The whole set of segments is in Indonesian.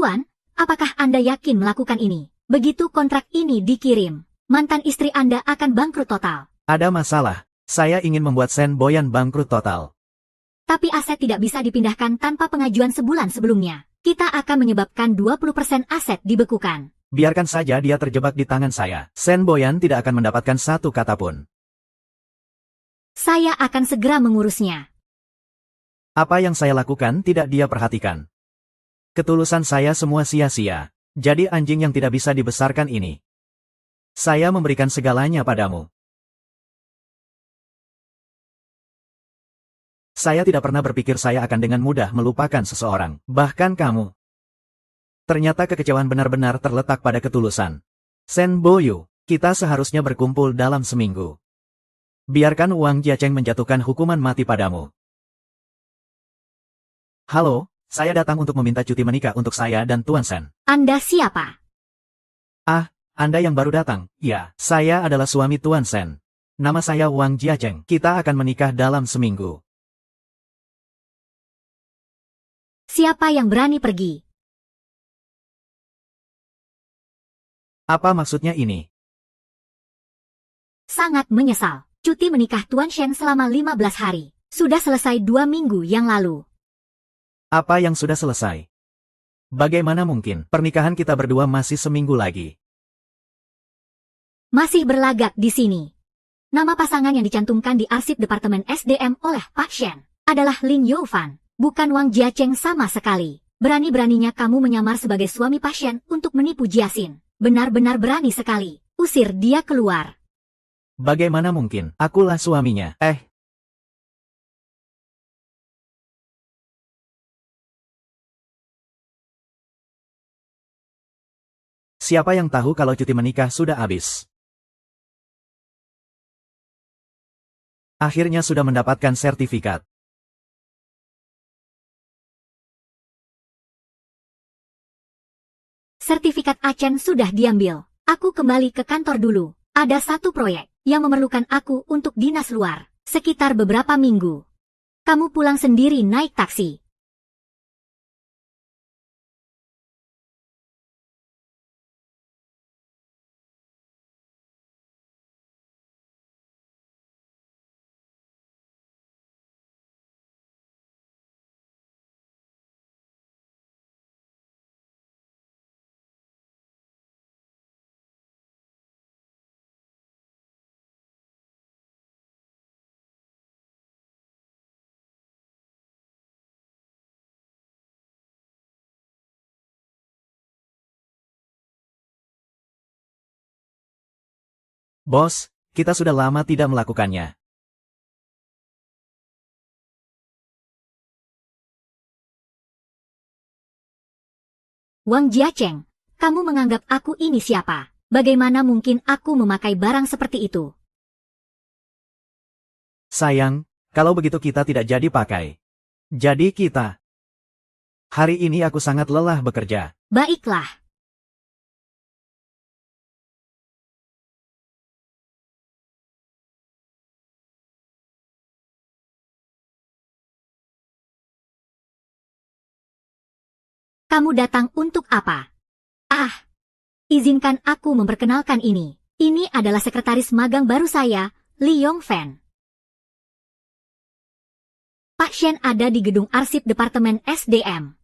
Tuan, apakah Anda yakin melakukan ini? Begitu kontrak ini dikirim, mantan istri Anda akan bangkrut total. Ada masalah. Saya ingin membuat Shen Boyan bangkrut total. Tapi aset tidak bisa dipindahkan tanpa pengajuan sebulan sebelumnya. Kita akan menyebabkan 20% aset dibekukan. Biarkan saja dia terjebak di tangan saya. Shen Boyan tidak akan mendapatkan satu kata pun. Saya akan segera mengurusnya. Apa yang saya lakukan tidak dia perhatikan. Ketulusan saya semua sia-sia. Jadi anjing yang tidak bisa dibesarkan ini. Saya memberikan segalanya padamu. Saya tidak pernah berpikir saya akan dengan mudah melupakan seseorang, bahkan kamu. Ternyata kekecewaan benar-benar terletak pada ketulusan. Shen Boyu, kita seharusnya berkumpul dalam seminggu. Biarkan Wang Jiacheng menjatuhkan hukuman mati padamu. Halo, saya datang untuk meminta cuti menikah untuk saya dan Tuan Shen. Anda siapa? Ah, Anda yang baru datang. Ya, saya adalah suami Tuan Shen. Nama saya Wang Jiacheng. Kita akan menikah dalam seminggu. Siapa yang berani pergi? Apa maksudnya ini? Sangat menyesal. Cuti menikah Tuan Shen selama 15 hari. Sudah selesai 2 minggu yang lalu. Apa yang sudah selesai? Bagaimana mungkin pernikahan kita berdua masih seminggu lagi? Masih berlagak di sini. Nama pasangan yang dicantumkan di arsip Departemen SDM oleh Pak Shen adalah Lin Youfan, bukan Wang Jiacheng sama sekali. Berani-beraninya kamu menyamar sebagai suami Pak Shen untuk menipu Jiaxin. Benar-benar berani sekali. Usir dia keluar. Bagaimana mungkin? Akulah suaminya. Siapa yang tahu kalau cuti menikah sudah habis? Akhirnya sudah mendapatkan sertifikat. Sertifikat Achen sudah diambil. Aku kembali ke kantor dulu. Ada satu proyek yang memerlukan aku untuk dinas luar. Sekitar beberapa minggu. Kamu pulang sendiri naik taksi. Bos, kita sudah lama tidak melakukannya. Wang Jiacheng, kamu menganggap aku ini siapa? Bagaimana mungkin aku memakai barang seperti itu? Sayang, kalau begitu kita tidak jadi pakai. Jadi kita. Hari ini aku sangat lelah bekerja. Baiklah. Kamu datang untuk apa? Ah, izinkan aku memperkenalkan ini. Ini adalah sekretaris magang baru saya, Li Yongfen. Pak Shen ada di gedung arsip Departemen SDM.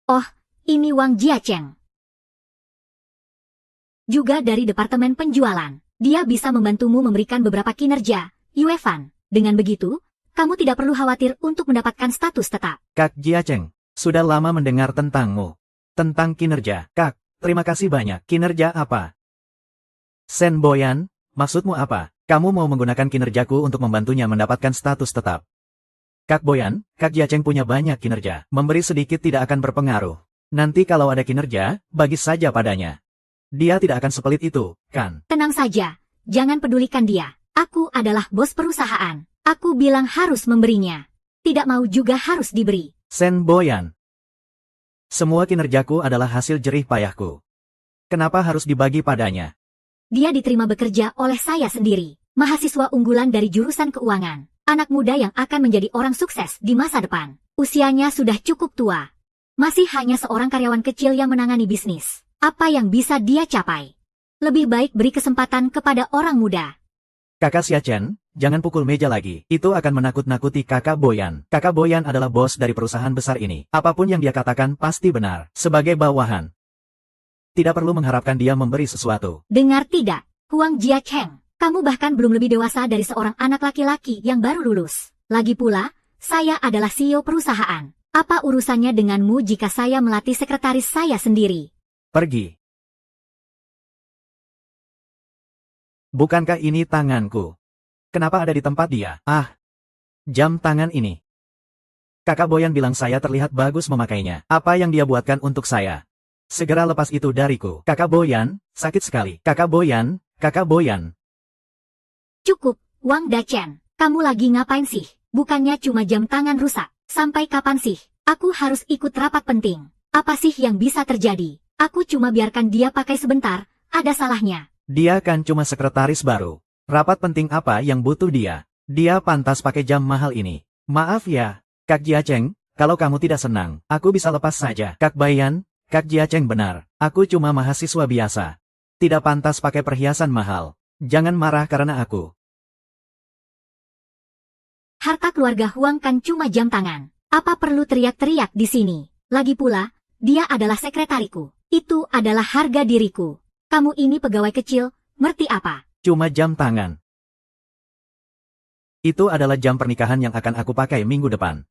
Oh, ini Wang Jiacheng. Juga dari Departemen Penjualan. Dia bisa membantumu memberikan beberapa kinerja, Yuefan. Dengan begitu, kamu tidak perlu khawatir untuk mendapatkan status tetap. Kak Jiacheng, sudah lama mendengar tentangmu. Tentang kinerja. Kak, terima kasih banyak. Kinerja apa? Shen Boyan, maksudmu apa? Kamu mau menggunakan kinerjaku untuk membantunya mendapatkan status tetap. Kak Boyan, Kak Jiacheng punya banyak kinerja. Memberi sedikit tidak akan berpengaruh. Nanti kalau ada kinerja, bagi saja padanya. Dia tidak akan sepelit itu, kan? Tenang saja, jangan pedulikan dia. Aku adalah bos perusahaan. Aku bilang harus memberinya. Tidak mau juga harus diberi. Shen Boyan. Semua kinerjaku adalah hasil jerih payahku. Kenapa harus dibagi padanya? Dia diterima bekerja oleh saya sendiri. Mahasiswa unggulan dari jurusan keuangan. Anak muda yang akan menjadi orang sukses di masa depan. Usianya sudah cukup tua. Masih hanya seorang karyawan kecil yang menangani bisnis. Apa yang bisa dia capai? Lebih baik beri kesempatan kepada orang muda. Kakak Xiachen, jangan pukul meja lagi. Itu akan menakut-nakuti Kakak Boyan. Kakak Boyan adalah bos dari perusahaan besar ini. Apapun yang dia katakan pasti benar. Sebagai bawahan, tidak perlu mengharapkan dia memberi sesuatu. Dengar tidak, Huang Jiacheng? Kamu bahkan belum lebih dewasa dari seorang anak laki-laki yang baru lulus. Lagi pula, saya adalah CEO perusahaan. Apa urusannya denganmu jika saya melatih sekretaris saya sendiri? Pergi. Bukankah ini tanganku? Kenapa ada di tempat dia? Ah, jam tangan ini. Kakak Boyan bilang saya terlihat bagus memakainya. Apa yang dia buatkan untuk saya? Segera lepas itu dariku. Kakak Boyan, sakit sekali. Kakak Boyan, Kakak Boyan. Cukup, Wang Dachen. Kamu lagi ngapain sih? Bukannya cuma jam tangan rusak. Sampai kapan sih? Aku harus ikut rapat penting. Apa sih yang bisa terjadi? Aku cuma biarkan dia pakai sebentar. Ada salahnya. Dia kan cuma sekretaris baru. Rapat penting apa yang butuh dia? Dia pantas pakai jam mahal ini. Maaf ya, Kak Jiacheng, kalau kamu tidak senang, aku bisa lepas saja. Kak Bayan, Kak Jiacheng benar. Aku cuma mahasiswa biasa. Tidak pantas pakai perhiasan mahal. Jangan marah karena aku. Harta keluarga Huang kan cuma jam tangan. Apa perlu teriak-teriak di sini? Lagi pula, dia adalah sekretariku. Itu adalah harga diriku. Kamu ini pegawai kecil, ngerti apa? Cuma jam tangan. Itu adalah jam pernikahan yang akan aku pakai minggu depan.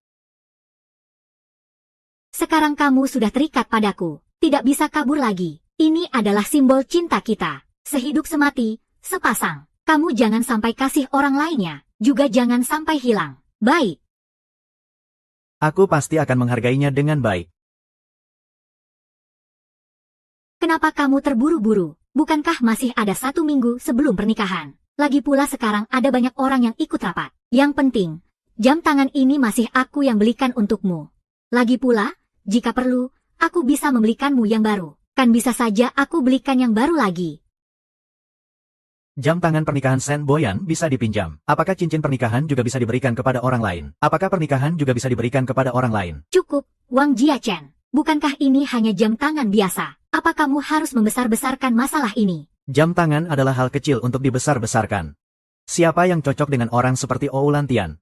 Sekarang kamu sudah terikat padaku. Tidak bisa kabur lagi. Ini adalah simbol cinta kita. Sehidup semati, sepasang. Kamu jangan sampai kasih orang lainnya. Juga jangan sampai hilang. Baik. Aku pasti akan menghargainya dengan baik. Kenapa kamu terburu-buru? Bukankah masih ada 1 minggu sebelum pernikahan? Lagi pula sekarang ada banyak orang yang ikut rapat. Yang penting, jam tangan ini masih aku yang belikan untukmu. Lagi pula, jika perlu, aku bisa membelikanmu yang baru. Kan bisa saja aku belikan yang baru lagi. Jam tangan pernikahan Shen Boyan bisa dipinjam. Apakah cincin pernikahan juga bisa diberikan kepada orang lain? Apakah pernikahan juga bisa diberikan kepada orang lain? Cukup, Wang Jiachen. Bukankah ini hanya jam tangan biasa? Apa kamu harus membesar-besarkan masalah ini? Jam tangan adalah hal kecil untuk dibesar-besarkan. Siapa yang cocok dengan orang seperti Oulantian?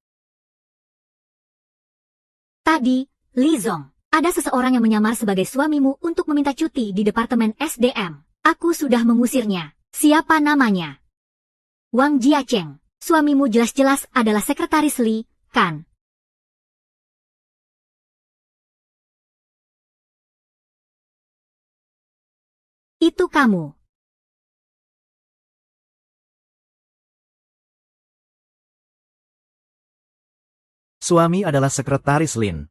Tadi, Li Zong, ada seseorang yang menyamar sebagai suamimu untuk meminta cuti di Departemen SDM. Aku sudah mengusirnya. Siapa namanya? Wang Jiacheng. Suamimu jelas-jelas adalah sekretaris Li, kan? Itu kamu. Suami adalah sekretaris Lin.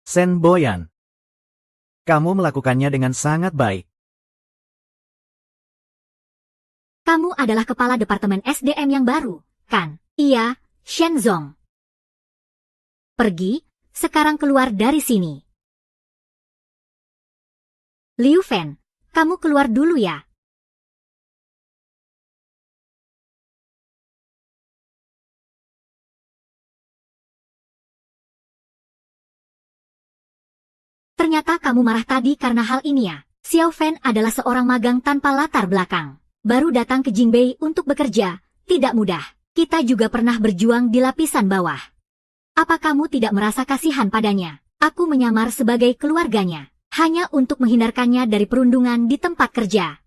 Shen Boyan. Kamu melakukannya dengan sangat baik. Kamu adalah kepala Departemen SDM yang baru, kan? Iya, Shen Zong. Pergi, sekarang keluar dari sini. Liu Fen, kamu keluar dulu ya. Ternyata kamu marah tadi karena hal ini ya. Xiao Fen adalah seorang magang tanpa latar belakang. Baru datang ke Jingbei untuk bekerja, tidak mudah. Kita juga pernah berjuang di lapisan bawah. Apa kamu tidak merasa kasihan padanya? Aku menyamar sebagai keluarganya, hanya untuk menghindarkannya dari perundungan di tempat kerja.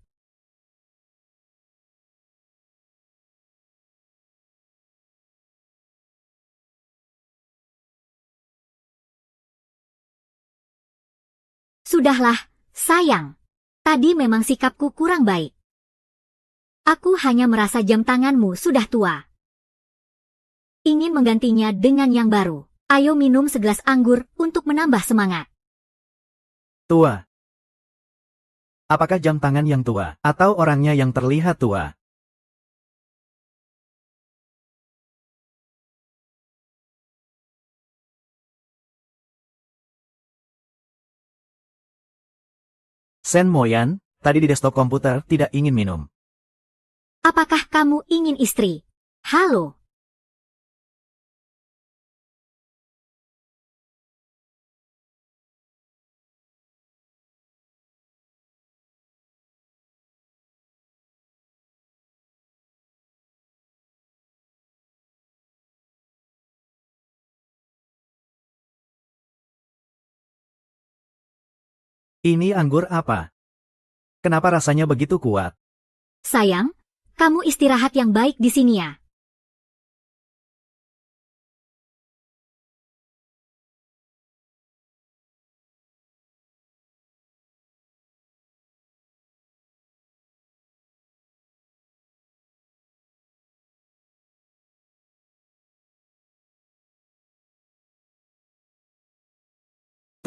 Sudahlah, sayang. Tadi memang sikapku kurang baik. Aku hanya merasa jam tanganmu sudah tua. Ingin menggantinya dengan yang baru. Ayo minum segelas anggur untuk menambah semangat. Tua. Apakah jam tangan yang tua, atau orangnya yang terlihat tua? Shen Moyan, tadi di desktop komputer tidak ingin minum. Apakah kamu ingin istri? Halo. Ini anggur apa? Kenapa rasanya begitu kuat? Sayang, kamu istirahat yang baik di sini ya.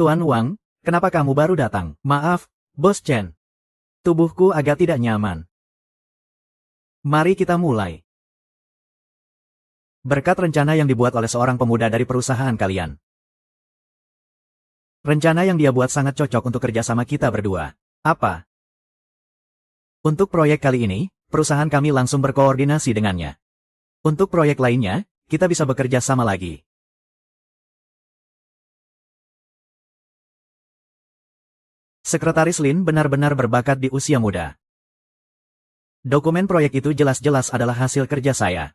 Tuan Wang, kenapa kamu baru datang? Maaf, Bos Chen. Tubuhku agak tidak nyaman. Mari kita mulai. Berkat rencana yang dibuat oleh seorang pemuda dari perusahaan kalian. Rencana yang dia buat sangat cocok untuk kerjasama kita berdua. Apa? Untuk proyek kali ini, perusahaan kami langsung berkoordinasi dengannya. Untuk proyek lainnya, kita bisa bekerja sama lagi. Sekretaris Lin benar-benar berbakat di usia muda. Dokumen proyek itu jelas-jelas adalah hasil kerja saya.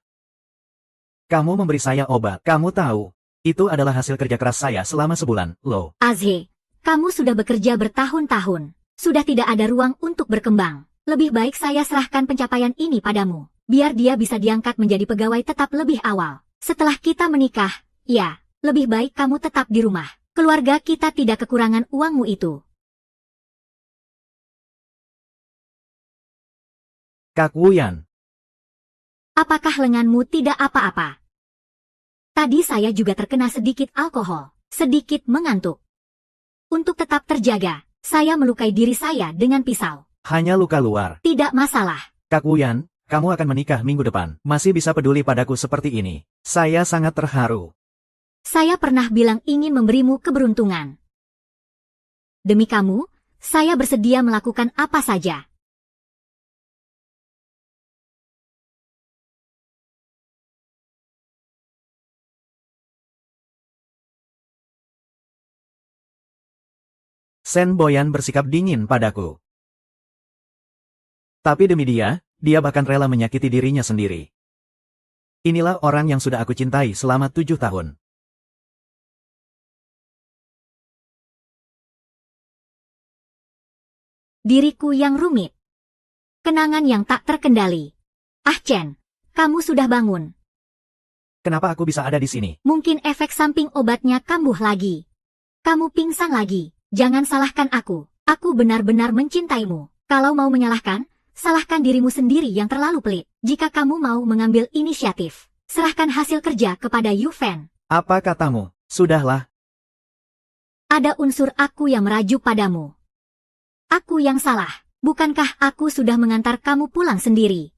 Kamu memberi saya obat, kamu tahu. Itu adalah hasil kerja keras saya selama sebulan, loh. Azhe, kamu sudah bekerja bertahun-tahun. Sudah tidak ada ruang untuk berkembang. Lebih baik saya serahkan pencapaian ini padamu. Biar dia bisa diangkat menjadi pegawai tetap lebih awal. Setelah kita menikah, ya, lebih baik kamu tetap di rumah. Keluarga kita tidak kekurangan uangmu itu. Kak Wuyan. Apakah lenganmu tidak apa-apa? Tadi saya juga terkena sedikit alkohol, sedikit mengantuk. Untuk tetap terjaga, saya melukai diri saya dengan pisau. Hanya luka luar. Tidak masalah. Kak Wuyan, kamu akan menikah minggu depan. Masih bisa peduli padaku seperti ini. Saya sangat terharu. Saya pernah bilang ingin memberimu keberuntungan. Demi kamu, saya bersedia melakukan apa saja. Sen Boyan bersikap dingin padaku. Tapi demi dia bahkan rela menyakiti dirinya sendiri. Inilah orang yang sudah aku cintai selama 7 tahun. Diriku yang rumit. Kenangan yang tak terkendali. Ah Chen, kamu sudah bangun. Kenapa aku bisa ada di sini? Mungkin efek samping obatnya kambuh lagi. Kamu pingsan lagi. Jangan salahkan aku. Aku benar-benar mencintaimu. Kalau mau menyalahkan, salahkan dirimu sendiri yang terlalu pelit. Jika kamu mau mengambil inisiatif, serahkan hasil kerja kepada Yu Fan. Apa katamu? Sudahlah. Ada unsur aku yang merajuk padamu. Aku yang salah. Bukankah aku sudah mengantar kamu pulang sendiri?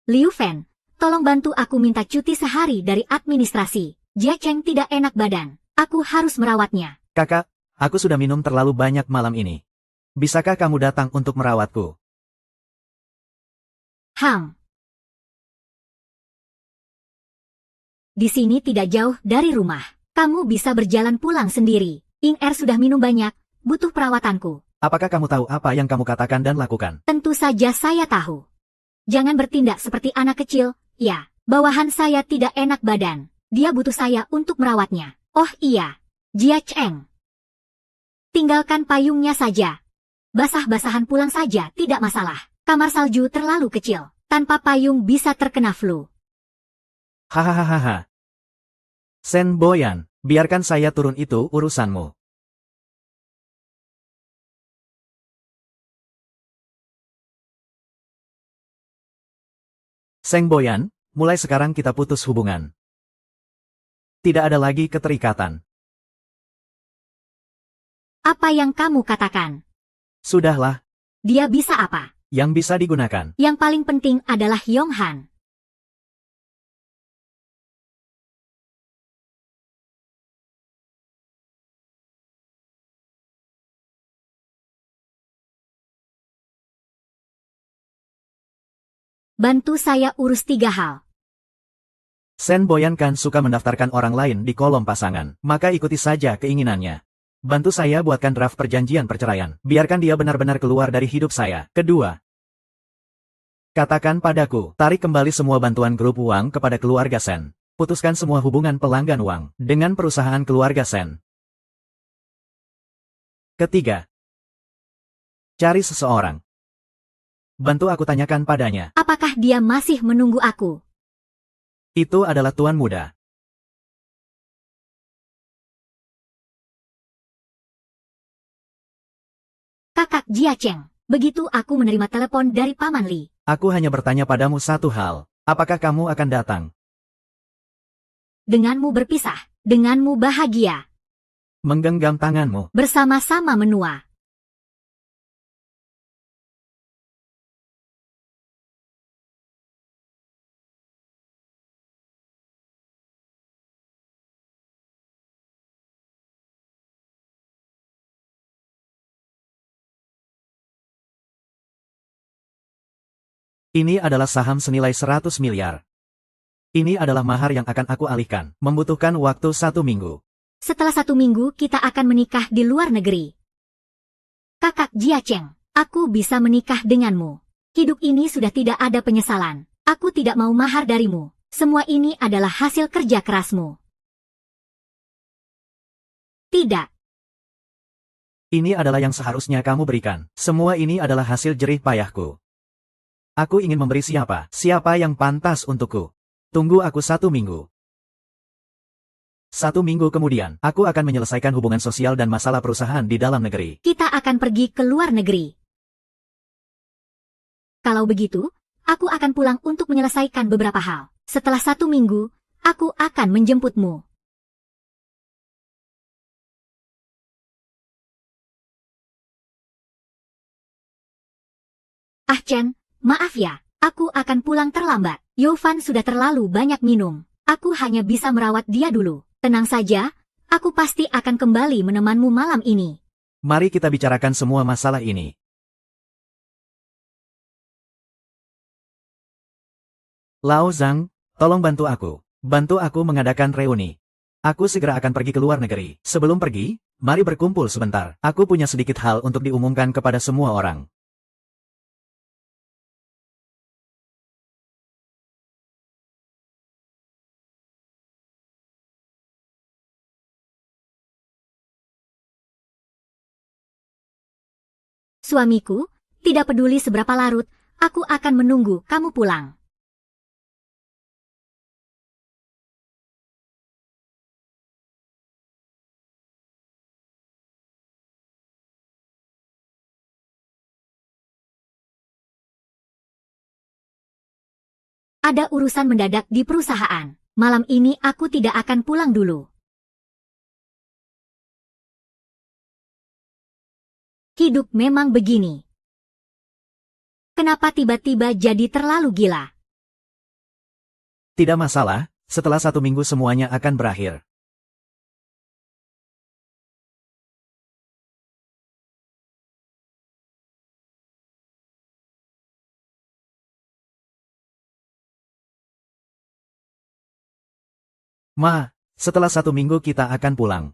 Liu Fan, tolong bantu aku minta cuti sehari dari administrasi. Jia Cheng tidak enak badan. Aku harus merawatnya. Kakak, aku sudah minum terlalu banyak malam ini. Bisakah kamu datang untuk merawatku? Di sini tidak jauh dari rumah. Kamu bisa berjalan pulang sendiri. Ing Er sudah minum banyak, butuh perawatanku. Apakah kamu tahu apa yang kamu katakan dan lakukan? Tentu saja saya tahu. Jangan bertindak seperti anak kecil, ya. Bawahan saya tidak enak badan. Dia butuh saya untuk merawatnya. Oh iya, Jia Cheng. Tinggalkan payungnya saja. Basah-basahan pulang saja tidak masalah. Kamar salju terlalu kecil. Tanpa payung bisa terkena flu. Hahaha. Sen Boyan, biarkan saya turun, itu urusanmu. Seng Boyan, mulai sekarang kita putus hubungan. Tidak ada lagi keterikatan. Apa yang kamu katakan? Sudahlah. Dia bisa apa? Yang bisa digunakan. Yang paling penting adalah Yong Han. Bantu saya urus 3 hal. Sen Boyan kan suka mendaftarkan orang lain di kolom pasangan. Maka ikuti saja keinginannya. Bantu saya buatkan draft perjanjian perceraian. Biarkan dia benar-benar keluar dari hidup saya. Kedua, katakan padaku, tarik kembali semua bantuan grup Wang kepada keluarga Sen. Putuskan semua hubungan pelanggan Wang dengan perusahaan keluarga Sen. Ketiga, cari seseorang. Bantu aku tanyakan padanya. Apakah dia masih menunggu aku? Itu adalah tuan muda. Kakak Jiacheng, begitu aku menerima telepon dari Paman Li. Aku hanya bertanya padamu satu hal. Apakah kamu akan datang? Denganmu berpisah, denganmu bahagia, Menggenggam tanganmu. bersama-sama menua. Ini adalah saham senilai 100 miliar. Ini adalah mahar yang akan aku alihkan. Membutuhkan waktu 1 minggu. Setelah 1 minggu kita akan menikah di luar negeri. Kakak Jiacheng, aku bisa menikah denganmu. Hidup ini sudah tidak ada penyesalan. Aku tidak mau mahar darimu. Semua ini adalah hasil kerja kerasmu. Tidak. Ini adalah yang seharusnya kamu berikan. Semua ini adalah hasil jerih payahku. Aku ingin memberi siapa yang pantas untukku. Tunggu aku 1 minggu. 1 minggu kemudian, aku akan menyelesaikan hubungan sosial dan masalah perusahaan di dalam negeri. Kita akan pergi ke luar negeri. Kalau begitu, aku akan pulang untuk menyelesaikan beberapa hal. Setelah 1 minggu, aku akan menjemputmu. Ah Chen, maaf ya, aku akan pulang terlambat. Yovan sudah terlalu banyak minum. Aku hanya bisa merawat dia dulu. Tenang saja, aku pasti akan kembali menemanmu malam ini. Mari kita bicarakan semua masalah ini. Lao Zhang, tolong bantu aku. Bantu aku mengadakan reuni. Aku segera akan pergi ke luar negeri. Sebelum pergi, mari berkumpul sebentar. Aku punya sedikit hal untuk diumumkan kepada semua orang. Suamiku, tidak peduli seberapa larut, aku akan menunggu kamu pulang. Ada urusan mendadak di perusahaan. Malam ini aku tidak akan pulang dulu. Hidup memang begini. Kenapa tiba-tiba jadi terlalu gila? Tidak masalah, setelah 1 minggu semuanya akan berakhir. Ma, setelah 1 minggu kita akan pulang.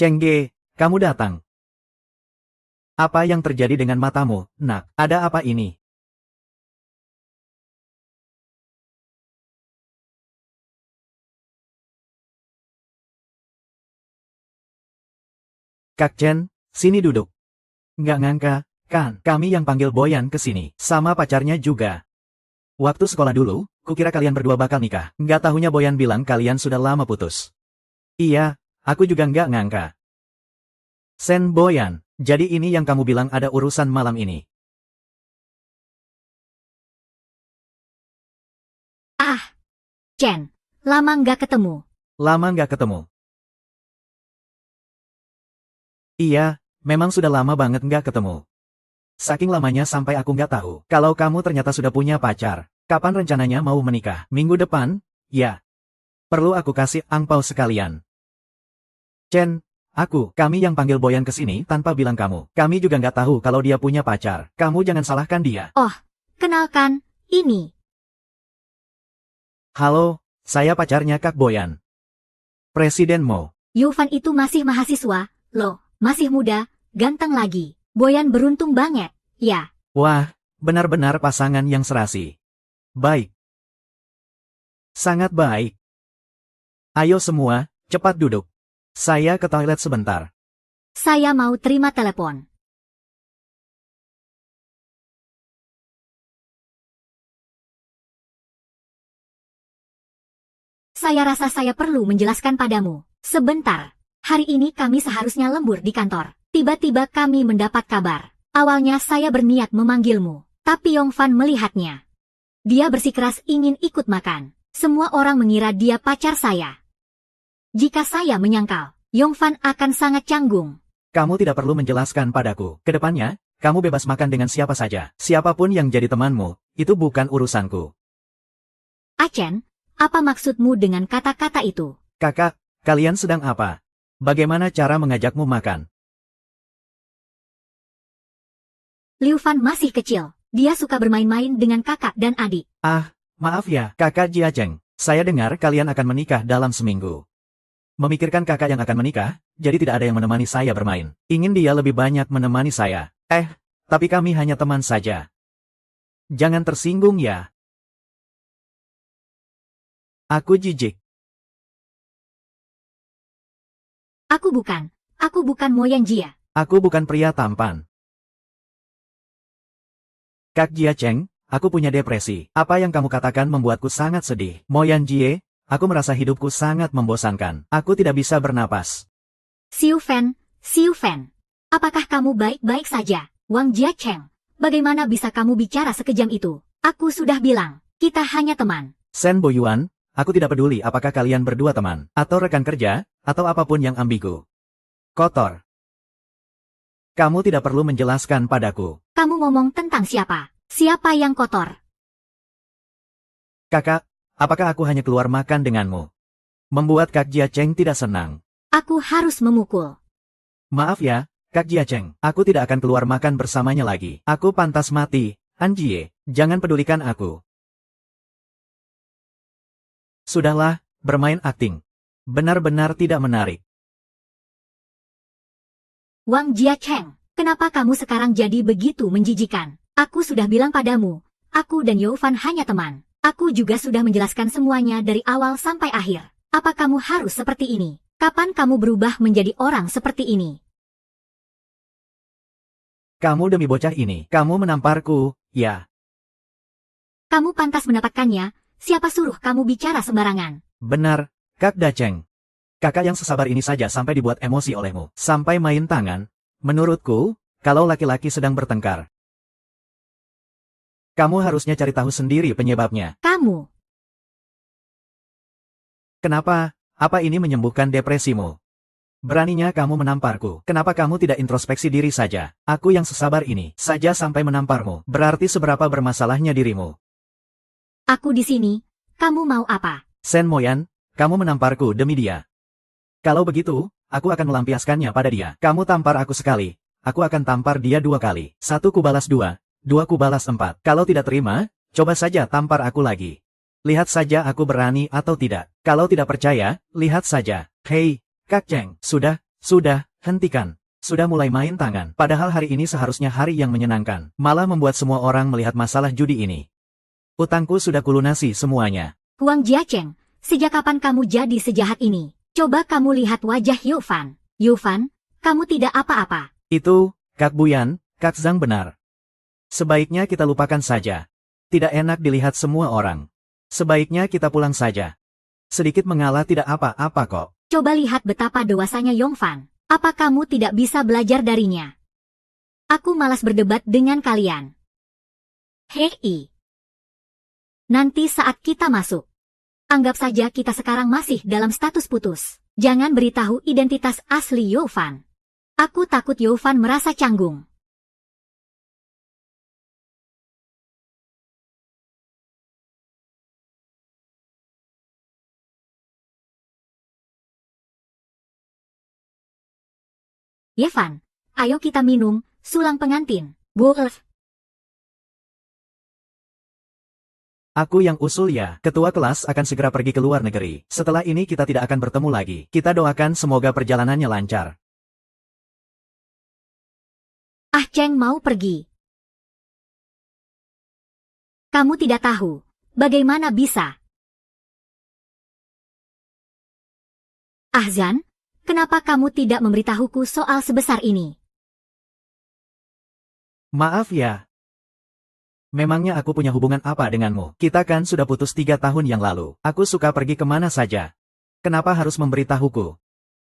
Chengge, kamu datang. Apa yang terjadi dengan matamu, nak? Ada apa ini? Kak Chen, sini duduk. Nggak ngangka, kan? Kami yang panggil Boyan ke sini. Sama pacarnya juga. Waktu sekolah dulu, kukira kalian berdua bakal nikah. Nggak tahunya Boyan bilang kalian sudah lama putus. Iya, aku juga nggak ngangka. Sen Boyan, jadi ini yang kamu bilang ada urusan malam ini. Ah, Chen, lama nggak ketemu. Lama nggak ketemu. Iya, memang sudah lama banget nggak ketemu. Saking lamanya sampai aku nggak tahu kalau kamu ternyata sudah punya pacar. Kapan rencananya mau menikah? Minggu depan? Ya. Perlu aku kasih angpau sekalian. Chen, kami yang panggil Boyan ke sini tanpa bilang kamu. Kami juga nggak tahu kalau dia punya pacar. Kamu jangan salahkan dia. Oh, kenalkan, ini. Halo, saya pacarnya Kak Boyan. Presiden Mo. Yufan itu masih mahasiswa, loh, masih muda, ganteng lagi. Boyan beruntung banget, ya. Wah, benar-benar pasangan yang serasi. Baik. Sangat baik. Ayo semua, cepat duduk. Saya ke toilet sebentar. Saya mau terima telepon. Saya rasa saya perlu menjelaskan padamu. Sebentar. Hari ini kami seharusnya lembur di kantor. Tiba-tiba kami mendapat kabar. Awalnya saya berniat memanggilmu, tapi Yongfan melihatnya. Dia bersikeras ingin ikut makan. Semua orang mengira dia pacar saya. Jika saya menyangkal, Yongfan akan sangat canggung. Kamu tidak perlu menjelaskan padaku. Kedepannya, kamu bebas makan dengan siapa saja. Siapapun yang jadi temanmu, itu bukan urusanku. Achen, apa maksudmu dengan kata-kata itu? Kakak, kalian sedang apa? Bagaimana cara mengajakmu makan? Liu Fan masih kecil. Dia suka bermain-main dengan kakak dan adik. Maaf ya, Kakak Jiacheng. Saya dengar kalian akan menikah dalam seminggu. Memikirkan kakak yang akan menikah, jadi tidak ada yang menemani saya bermain. Ingin dia lebih banyak menemani saya. Tapi kami hanya teman saja. Jangan tersinggung ya. Aku jijik. Aku bukan Mo Yan Jia. Aku bukan pria tampan. Kak Jiacheng, aku punya depresi. Apa yang kamu katakan membuatku sangat sedih. Mo Yan Jie, aku merasa hidupku sangat membosankan. Aku tidak bisa bernapas. Xiu Fan, apakah kamu baik-baik saja? Wang Jiacheng, bagaimana bisa kamu bicara sekejam itu? Aku sudah bilang, kita hanya teman. Shen Boyuan, aku tidak peduli apakah kalian berdua teman, atau rekan kerja, atau apapun yang ambigu. Kotor. Kamu tidak perlu menjelaskan padaku. Kamu ngomong tentang siapa? Siapa yang kotor? Kakak, apakah aku hanya keluar makan denganmu? Membuat Kak Jiacheng tidak senang. Aku harus memukul. Maaf ya, Kak Jiacheng, aku tidak akan keluar makan bersamanya lagi. Aku pantas mati, Anjie, jangan pedulikan aku. Sudahlah, bermain akting. Benar-benar tidak menarik. Wang Jiacheng, kenapa kamu sekarang jadi begitu menjijikan? Aku sudah bilang padamu, aku dan Yofan hanya teman. Aku juga sudah menjelaskan semuanya dari awal sampai akhir. Apa kamu harus seperti ini? Kapan kamu berubah menjadi orang seperti ini? Kamu demi bocah ini, kamu menamparku, ya. Kamu pantas mendapatkannya, siapa suruh kamu bicara sembarangan? Benar, Kak Dacheng. Kakak yang sesabar ini saja sampai dibuat emosi olehmu. Sampai main tangan. Menurutku, kalau laki-laki sedang bertengkar, kamu harusnya cari tahu sendiri penyebabnya. Kamu. Kenapa? Apa ini menyembuhkan depresimu? Beraninya kamu menamparku. Kenapa kamu tidak introspeksi diri saja? Aku yang sesabar ini saja sampai menamparmu. Berarti seberapa bermasalahnya dirimu. Aku di sini. Kamu mau apa? Shen Moyan, kamu menamparku demi dia. Kalau begitu, aku akan melampiaskannya pada dia. Kamu tampar aku sekali. Aku akan tampar dia 2 kali. 1 ku balas 2, 2 ku balas 4. Kalau tidak terima, coba saja tampar aku lagi. Lihat saja aku berani atau tidak. Kalau tidak percaya, lihat saja. Hei, Kak Cheng, sudah, hentikan. Sudah mulai main tangan. Padahal hari ini seharusnya hari yang menyenangkan. Malah membuat semua orang melihat masalah judi ini. Utangku sudah kulunasi semuanya. Wang Jiacheng, sejak kapan kamu jadi sejahat ini? Coba kamu lihat wajah Yofan. Yofan, kamu tidak apa-apa. Itu, Kak Buyan, Kak Zhang benar. Sebaiknya kita lupakan saja. Tidak enak dilihat semua orang. Sebaiknya kita pulang saja. Sedikit mengalah tidak apa-apa kok. Coba lihat betapa dewasanya Yongfan. Apa kamu tidak bisa belajar darinya? Aku malas berdebat dengan kalian. Hei. Nanti saat kita masuk. Anggap saja kita sekarang masih dalam status putus. Jangan beritahu identitas asli Yofan. Aku takut Yofan merasa canggung. Yevan, ayo kita minum, sulang pengantin. Wolf. Aku yang usul ya, ketua kelas akan segera pergi ke luar negeri. Setelah ini kita tidak akan bertemu lagi. Kita doakan semoga perjalanannya lancar. Ah Cheng mau pergi. Kamu tidak tahu, bagaimana bisa? Ah Zhan, kenapa kamu tidak memberitahuku soal sebesar ini? Maaf ya. Memangnya aku punya hubungan apa denganmu? Kita kan sudah putus 3 tahun yang lalu. Aku suka pergi kemana saja. Kenapa harus memberitahuku?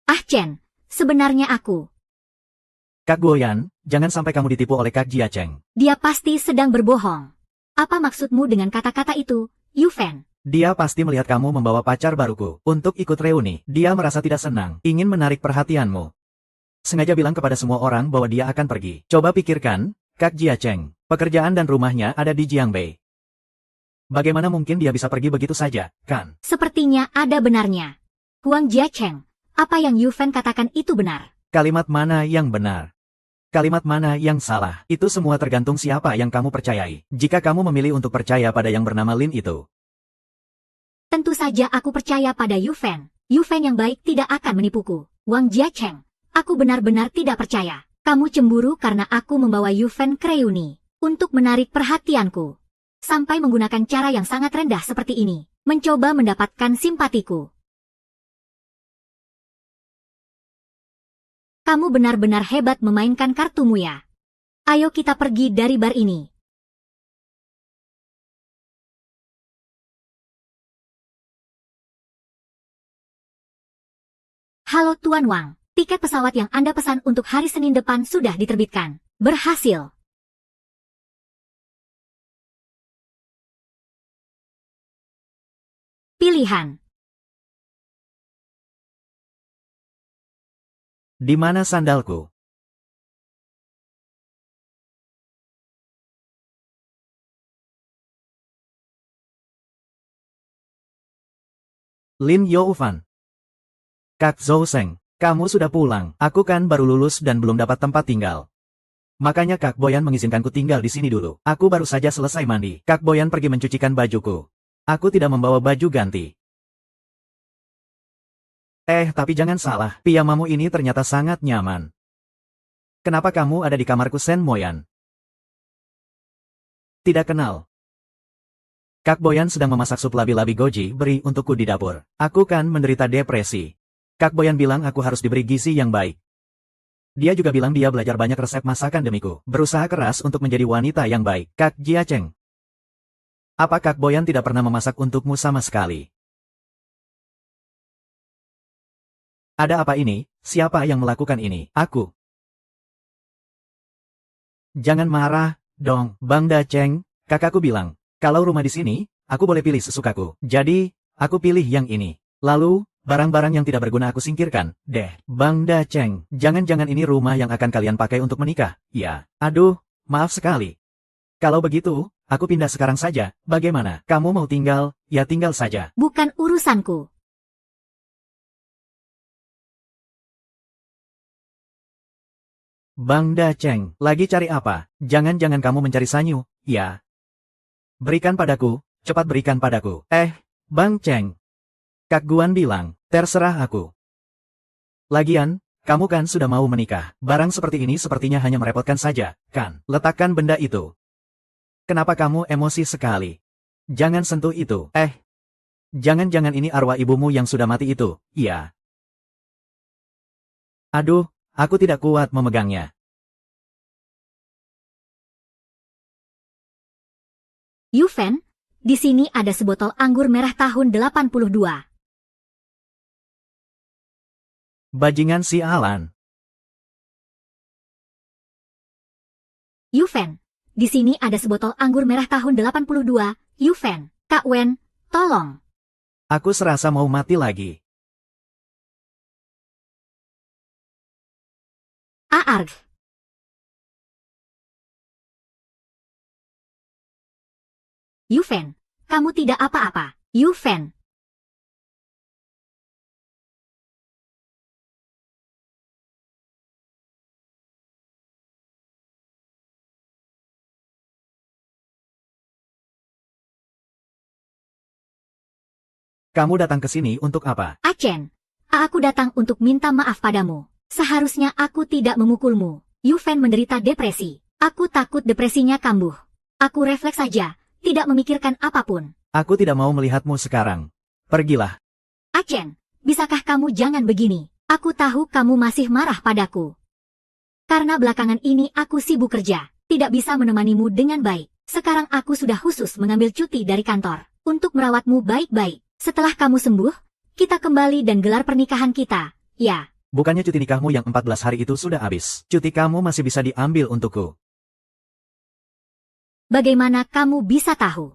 Ah Chen, sebenarnya aku. Kak Guoyan, jangan sampai kamu ditipu oleh Kak Jia Cheng. Dia pasti sedang berbohong. Apa maksudmu dengan kata-kata itu, Yufen? Dia pasti melihat kamu membawa pacar baruku untuk ikut reuni. Dia merasa tidak senang, ingin menarik perhatianmu. Sengaja bilang kepada semua orang bahwa dia akan pergi. Coba pikirkan, Kak Jia Cheng, pekerjaan dan rumahnya ada di Jiangbei. Bagaimana mungkin dia bisa pergi begitu saja, kan? Sepertinya ada benarnya. Huang Jiacheng, apa yang Yufen katakan itu benar. Kalimat mana yang benar? Kalimat mana yang salah? Itu semua tergantung siapa yang kamu percayai. Jika kamu memilih untuk percaya pada yang bernama Lin itu. Tentu saja aku percaya pada Yufen. Yufen yang baik tidak akan menipuku. Wang Jiacheng, aku benar-benar tidak percaya. Kamu cemburu karena aku membawa Yufen ke reuni untuk menarik perhatianku. Sampai menggunakan cara yang sangat rendah seperti ini, mencoba mendapatkan simpatiku. Kamu benar-benar hebat memainkan kartumu ya. Ayo kita pergi dari bar ini. Halo Tuan Wang, tiket pesawat yang Anda pesan untuk hari Senin depan sudah diterbitkan. Berhasil. Pilihan. Di mana sandalku? Lin Youfan. Kak Zhou Seng, kamu sudah pulang. Aku kan baru lulus dan belum dapat tempat tinggal. Makanya Kak Boyan mengizinkanku tinggal di sini dulu. Aku baru saja selesai mandi. Kak Boyan pergi mencucikan bajuku. Aku tidak membawa baju ganti. Tapi jangan salah, piyamamu ini ternyata sangat nyaman. Kenapa kamu ada di kamarku Sen Moyan? Tidak kenal. Kak Boyan sedang memasak sup labi-labi goji beri untukku di dapur. Aku kan menderita depresi. Kak Boyan bilang aku harus diberi gizi yang baik. Dia juga bilang dia belajar banyak resep masakan demiku. Berusaha keras untuk menjadi wanita yang baik. Kak Jia Cheng. Apa Kak Boyan tidak pernah memasak untukmu sama sekali? Ada apa ini? Siapa yang melakukan ini? Aku. Jangan marah, dong, Bang Da Cheng. Kakakku bilang, kalau rumah di sini, aku boleh pilih sesukaku. Jadi, aku pilih yang ini. Lalu, barang-barang yang tidak berguna aku singkirkan. Deh, Bang Da Cheng, jangan-jangan ini rumah yang akan kalian pakai untuk menikah. Ya, aduh, maaf sekali. Kalau begitu, aku pindah sekarang saja. Bagaimana? Kamu mau tinggal? Ya tinggal saja. Bukan urusanku. Bang Da Cheng, lagi cari apa? Jangan-jangan kamu mencari Sanyu, ya? Berikan padaku, cepat berikan padaku. Bang Cheng. Kak Guan bilang, terserah aku. Lagian, kamu kan sudah mau menikah. Barang seperti ini sepertinya hanya merepotkan saja, kan? Letakkan benda itu. Kenapa kamu emosi sekali? Jangan sentuh itu. Jangan-jangan ini arwah ibumu yang sudah mati itu, iya. Aduh, aku tidak kuat memegangnya. Yufen, di sini ada sebotol anggur merah tahun 82. Bajingan si Alan. Yufen, di sini ada sebotol anggur merah tahun 82. Yufen, Kak Wen, tolong. Aku serasa mau mati lagi. Aarg. Yufen, kamu tidak apa-apa. Yufen. Kamu datang ke sini untuk apa? Chen, aku datang untuk minta maaf padamu. Seharusnya aku tidak memukulmu. Yu Fan menderita depresi. Aku takut depresinya kambuh. Aku refleks saja, tidak memikirkan apapun. Aku tidak mau melihatmu sekarang. Pergilah. Chen, bisakah kamu jangan begini? Aku tahu kamu masih marah padaku. Karena belakangan ini aku sibuk kerja, tidak bisa menemanimu dengan baik. Sekarang aku sudah khusus mengambil cuti dari kantor untuk merawatmu baik-baik. Setelah kamu sembuh, kita kembali dan gelar pernikahan kita, ya. Bukannya cuti nikahmu yang 14 hari itu sudah habis. Cuti kamu masih bisa diambil untukku. Bagaimana kamu bisa tahu?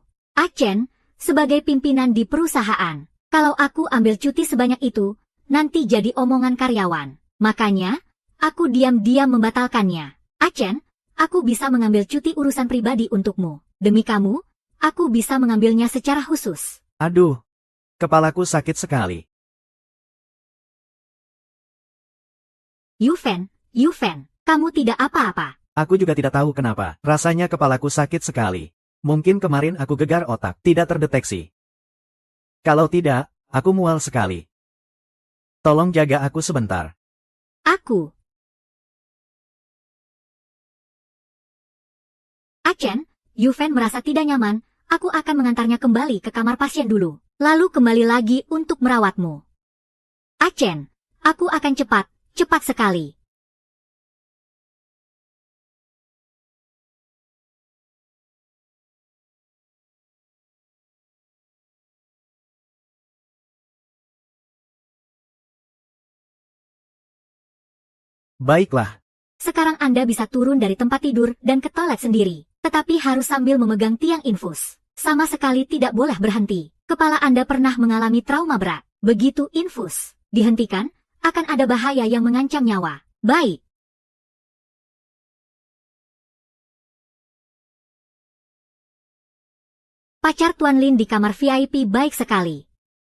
Chen, sebagai pimpinan di perusahaan, kalau aku ambil cuti sebanyak itu, nanti jadi omongan karyawan. Makanya, aku diam-diam membatalkannya. Chen, aku bisa mengambil cuti urusan pribadi untukmu. Demi kamu, aku bisa mengambilnya secara khusus. Aduh, kepalaku sakit sekali. Yu Fan, kamu tidak apa-apa. Aku juga tidak tahu kenapa. Rasanya kepalaku sakit sekali. Mungkin kemarin aku gegar otak, tidak terdeteksi. Kalau tidak, aku mual sekali. Tolong jaga aku sebentar. Aku. Chen, Yu Fan merasa tidak nyaman, aku akan mengantarnya kembali ke kamar pasien dulu, lalu kembali lagi untuk merawatmu. Chen, aku akan cepat sekali. Baiklah. Sekarang Anda bisa turun dari tempat tidur dan ke toilet sendiri, tetapi harus sambil memegang tiang infus. Sama sekali tidak boleh berhenti. Kepala Anda pernah mengalami trauma berat. Begitu infus dihentikan, akan ada bahaya yang mengancam nyawa. Baik. Pacar Tuan Lin di kamar VIP baik sekali.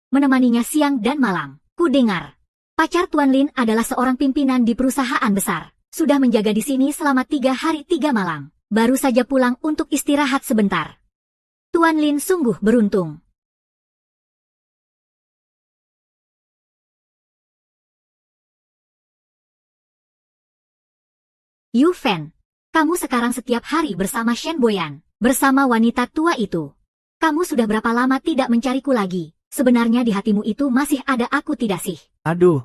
Menemaninya siang dan malam. Ku dengar. Pacar Tuan Lin adalah seorang pimpinan di perusahaan besar. Sudah menjaga di sini selama 3 hari 3 malam. Baru saja pulang untuk istirahat sebentar. Tuan Lin sungguh beruntung. Yu Fan, kamu sekarang setiap hari bersama Shen Boyan, bersama wanita tua itu. Kamu sudah berapa lama tidak mencariku lagi? Sebenarnya di hatimu itu masih ada aku tidak sih? Aduh.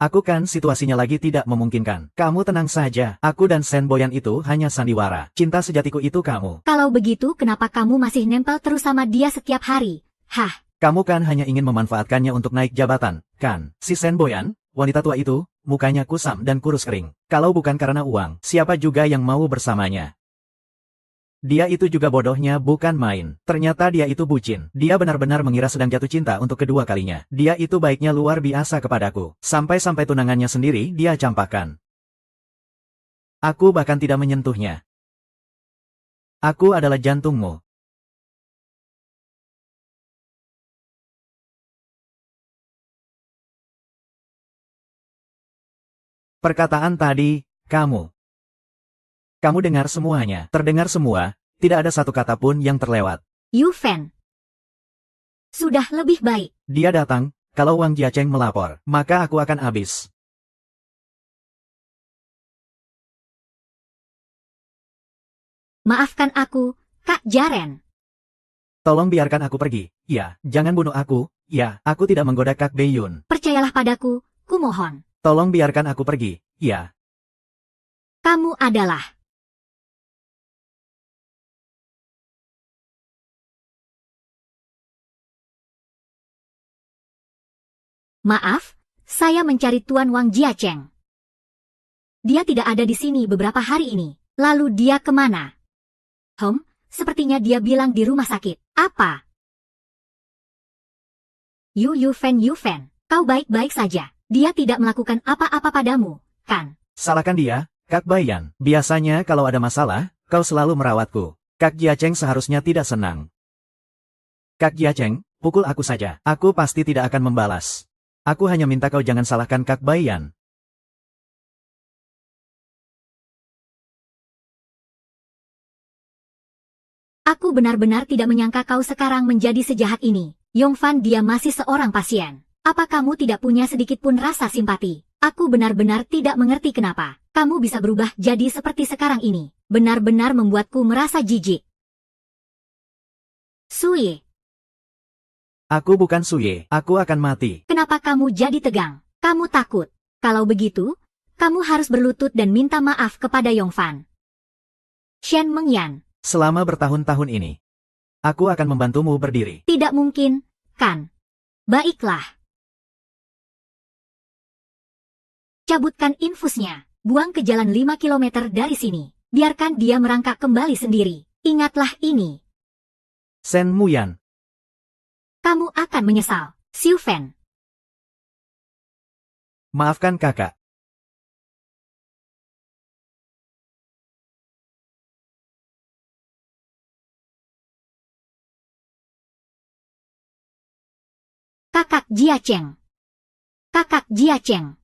Aku kan situasinya lagi tidak memungkinkan. Kamu tenang saja, aku dan Shen Boyan itu hanya sandiwara. Cinta sejatiku itu kamu. Kalau begitu kenapa kamu masih nempel terus sama dia setiap hari? Hah? Kamu kan hanya ingin memanfaatkannya untuk naik jabatan, kan? Si Shen Boyan, wanita tua itu, mukanya kusam dan kurus kering. Kalau bukan karena uang, siapa juga yang mau bersamanya? Dia itu juga bodohnya bukan main. Ternyata dia itu bucin. Dia benar-benar mengira sedang jatuh cinta untuk kedua kalinya. Dia itu baiknya luar biasa kepadaku. Sampai-sampai tunangannya sendiri dia campakkan. Aku bahkan tidak menyentuhnya. Aku adalah jantungmu. Perkataan tadi, kamu. Kamu dengar semuanya, terdengar semua, tidak ada satu kata pun yang terlewat. Yu Fan. Sudah lebih baik. Dia datang, kalau Wang Jiacheng melapor, maka aku akan habis. Maafkan aku, Kak Jaren. Tolong biarkan aku pergi. Ya, jangan bunuh aku. Ya, aku tidak menggoda Kak Baeyun. Percayalah padaku, kumohon. Tolong biarkan aku pergi. Ya. Kamu adalah... Maaf, saya mencari Tuan Wang Jiacheng. Dia tidak ada di sini beberapa hari ini. Lalu dia kemana? Sepertinya dia bilang di rumah sakit. Apa? Yu Fan, kau baik-baik saja. Dia tidak melakukan apa-apa padamu, kan? Salahkan dia, Kak Bayan. Biasanya kalau ada masalah, kau selalu merawatku. Kak Jiacheng seharusnya tidak senang. Kak Jiacheng, pukul aku saja. Aku pasti tidak akan membalas. Aku hanya minta kau jangan salahkan Kak Bayan. Aku benar-benar tidak menyangka kau sekarang menjadi sejahat ini. Yongfan, dia masih seorang pasien. Apa kamu tidak punya sedikit pun rasa simpati? Aku benar-benar tidak mengerti kenapa kamu bisa berubah jadi seperti sekarang ini. Benar-benar membuatku merasa jijik. Suye. Aku bukan Suye, aku akan mati. Kenapa kamu jadi tegang? Kamu takut? Kalau begitu, kamu harus berlutut dan minta maaf kepada Yongfan. Shen Mengyan. Selama bertahun-tahun ini, aku akan membantumu berdiri. Tidak mungkin, kan? Baiklah. Cabutkan infusnya. Buang ke jalan 5 kilometer dari sini. Biarkan dia merangkak kembali sendiri. Ingatlah ini. Shen Muyan. Kamu akan menyesal. Xiu Fan. Maafkan kakak. Kakak Jiacheng. Kakak Jiacheng.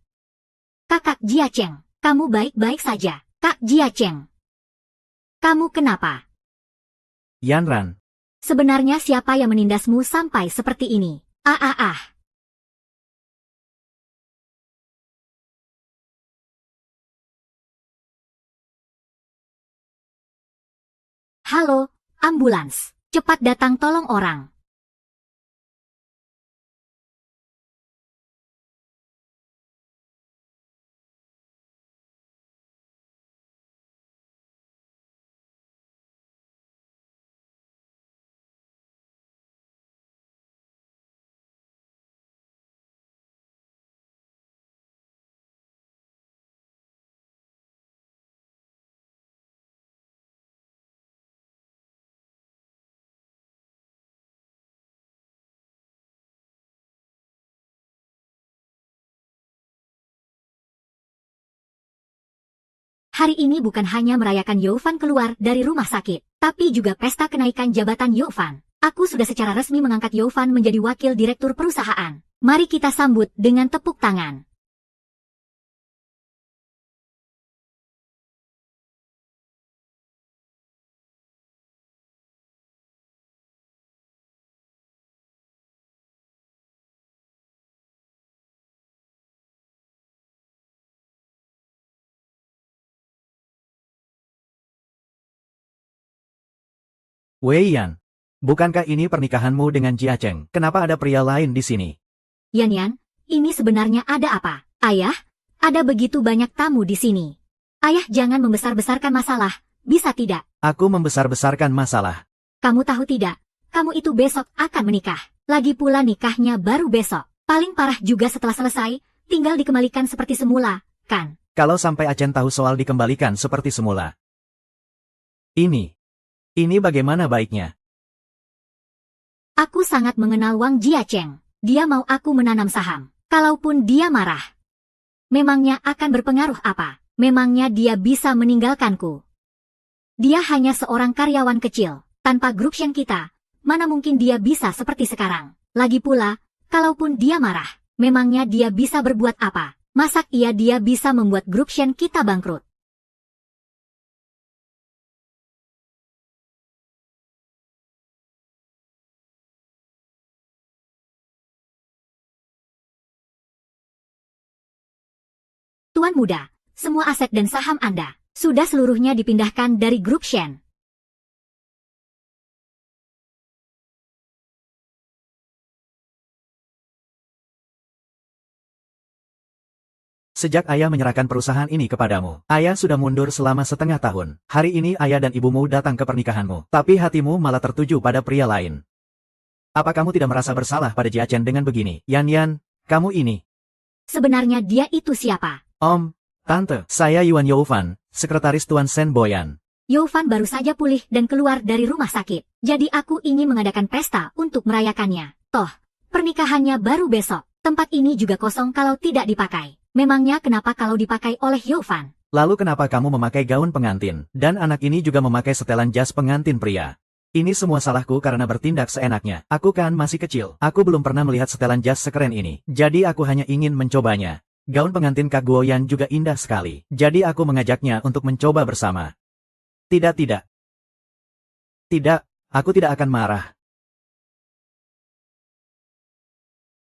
Kakak Jiacheng, kamu baik-baik saja. Kak Jiacheng. Kamu kenapa? Yanran. Sebenarnya siapa yang menindasmu sampai seperti ini? Halo, ambulans. Cepat datang tolong orang. Hari ini bukan hanya merayakan Yongfan keluar dari rumah sakit, tapi juga pesta kenaikan jabatan Yongfan. Aku sudah secara resmi mengangkat Yongfan menjadi wakil direktur perusahaan. Mari kita sambut dengan tepuk tangan. Wei Yan. Bukankah ini pernikahanmu dengan Jiacheng? Kenapa ada pria lain di sini? Yan, ini sebenarnya ada apa? Ayah, ada begitu banyak tamu di sini. Ayah jangan membesar-besarkan masalah, bisa tidak? Aku membesar-besarkan masalah. Kamu tahu tidak, kamu itu besok akan menikah. Lagi pula nikahnya baru besok. Paling parah juga setelah selesai, tinggal dikembalikan seperti semula, kan? Kalau sampai Achen tahu soal dikembalikan seperti semula. Ini bagaimana baiknya? Aku sangat mengenal Wang Jiacheng. Dia mau aku menanam saham. Kalaupun dia marah, memangnya akan berpengaruh apa? Memangnya dia bisa meninggalkanku? Dia hanya seorang karyawan kecil. Tanpa grup Shen kita, mana mungkin dia bisa seperti sekarang? Lagi pula, kalaupun dia marah, memangnya dia bisa berbuat apa? Masak dia bisa membuat grup Shen kita bangkrut? Tuan muda, semua aset dan saham Anda sudah seluruhnya dipindahkan dari grup Shen. Sejak ayah menyerahkan perusahaan ini kepadamu, ayah sudah mundur selama setengah tahun. Hari ini ayah dan ibumu datang ke pernikahanmu, tapi hatimu malah tertuju pada pria lain. Apa kamu tidak merasa bersalah pada Jiacheng dengan begini? Yan, kamu ini. Sebenarnya dia itu siapa? Om, Tante, saya Yuan Youfan, sekretaris Tuan Shen Boyan. Youfan baru saja pulih dan keluar dari rumah sakit. Jadi aku ingin mengadakan pesta untuk merayakannya. Toh, pernikahannya baru besok. Tempat ini juga kosong kalau tidak dipakai. Memangnya kenapa kalau dipakai oleh Youfan? Lalu kenapa kamu memakai gaun pengantin, dan anak ini juga memakai setelan jas pengantin pria? Ini semua salahku karena bertindak seenaknya. Aku kan masih kecil. Aku belum pernah melihat setelan jas sekeren ini. Jadi aku hanya ingin mencobanya. Gaun pengantin Kak Guoyan juga indah sekali. Jadi aku mengajaknya untuk mencoba bersama. Tidak. Aku tidak akan marah.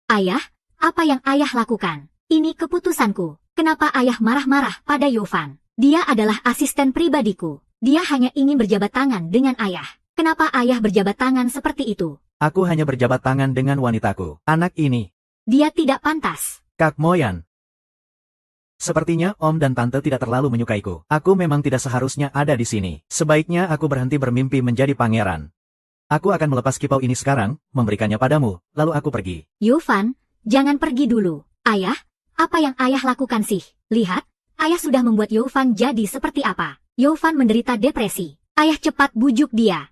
Ayah, apa yang ayah lakukan? Ini keputusanku. Kenapa ayah marah-marah pada Yovan? Dia adalah asisten pribadiku. Dia hanya ingin berjabat tangan dengan ayah. Kenapa ayah berjabat tangan seperti itu? Aku hanya berjabat tangan dengan wanitaku. Anak ini. Dia tidak pantas. Kak Moyan. Sepertinya Om dan Tante tidak terlalu menyukaiku. Aku memang tidak seharusnya ada di sini. Sebaiknya aku berhenti bermimpi menjadi pangeran. Aku akan melepas kipau ini sekarang, memberikannya padamu, lalu aku pergi. Yovan, jangan pergi dulu. Ayah, apa yang ayah lakukan sih? Lihat, ayah sudah membuat Yovan jadi seperti apa. Yovan menderita depresi. Ayah cepat bujuk dia.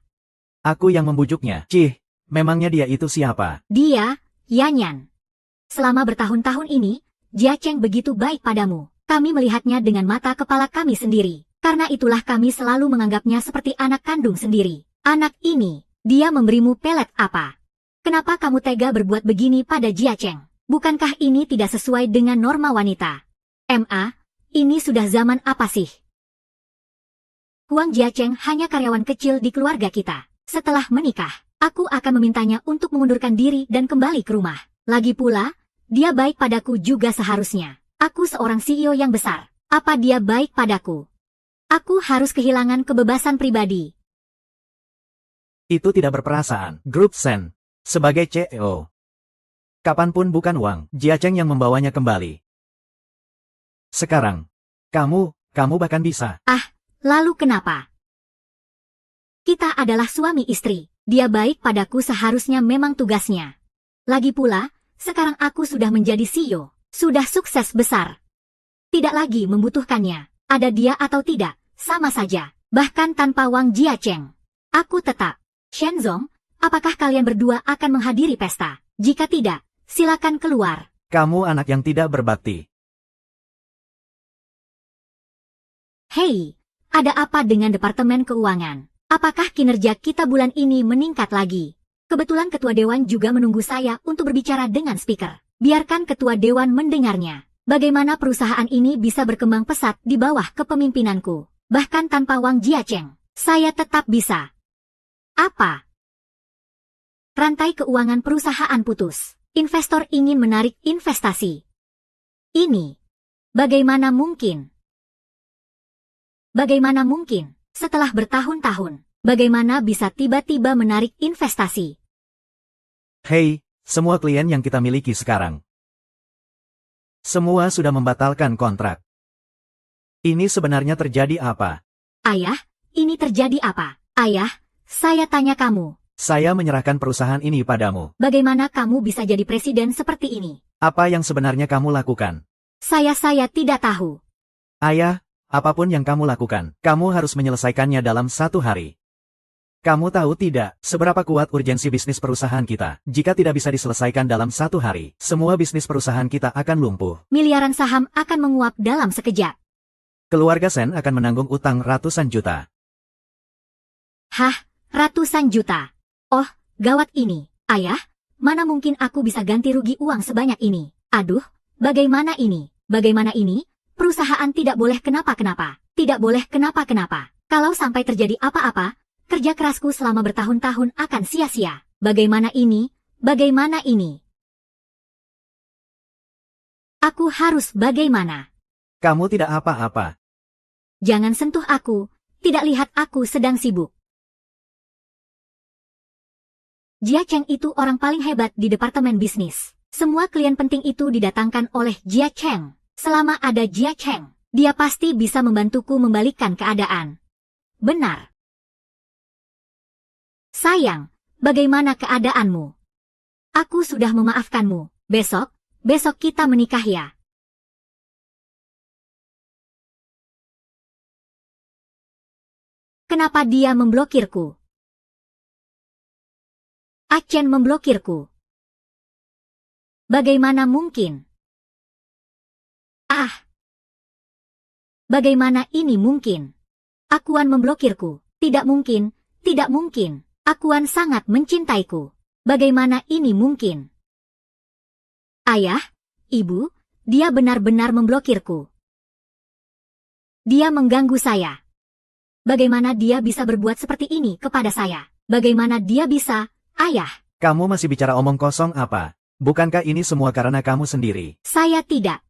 Aku yang membujuknya. Cih, memangnya dia itu siapa? Dia, Yanyan. Selama bertahun-tahun ini, Jia Cheng begitu baik padamu. Kami melihatnya dengan mata kepala kami sendiri. Karena itulah kami selalu menganggapnya seperti anak kandung sendiri. Anak ini, dia memberimu pelet apa? Kenapa kamu tega berbuat begini pada Jia Cheng? Bukankah ini tidak sesuai dengan norma wanita? Ini sudah zaman apa sih? Huang Jia Cheng hanya karyawan kecil di keluarga kita. Setelah menikah, aku akan memintanya untuk mengundurkan diri dan kembali ke rumah. Lagi pula, dia baik padaku juga seharusnya. Aku seorang CEO yang besar. Apa dia baik padaku? Aku harus kehilangan kebebasan pribadi. Itu tidak berperasaan. Grup Sen. Sebagai CEO. Kapanpun bukan Wang Jia Cheng yang membawanya kembali. Sekarang. Kamu bahkan bisa. Lalu kenapa? Kita adalah suami istri. Dia baik padaku seharusnya memang tugasnya. Lagi pula, sekarang aku sudah menjadi CEO. Sudah sukses besar. Tidak lagi membutuhkannya. Ada dia atau tidak, sama saja. Bahkan tanpa Wang Jia Cheng. Aku tetap. Shenzong, apakah kalian berdua akan menghadiri pesta? Jika tidak, silakan keluar. Kamu anak yang tidak berbakti. Hei, ada apa dengan Departemen Keuangan? Apakah kinerja kita bulan ini meningkat lagi? Kebetulan Ketua Dewan juga menunggu saya untuk berbicara dengan speaker. Biarkan Ketua Dewan mendengarnya. Bagaimana perusahaan ini bisa berkembang pesat di bawah kepemimpinanku? Bahkan tanpa Wang Jia Cheng, saya tetap bisa. Apa? Rantai keuangan perusahaan putus. Investor ingin menarik investasi. Ini. Bagaimana mungkin? Bagaimana mungkin? Setelah bertahun-tahun, bagaimana bisa tiba-tiba menarik investasi? Hei, semua klien yang kita miliki sekarang. Semua sudah membatalkan kontrak. Ini sebenarnya terjadi apa? Ayah, ini terjadi apa? Ayah, saya tanya kamu. Saya menyerahkan perusahaan ini padamu. Bagaimana kamu bisa jadi presiden seperti ini? Apa yang sebenarnya kamu lakukan? Saya tidak tahu. Ayah, apapun yang kamu lakukan, kamu harus menyelesaikannya dalam 1 hari. Kamu tahu tidak, seberapa kuat urgensi bisnis perusahaan kita? Jika tidak bisa diselesaikan dalam 1 hari, semua bisnis perusahaan kita akan lumpuh. Miliaran saham akan menguap dalam sekejap. Keluarga Sen akan menanggung utang ratusan juta. Hah, ratusan juta? Oh, gawat ini. Ayah, mana mungkin aku bisa ganti rugi uang sebanyak ini? Aduh, bagaimana ini? Bagaimana ini? Perusahaan tidak boleh kenapa-kenapa. Tidak boleh kenapa-kenapa. Kalau sampai terjadi apa-apa, kerja kerasku selama bertahun-tahun akan sia-sia. Bagaimana ini? Bagaimana ini? Aku harus bagaimana? Kamu tidak apa-apa. Jangan sentuh aku. Tidak lihat aku sedang sibuk. Jia Cheng itu orang paling hebat di departemen bisnis. Semua klien penting itu didatangkan oleh Jia Cheng. Selama ada Jia Cheng, dia pasti bisa membantuku membalikkan keadaan. Benar. Sayang, bagaimana keadaanmu? Aku sudah memaafkanmu. Besok kita menikah ya. Kenapa dia memblokirku? Achen memblokirku. Bagaimana mungkin? Bagaimana ini mungkin? Akuan memblokirku. Tidak mungkin, tidak mungkin. Akuan sangat mencintaiku. Bagaimana ini mungkin? Ayah, ibu, dia benar-benar memblokirku. Dia mengganggu saya. Bagaimana dia bisa berbuat seperti ini kepada saya? Bagaimana dia bisa, ayah? Kamu masih bicara omong kosong apa? Bukankah ini semua karena kamu sendiri? Saya tidak.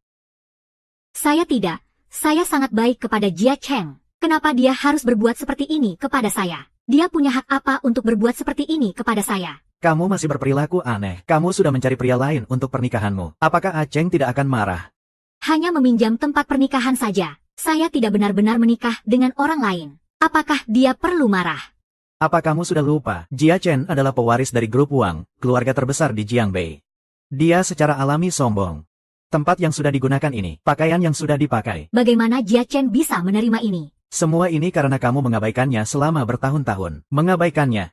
Saya tidak. Saya sangat baik kepada Jia Cheng. Kenapa dia harus berbuat seperti ini kepada saya? Dia punya hak apa untuk berbuat seperti ini kepada saya? Kamu masih berperilaku aneh. Kamu sudah mencari pria lain untuk pernikahanmu. Apakah Aceng tidak akan marah? Hanya meminjam tempat pernikahan saja. Saya tidak benar-benar menikah dengan orang lain. Apakah dia perlu marah? Apa kamu sudah lupa? Jia Chen adalah pewaris dari grup Wang, keluarga terbesar di Jiangbei. Dia secara alami sombong. Tempat yang sudah digunakan ini, pakaian yang sudah dipakai. Bagaimana Jia Chen bisa menerima ini? Semua ini karena kamu mengabaikannya selama bertahun-tahun. Mengabaikannya.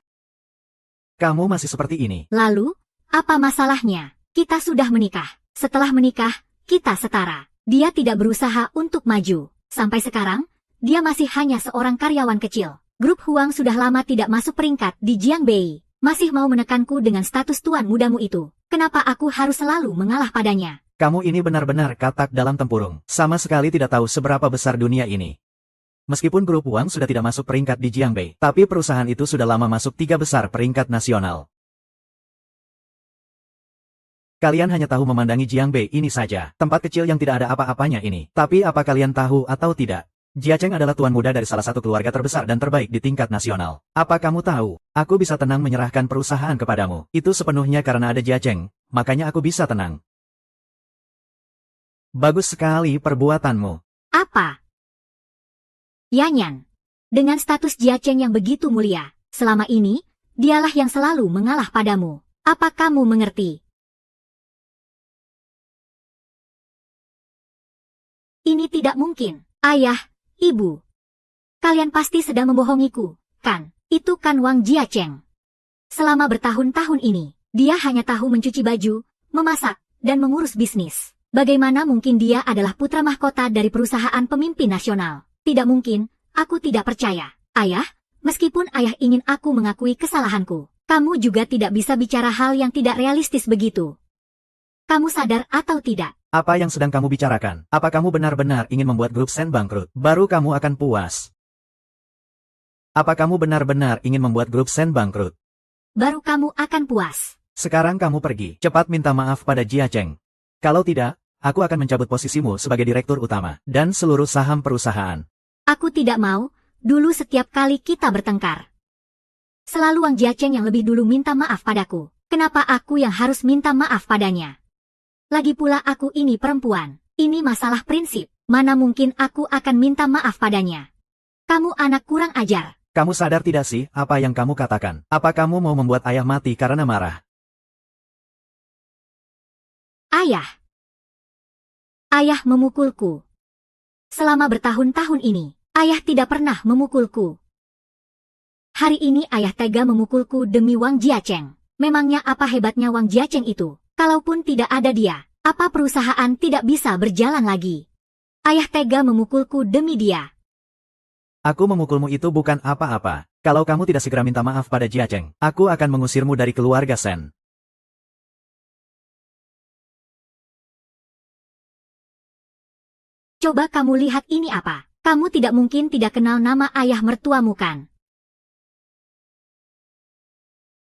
Kamu masih seperti ini. Lalu, apa masalahnya? Kita sudah menikah. Setelah menikah, kita setara. Dia tidak berusaha untuk maju. Sampai sekarang, dia masih hanya seorang karyawan kecil. Grup Huang sudah lama tidak masuk peringkat di Jiangbei. Masih mau menekanku dengan status tuan mudamu itu. Kenapa aku harus selalu mengalah padanya? Kamu ini benar-benar katak dalam tempurung. Sama sekali tidak tahu seberapa besar dunia ini. Meskipun grup Wang sudah tidak masuk peringkat di Jiangbei, tapi perusahaan itu sudah lama masuk 3 besar peringkat nasional. Kalian hanya tahu memandangi Jiangbei ini saja, tempat kecil yang tidak ada apa-apanya ini. Tapi apa kalian tahu atau tidak? Jia Cheng adalah tuan muda dari salah satu keluarga terbesar dan terbaik di tingkat nasional. Apa kamu tahu? Aku bisa tenang menyerahkan perusahaan kepadamu. Itu sepenuhnya karena ada Jia Cheng, makanya aku bisa tenang. Bagus sekali perbuatanmu. Apa? Yanyan. Dengan status Jia Cheng yang begitu mulia, selama ini, dialah yang selalu mengalah padamu. Apa kamu mengerti? Ini tidak mungkin. Ayah, Ibu. Kalian pasti sedang membohongiku, kan? Itu kan Wang Jia Cheng. Selama bertahun-tahun ini, dia hanya tahu mencuci baju, memasak, dan mengurus bisnis. Bagaimana mungkin dia adalah putra mahkota dari perusahaan pemimpin nasional? Tidak mungkin, aku tidak percaya. Ayah, meskipun ayah ingin aku mengakui kesalahanku, kamu juga tidak bisa bicara hal yang tidak realistis begitu. Kamu sadar atau tidak? Apa yang sedang kamu bicarakan? Apa kamu benar-benar ingin membuat grup Sen bangkrut? Baru kamu akan puas. Apa kamu benar-benar ingin membuat grup Sen bangkrut? Baru kamu akan puas. Sekarang kamu pergi. Cepat minta maaf pada Jia Cheng. Kalau tidak, aku akan mencabut posisimu sebagai direktur utama dan seluruh saham perusahaan. Aku tidak mau. Dulu setiap kali kita bertengkar, selalu Wang Jia Cheng yang lebih dulu minta maaf padaku. Kenapa aku yang harus minta maaf padanya? Lagi pula aku ini perempuan. Ini masalah prinsip. Mana mungkin aku akan minta maaf padanya? Kamu anak kurang ajar. Kamu sadar tidak sih apa yang kamu katakan? Apa kamu mau membuat ayah mati karena marah? Ayah. Ayah memukulku. Selama bertahun-tahun ini, ayah tidak pernah memukulku. Hari ini ayah tega memukulku demi Wang Jia Cheng. Memangnya apa hebatnya Wang Jia Cheng itu? Kalaupun tidak ada dia, apa perusahaan tidak bisa berjalan lagi? Ayah tega memukulku demi dia. Aku memukulmu itu bukan apa-apa. Kalau kamu tidak segera minta maaf pada Jia Cheng, aku akan mengusirmu dari keluarga Sen. Coba kamu lihat ini apa? Kamu tidak mungkin tidak kenal nama ayah mertuamu kan?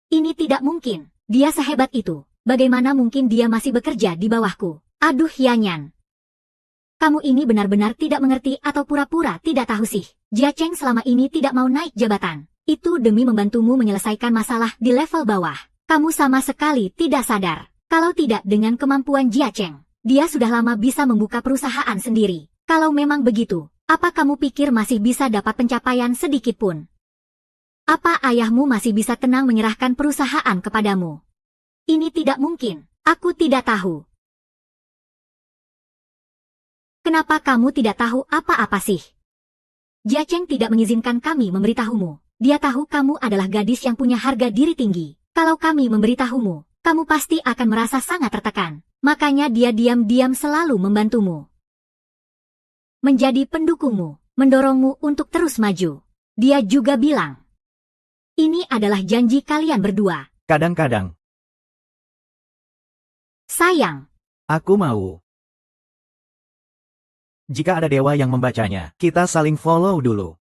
Ini tidak mungkin. Dia sehebat itu. Bagaimana mungkin dia masih bekerja di bawahku? Aduh Yanyan. Kamu ini benar-benar tidak mengerti atau pura-pura tidak tahu sih. Jia Cheng selama ini tidak mau naik jabatan. Itu demi membantumu menyelesaikan masalah di level bawah. Kamu sama sekali tidak sadar. Kalau tidak dengan kemampuan Jia Cheng, dia sudah lama bisa membuka perusahaan sendiri. Kalau memang begitu, apa kamu pikir masih bisa dapat pencapaian sedikit pun? Apa ayahmu masih bisa tenang menyerahkan perusahaan kepadamu? Ini tidak mungkin. Aku tidak tahu. Kenapa kamu tidak tahu apa-apa sih? Jia Cheng tidak mengizinkan kami memberitahumu. Dia tahu kamu adalah gadis yang punya harga diri tinggi. Kalau kami memberitahumu, kamu pasti akan merasa sangat tertekan. Makanya dia diam-diam selalu membantumu. Menjadi pendukungmu, mendorongmu untuk terus maju. Dia juga bilang, ini adalah janji kalian berdua. Kadang-kadang. Sayang. Aku mau. Jika ada dewa yang membacanya, kita saling follow dulu.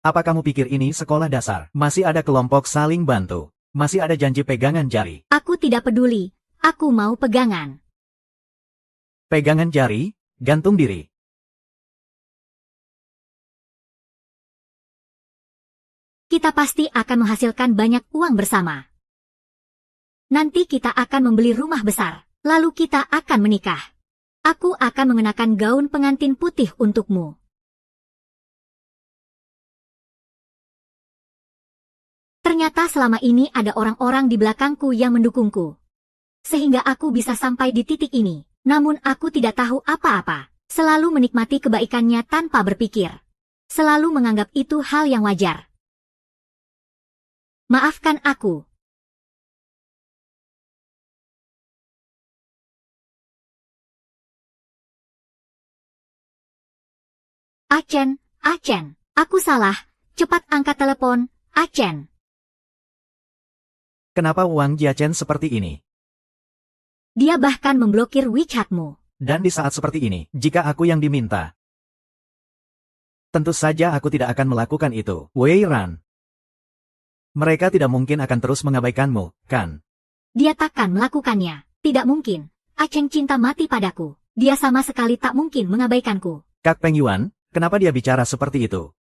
Apa kamu pikir ini sekolah dasar? Masih ada kelompok saling bantu. Masih ada janji pegangan jari. Aku tidak peduli. Aku mau pegangan. Pegangan jari, gantung diri. Kita pasti akan menghasilkan banyak uang bersama. Nanti kita akan membeli rumah besar. Lalu kita akan menikah. Aku akan mengenakan gaun pengantin putih untukmu. Ternyata selama ini ada orang-orang di belakangku yang mendukungku. Sehingga aku bisa sampai di titik ini. Namun aku tidak tahu apa-apa. Selalu menikmati kebaikannya tanpa berpikir. Selalu menganggap itu hal yang wajar. Maafkan aku. Achen, aku salah. Cepat angkat telepon, Achen. Kenapa Wang Jiachen seperti ini? Dia bahkan memblokir WeChat-mu. Dan di saat seperti ini, jika aku yang diminta, tentu saja aku tidak akan melakukan itu. Wei Ran. Mereka tidak mungkin akan terus mengabaikanmu, kan? Dia takkan melakukannya. Tidak mungkin. Achen cinta mati padaku. Dia sama sekali tak mungkin mengabaikanku. Kak Peng Yuan, kenapa dia bicara seperti itu?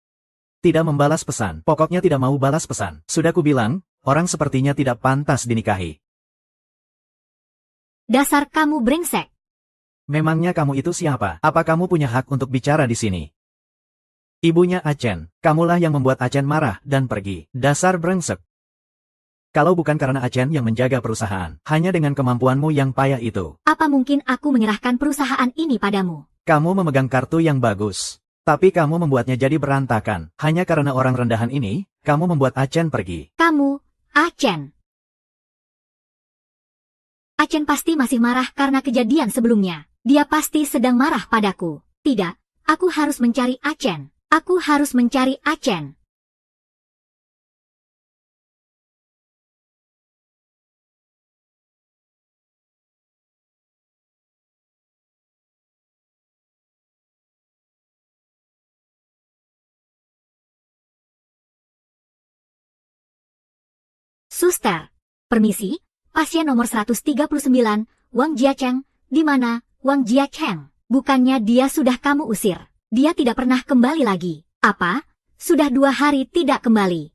Tidak membalas pesan. Pokoknya tidak mau balas pesan. Sudah kubilang, orang sepertinya tidak pantas dinikahi. Dasar kamu brengsek. Memangnya kamu itu siapa? Apa kamu punya hak untuk bicara di sini? Ibunya Achen, kamulah yang membuat Achen marah dan pergi. Dasar brengsek. Kalau bukan karena Achen yang menjaga perusahaan, hanya dengan kemampuanmu yang payah itu. Apa mungkin aku menyerahkan perusahaan ini padamu? Kamu memegang kartu yang bagus. Tapi kamu membuatnya jadi berantakan. Hanya karena orang rendahan ini, kamu membuat Achen pergi. Kamu, Achen. Achen pasti masih marah karena kejadian sebelumnya. Dia pasti sedang marah padaku. Tidak, aku harus mencari Achen. Aku harus mencari Achen. Suster, permisi, pasien nomor 139, Wang Jiacheng, di mana, Wang Jiacheng? Bukannya dia sudah kamu usir. Dia tidak pernah kembali lagi. Apa? Sudah 2 hari tidak kembali.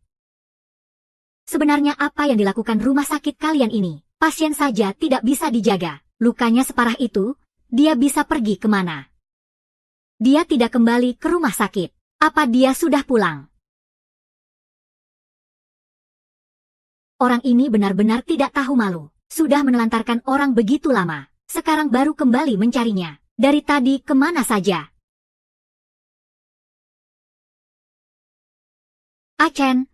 Sebenarnya apa yang dilakukan rumah sakit kalian ini? Pasien saja tidak bisa dijaga. Lukanya separah itu, dia bisa pergi kemana? Dia tidak kembali ke rumah sakit. Apa dia sudah pulang? Orang ini benar-benar tidak tahu malu. Sudah menelantarkan orang begitu lama. Sekarang baru kembali mencarinya. Dari tadi kemana saja? Achen.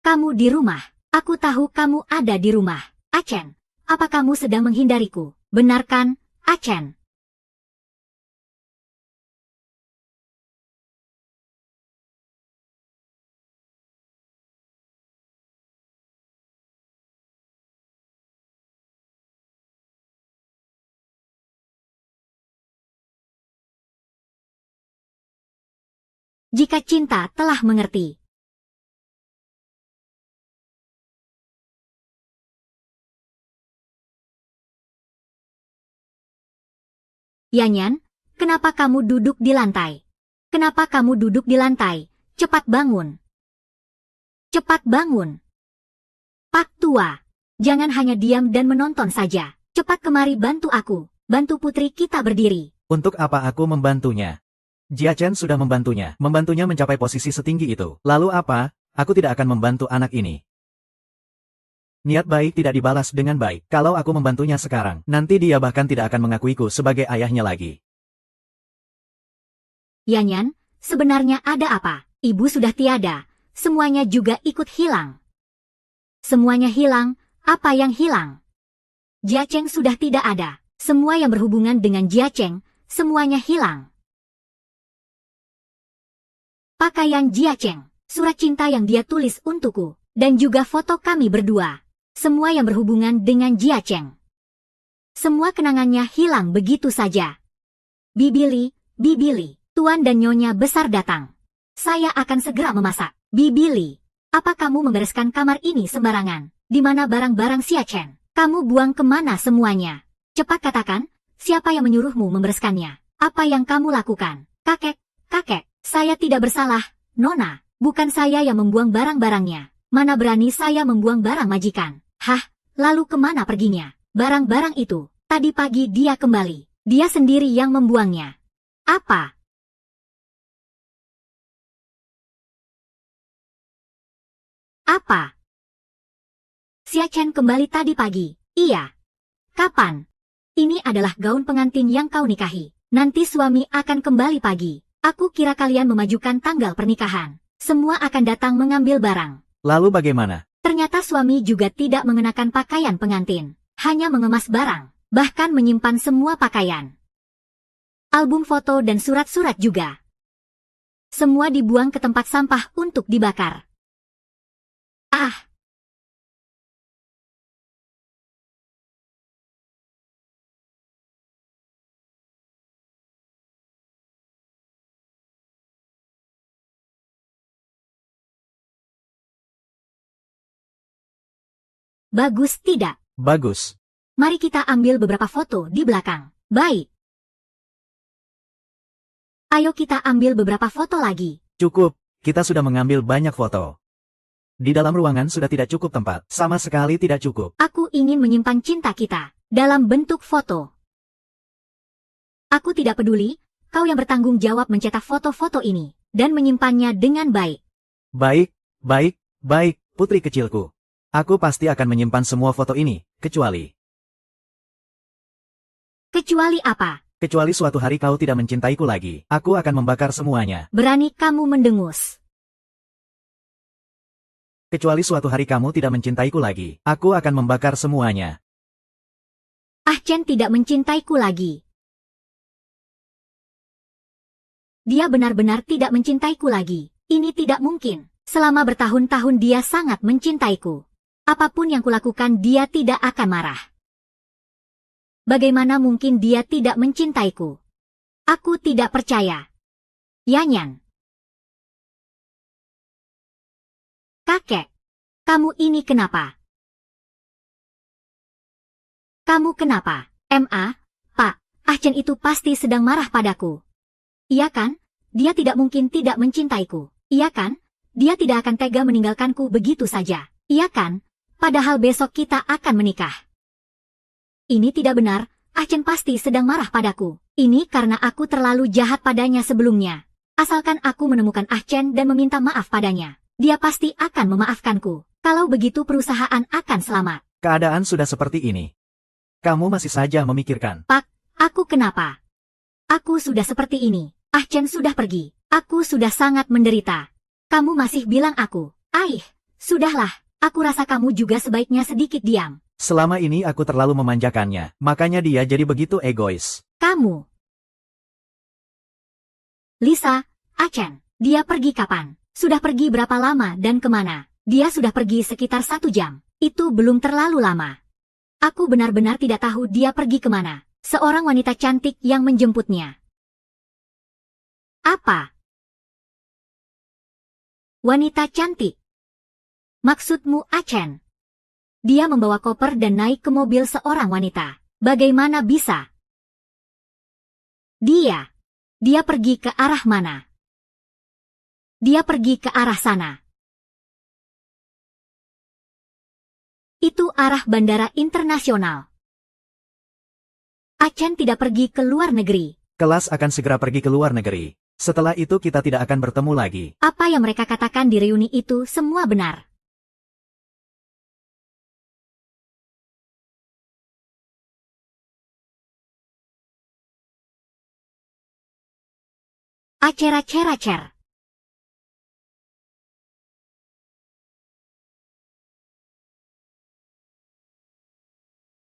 Kamu di rumah. Aku tahu kamu ada di rumah. Achen, apa kamu sedang menghindariku? Benar kan, Achen? Jika cinta telah mengerti. Yanyan, kenapa kamu duduk di lantai? Kenapa kamu duduk di lantai? Cepat bangun. Cepat bangun. Pak tua, jangan hanya diam dan menonton saja. Cepat kemari bantu aku. Bantu putri kita berdiri. Untuk apa aku membantunya? Jiachen sudah membantunya mencapai posisi setinggi itu. Lalu apa? Aku tidak akan membantu anak ini. Niat baik tidak dibalas dengan baik. Kalau aku membantunya sekarang, nanti dia bahkan tidak akan mengakuiku sebagai ayahnya lagi. Yanyan, sebenarnya ada apa? Ibu sudah tiada. Semuanya juga ikut hilang. Semuanya hilang. Apa yang hilang? Jiacheng sudah tidak ada. Semua yang berhubungan dengan Jiacheng, semuanya hilang. Pakaian Jiacheng, surat cinta yang dia tulis untukku, dan juga foto kami berdua. Semua yang berhubungan dengan Jiacheng. Semua kenangannya hilang begitu saja. Bibili, Tuan dan Nyonya besar datang. Saya akan segera memasak. Bibi Li, apa kamu membereskan kamar ini sembarangan? Di mana barang-barang Xia Chen? Kamu buang kemana semuanya? Cepat katakan, siapa yang menyuruhmu membereskannya? Apa yang kamu lakukan? Kakek, saya tidak bersalah, Nona. Bukan saya yang membuang barang-barangnya. Mana berani saya membuang barang majikan? Hah, lalu kemana perginya? Barang-barang itu, tadi pagi dia kembali. Dia sendiri yang membuangnya. Apa? Apa? Xia Chen kembali tadi pagi. Iya. Kapan? Ini adalah gaun pengantin yang kau nikahi. Nanti suami akan kembali pagi. Aku kira kalian memajukan tanggal pernikahan. Semua akan datang mengambil barang. Lalu bagaimana? Ternyata suami juga tidak mengenakan pakaian pengantin. Hanya mengemas barang. Bahkan menyimpan semua pakaian. Album foto dan surat-surat juga. Semua dibuang ke tempat sampah untuk dibakar. Ah! Bagus tidak? Bagus. Mari kita ambil beberapa foto di belakang. Baik. Ayo kita ambil beberapa foto lagi. Cukup, kita sudah mengambil banyak foto. Di dalam ruangan sudah tidak cukup tempat. Sama sekali tidak cukup. Aku ingin menyimpan cinta kita dalam bentuk foto. Aku tidak peduli, kau yang bertanggung jawab mencetak foto-foto ini dan menyimpannya dengan baik. Baik, putri kecilku. Aku pasti akan menyimpan semua foto ini, kecuali apa? Kecuali suatu hari kau tidak mencintaiku lagi. Aku akan membakar semuanya. Berani kamu mendengus. Kecuali suatu hari kamu tidak mencintaiku lagi. Aku akan membakar semuanya. Ah Chen tidak mencintaiku lagi. Dia benar-benar tidak mencintaiku lagi. Ini tidak mungkin. Selama bertahun-tahun dia sangat mencintaiku. Apapun yang kulakukan dia tidak akan marah. Bagaimana mungkin dia tidak mencintaiku? Aku tidak percaya. Yanyan. Kakek, kamu ini kenapa? Kamu kenapa? Pak, Ah Chen itu pasti sedang marah padaku. Iya kan? Dia tidak mungkin tidak mencintaiku. Iya kan? Dia tidak akan tega meninggalkanku begitu saja. Iya kan? Padahal besok kita akan menikah. Ini tidak benar, Ah Chen pasti sedang marah padaku. Ini karena aku terlalu jahat padanya sebelumnya. Asalkan aku menemukan Ah Chen dan meminta maaf padanya, dia pasti akan memaafkanku. Kalau begitu perusahaan akan selamat. Keadaan sudah seperti ini. Kamu masih saja memikirkan. Pak, aku kenapa? Aku sudah seperti ini. Ah Chen sudah pergi. Aku sudah sangat menderita. Kamu masih bilang aku. Sudahlah. Aku rasa kamu juga sebaiknya sedikit diam. Selama ini aku terlalu memanjakannya, makanya dia jadi begitu egois. Kamu. Lisa, Ah Chen, dia pergi kapan? Sudah pergi berapa lama dan kemana? Dia sudah pergi sekitar 1 jam. Itu belum terlalu lama. Aku benar-benar tidak tahu dia pergi kemana. Seorang wanita cantik yang menjemputnya. Apa? Wanita cantik? Maksudmu Ah Chen? Dia membawa koper dan naik ke mobil seorang wanita. Bagaimana bisa? Dia pergi ke arah mana? Dia pergi ke arah sana. Itu arah bandara internasional. Ah Chen tidak pergi ke luar negeri. Kelas akan segera pergi ke luar negeri. Setelah itu kita tidak akan bertemu lagi. Apa yang mereka katakan di reuni itu semua benar. Acer.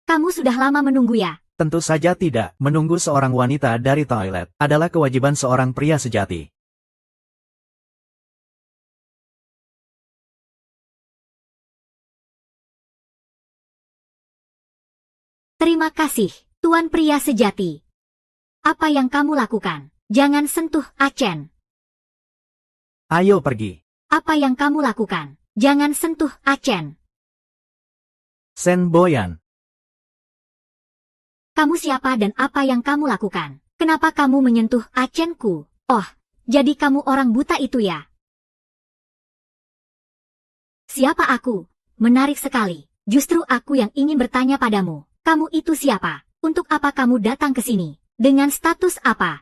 Kamu sudah lama menunggu ya? Tentu saja tidak. Menunggu seorang wanita dari toilet adalah kewajiban seorang pria sejati. Terima kasih, Tuan pria sejati. Apa yang kamu lakukan? Jangan sentuh Ah Chen. Ayo pergi. Apa yang kamu lakukan? Jangan sentuh Achen. Shen Boyan. Kamu siapa dan apa yang kamu lakukan? Kenapa kamu menyentuh Achenku? Oh, jadi kamu orang buta itu ya? Siapa aku? Menarik sekali. Justru aku yang ingin bertanya padamu. Kamu itu siapa? Untuk apa kamu datang ke sini? Dengan status apa?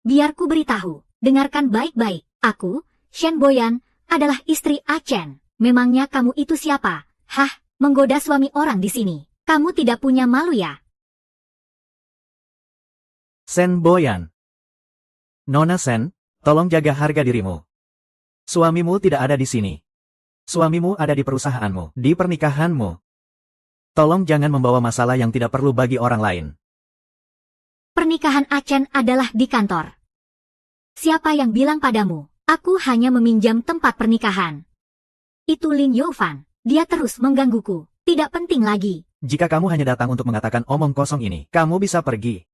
Biar ku beritahu. Dengarkan baik-baik. Aku, Shen Boyan, adalah istri Achen. Memangnya kamu itu siapa? Hah, menggoda suami orang di sini. Kamu tidak punya malu ya? Shen Boyan. Nona Shen, tolong jaga harga dirimu. Suamimu tidak ada di sini. Suamimu ada di perusahaanmu, di pernikahanmu. Tolong jangan membawa masalah yang tidak perlu bagi orang lain. Pernikahan Achen adalah di kantor. Siapa yang bilang padamu? Aku hanya meminjam tempat pernikahan. Itu Lin Youfan. Dia terus menggangguku. Tidak penting lagi. Jika kamu hanya datang untuk mengatakan omong kosong ini, kamu bisa pergi.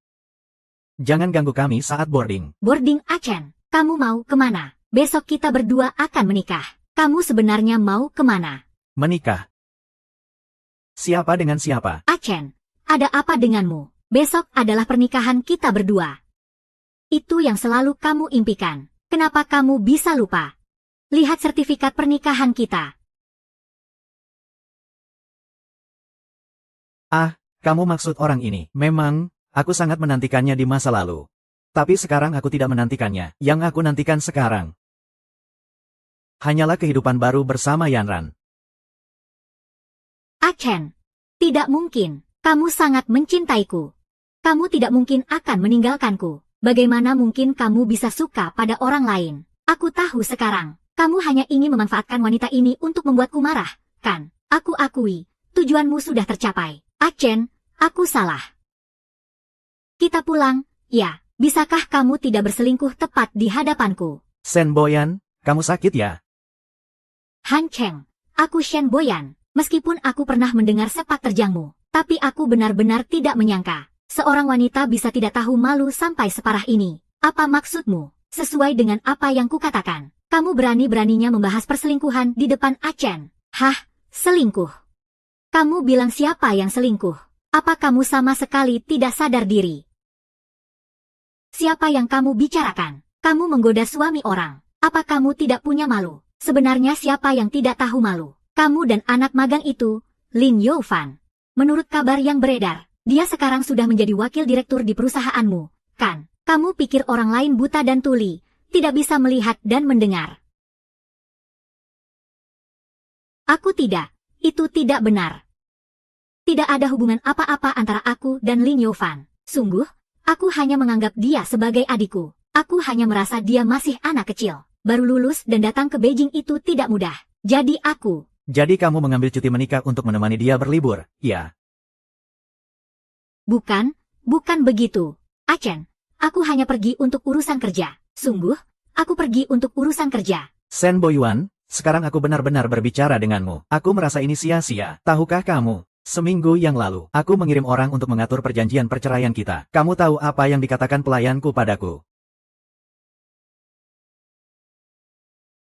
Jangan ganggu kami saat boarding. Boarding Achen, kamu mau kemana? Besok kita berdua akan menikah. Kamu sebenarnya mau kemana? Menikah. Siapa dengan siapa? Achen, ada apa denganmu? Besok adalah pernikahan kita berdua. Itu yang selalu kamu impikan. Kenapa kamu bisa lupa? Lihat sertifikat pernikahan kita. Ah, kamu maksud orang ini. Memang, aku sangat menantikannya di masa lalu. Tapi sekarang aku tidak menantikannya. Yang aku nantikan sekarang hanyalah kehidupan baru bersama Yanran. Achen, tidak mungkin. Kamu sangat mencintaiku. Kamu tidak mungkin akan meninggalkanku. Bagaimana mungkin kamu bisa suka pada orang lain? Aku tahu sekarang. Kamu hanya ingin memanfaatkan wanita ini untuk membuatku marah, kan? Aku akui, tujuanmu sudah tercapai. Achen, aku salah. Kita pulang, ya. Bisakah kamu tidak berselingkuh tepat di hadapanku? Shen Boyan, kamu sakit ya? Han Cheng, aku Shen Boyan. Meskipun aku pernah mendengar sepak terjangmu, tapi aku benar-benar tidak menyangka. Seorang wanita bisa tidak tahu malu sampai separah ini. Apa maksudmu? Sesuai dengan apa yang kukatakan. Kamu berani-beraninya membahas perselingkuhan di depan Achen. Hah? Selingkuh? Kamu bilang siapa yang selingkuh? Apa kamu sama sekali tidak sadar diri? Siapa yang kamu bicarakan? Kamu menggoda suami orang. Apa kamu tidak punya malu? Sebenarnya siapa yang tidak tahu malu? Kamu dan anak magang itu, Lin Youfan. Menurut kabar yang beredar, dia sekarang sudah menjadi wakil direktur di perusahaanmu, kan? Kamu pikir orang lain buta dan tuli, tidak bisa melihat dan mendengar. Aku tidak. Itu tidak benar. Tidak ada hubungan apa-apa antara aku dan Lin Youfan. Sungguh, aku hanya menganggap dia sebagai adikku. Aku hanya merasa dia masih anak kecil. Baru lulus dan datang ke Beijing itu tidak mudah. Jadi aku... Jadi kamu mengambil cuti menikah untuk menemani dia berlibur, ya? Bukan begitu. Achen, aku hanya pergi untuk urusan kerja. Sungguh, aku pergi untuk urusan kerja. Shen Boyuan, sekarang aku benar-benar berbicara denganmu. Aku merasa ini sia-sia. Tahukah kamu? Seminggu yang lalu, aku mengirim orang untuk mengatur perjanjian perceraian kita. Kamu tahu apa yang dikatakan pelayanku padaku?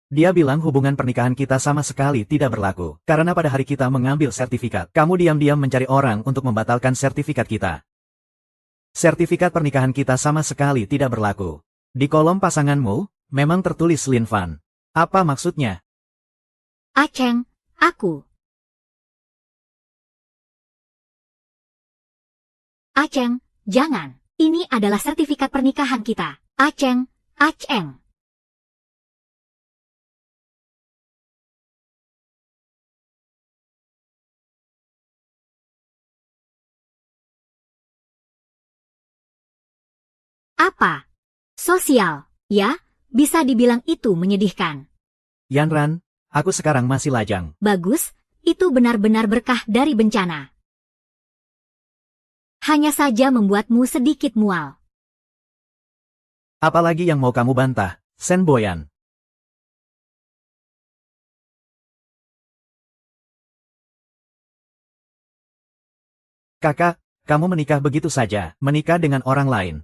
Dia bilang hubungan pernikahan kita sama sekali tidak berlaku. Karena pada hari kita mengambil sertifikat, kamu diam-diam mencari orang untuk membatalkan sertifikat kita. Sertifikat pernikahan kita sama sekali tidak berlaku. Di kolom pasanganmu, memang tertulis Lin Fan. Apa maksudnya? Achen, aku. Achen, jangan. Ini adalah sertifikat pernikahan kita. Achen. Apa? Sosial, ya? Bisa dibilang itu menyedihkan. Yanran, aku sekarang masih lajang. Bagus, itu benar-benar berkah dari bencana. Hanya saja membuatmu sedikit mual. Apalagi yang mau kamu bantah, Shen Boyan? Kakak, kamu menikah begitu saja, menikah dengan orang lain.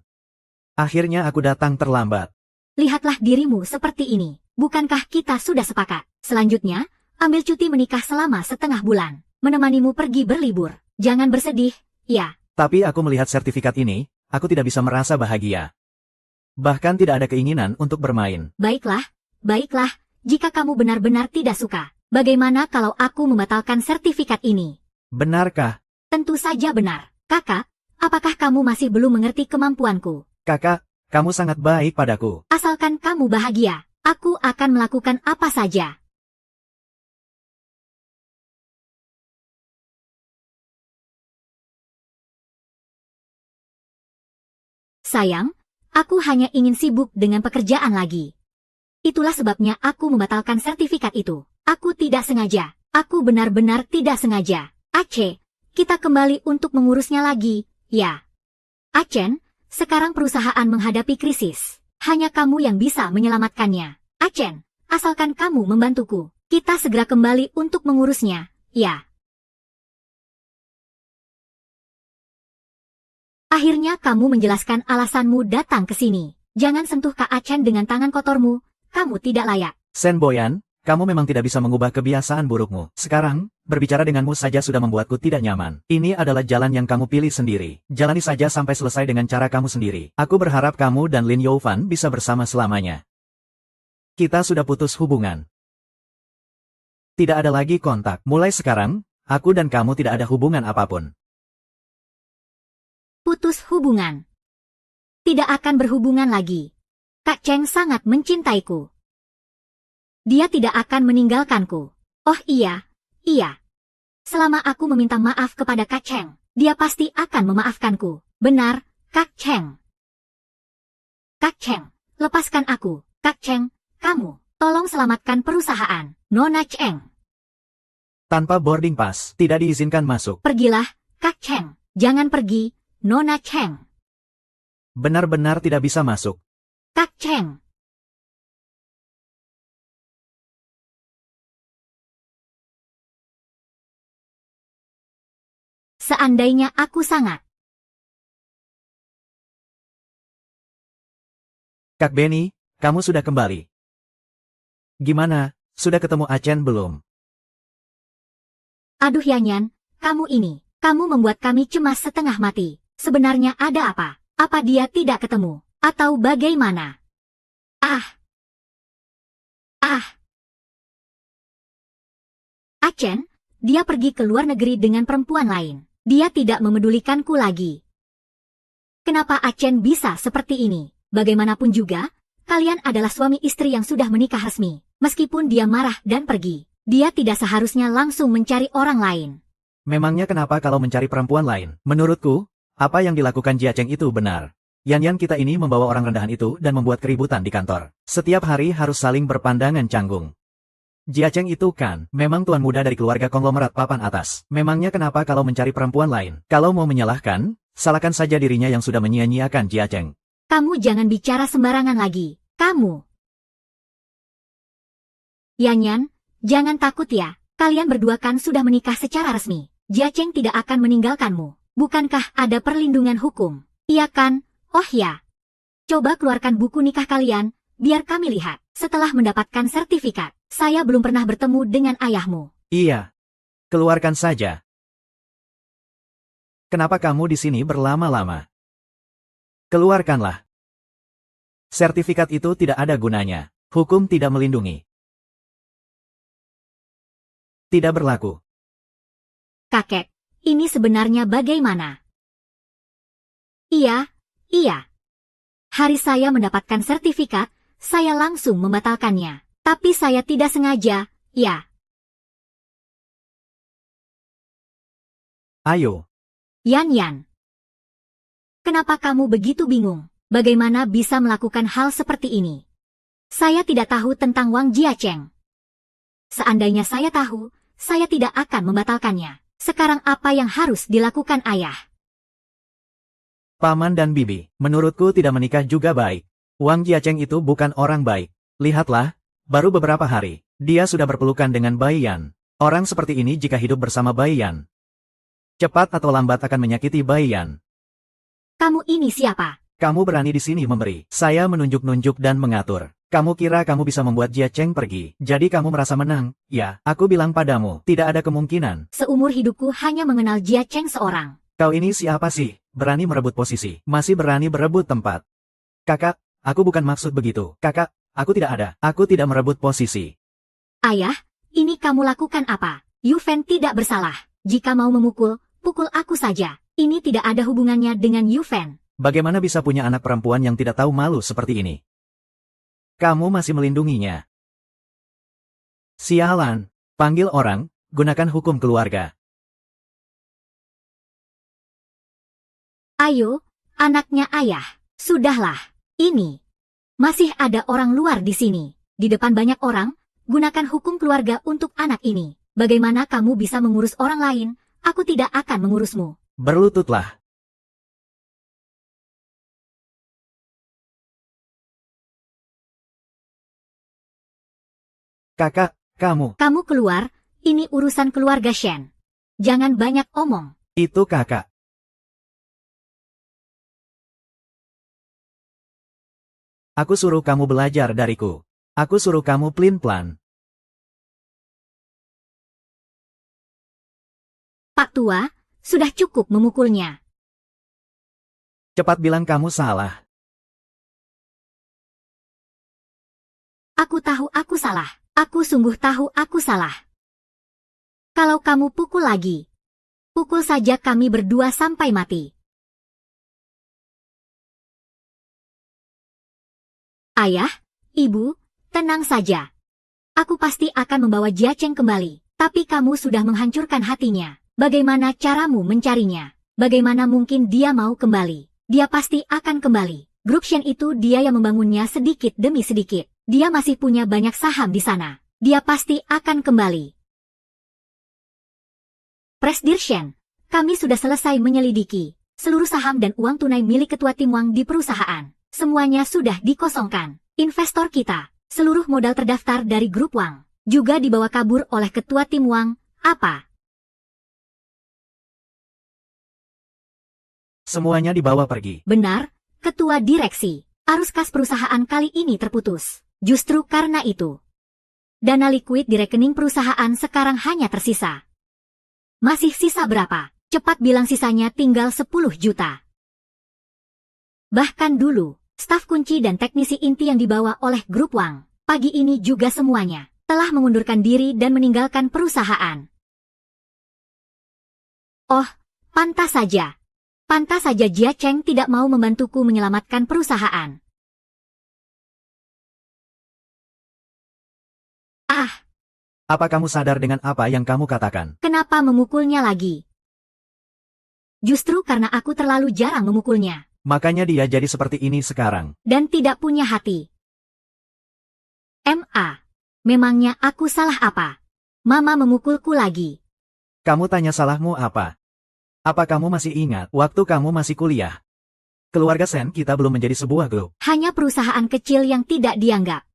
Akhirnya aku datang terlambat. Lihatlah dirimu seperti ini. Bukankah kita sudah sepakat? Selanjutnya, ambil cuti menikah selama setengah bulan. Menemanimu pergi berlibur. Jangan bersedih, ya. Tapi aku melihat sertifikat ini, aku tidak bisa merasa bahagia. Bahkan tidak ada keinginan untuk bermain. Baiklah, baiklah, jika kamu benar-benar tidak suka, bagaimana kalau aku membatalkan sertifikat ini? Benarkah? Tentu saja benar. Kakak, apakah kamu masih belum mengerti kemampuanku? Kakak, kamu sangat baik padaku. Asalkan kamu bahagia, aku akan melakukan apa saja. Sayang, aku hanya ingin sibuk dengan pekerjaan lagi. Itulah sebabnya aku membatalkan sertifikat itu. Aku tidak sengaja. Aku benar-benar tidak sengaja. Aceh, kita kembali untuk mengurusnya lagi, ya. Acen, sekarang perusahaan menghadapi krisis. Hanya kamu yang bisa menyelamatkannya. Acen, asalkan kamu membantuku. Kita segera kembali untuk mengurusnya, ya. Akhirnya kamu menjelaskan alasanmu datang ke sini. Jangan sentuh Kak Acen dengan tangan kotormu. Kamu tidak layak. Sen Boyan, kamu memang tidak bisa mengubah kebiasaan burukmu. Sekarang, berbicara denganmu saja sudah membuatku tidak nyaman. Ini adalah jalan yang kamu pilih sendiri. Jalani saja sampai selesai dengan cara kamu sendiri. Aku berharap kamu dan Lin Youfan bisa bersama selamanya. Kita sudah putus hubungan. Tidak ada lagi kontak. Mulai sekarang, aku dan kamu tidak ada hubungan apapun. Putus hubungan. Tidak akan berhubungan lagi. Kak Cheng sangat mencintaiku. Dia tidak akan meninggalkanku. Oh iya, iya. Selama aku meminta maaf kepada Kak Cheng, dia pasti akan memaafkanku. Benar, Kak Cheng. Kak Cheng, lepaskan aku. Kak Cheng, kamu, tolong selamatkan perusahaan. Nona Cheng. Tanpa boarding pass, tidak diizinkan masuk. Pergilah, Kak Cheng. Jangan pergi, Nona Cheng. Benar-benar tidak bisa masuk. Kak Cheng. Seandainya aku sangat. Kak Benny, kamu sudah kembali. Gimana, sudah ketemu Acen belum? Aduh Yanyan, kamu ini, kamu membuat kami cemas setengah mati. Sebenarnya ada apa? Apa dia tidak ketemu? Atau bagaimana? Acen, dia pergi ke luar negeri dengan perempuan lain. Dia tidak memedulikanku lagi. Kenapa Acen bisa seperti ini? Bagaimanapun juga, kalian adalah suami istri yang sudah menikah resmi. Meskipun dia marah dan pergi, dia tidak seharusnya langsung mencari orang lain. Memangnya kenapa kalau mencari perempuan lain? Menurutku, apa yang dilakukan Jia Cheng itu benar. Yan kita ini membawa orang rendahan itu dan membuat keributan di kantor. Setiap hari harus saling berpandangan canggung. Jia Cheng itu kan, memang tuan muda dari keluarga konglomerat papan atas. Memangnya kenapa kalau mencari perempuan lain? Kalau mau menyalahkan, salahkan saja dirinya yang sudah menyia-nyiakan Jia Cheng. Kamu jangan bicara sembarangan lagi. Kamu. Yanyan, jangan takut ya. Kalian berdua kan sudah menikah secara resmi. Jia Cheng tidak akan meninggalkanmu. Bukankah ada perlindungan hukum? Iya kan? Oh ya. Coba keluarkan buku nikah kalian, biar kami lihat. Setelah mendapatkan sertifikat, saya belum pernah bertemu dengan ayahmu. Iya. Keluarkan saja. Kenapa kamu di sini berlama-lama? Keluarkanlah. Sertifikat itu tidak ada gunanya. Hukum tidak melindungi. Tidak berlaku. Kakek, ini sebenarnya bagaimana? Iya. Hari saya mendapatkan sertifikat, saya langsung membatalkannya. Tapi saya tidak sengaja, ya. Ayo. Yan. Kenapa kamu begitu bingung? Bagaimana bisa melakukan hal seperti ini? Saya tidak tahu tentang Wang Jiacheng. Seandainya saya tahu, saya tidak akan membatalkannya. Sekarang apa yang harus dilakukan ayah? Paman dan bibi, menurutku tidak menikah juga baik. Wang Jiacheng itu bukan orang baik. Lihatlah, baru beberapa hari, dia sudah berpelukan dengan Bai Yan. Orang seperti ini jika hidup bersama Bai Yan, cepat atau lambat akan menyakiti Bai Yan. Kamu ini siapa? Kamu berani di sini memberi. Saya menunjuk-nunjuk dan mengatur. Kamu kira kamu bisa membuat Jia Cheng pergi, jadi kamu merasa menang? Ya, aku bilang padamu, tidak ada kemungkinan. Seumur hidupku hanya mengenal Jia Cheng seorang. Kau ini siapa sih? Berani merebut posisi, masih berani berebut tempat. Kakak, aku bukan maksud begitu. Kakak, aku tidak merebut posisi. Ayah, ini kamu lakukan apa? Yu Fan tidak bersalah. Jika mau memukul, pukul aku saja. Ini tidak ada hubungannya dengan Yu Fan. Bagaimana bisa punya anak perempuan yang tidak tahu malu seperti ini? Kamu masih melindunginya. Sialan, panggil orang, gunakan hukum keluarga. Ayo, anaknya ayah. Sudahlah, ini. Masih ada orang luar di sini. Di depan banyak orang, gunakan hukum keluarga untuk anak ini. Bagaimana kamu bisa mengurus orang lain? Aku tidak akan mengurusmu. Berlututlah. Kakak, kamu. Kamu keluar, ini urusan keluarga Shen. Jangan banyak omong. Itu kakak. Aku suruh kamu belajar dariku. Aku suruh kamu pelin-pelan. Pak Tua, sudah cukup memukulnya. Cepat bilang kamu salah. Aku tahu aku salah. Aku sungguh tahu aku salah. Kalau kamu pukul lagi, pukul saja kami berdua sampai mati. Ayah, ibu, tenang saja. Aku pasti akan membawa Jia Cheng kembali. Tapi kamu sudah menghancurkan hatinya. Bagaimana caramu mencarinya? Bagaimana mungkin dia mau kembali? Dia pasti akan kembali. Grup Shen itu dia yang membangunnya sedikit demi sedikit. Dia masih punya banyak saham di sana. Dia pasti akan kembali. Presdir Shen, kami sudah selesai menyelidiki seluruh saham dan uang tunai milik ketua tim Wang di perusahaan. Semuanya sudah dikosongkan. Investor kita, seluruh modal terdaftar dari grup Wang, juga dibawa kabur oleh ketua tim Wang. Apa? Semuanya dibawa pergi. Benar, ketua direksi. Arus kas perusahaan kali ini terputus. Justru karena itu, dana likuid di rekening perusahaan sekarang hanya tersisa. Masih sisa berapa? Cepat bilang sisanya tinggal 10 juta. Bahkan dulu, staf kunci dan teknisi inti yang dibawa oleh grup Wang, pagi ini juga semuanya telah mengundurkan diri dan meninggalkan perusahaan. Oh, pantas saja. Pantas saja Jia Cheng tidak mau membantuku menyelamatkan perusahaan. Ah, Apa kamu sadar dengan apa yang kamu katakan? kenapa memukulnya lagi? Justru karena aku terlalu jarang memukulnya, Makanya dia jadi seperti ini sekarang. dan tidak punya hati. Memangnya aku salah apa? Mama memukulku lagi. Kamu tanya salahmu apa? Apa kamu masih ingat waktu kamu masih kuliah? Keluarga Sen kita belum menjadi sebuah grup. Hanya perusahaan kecil yang tidak dianggap.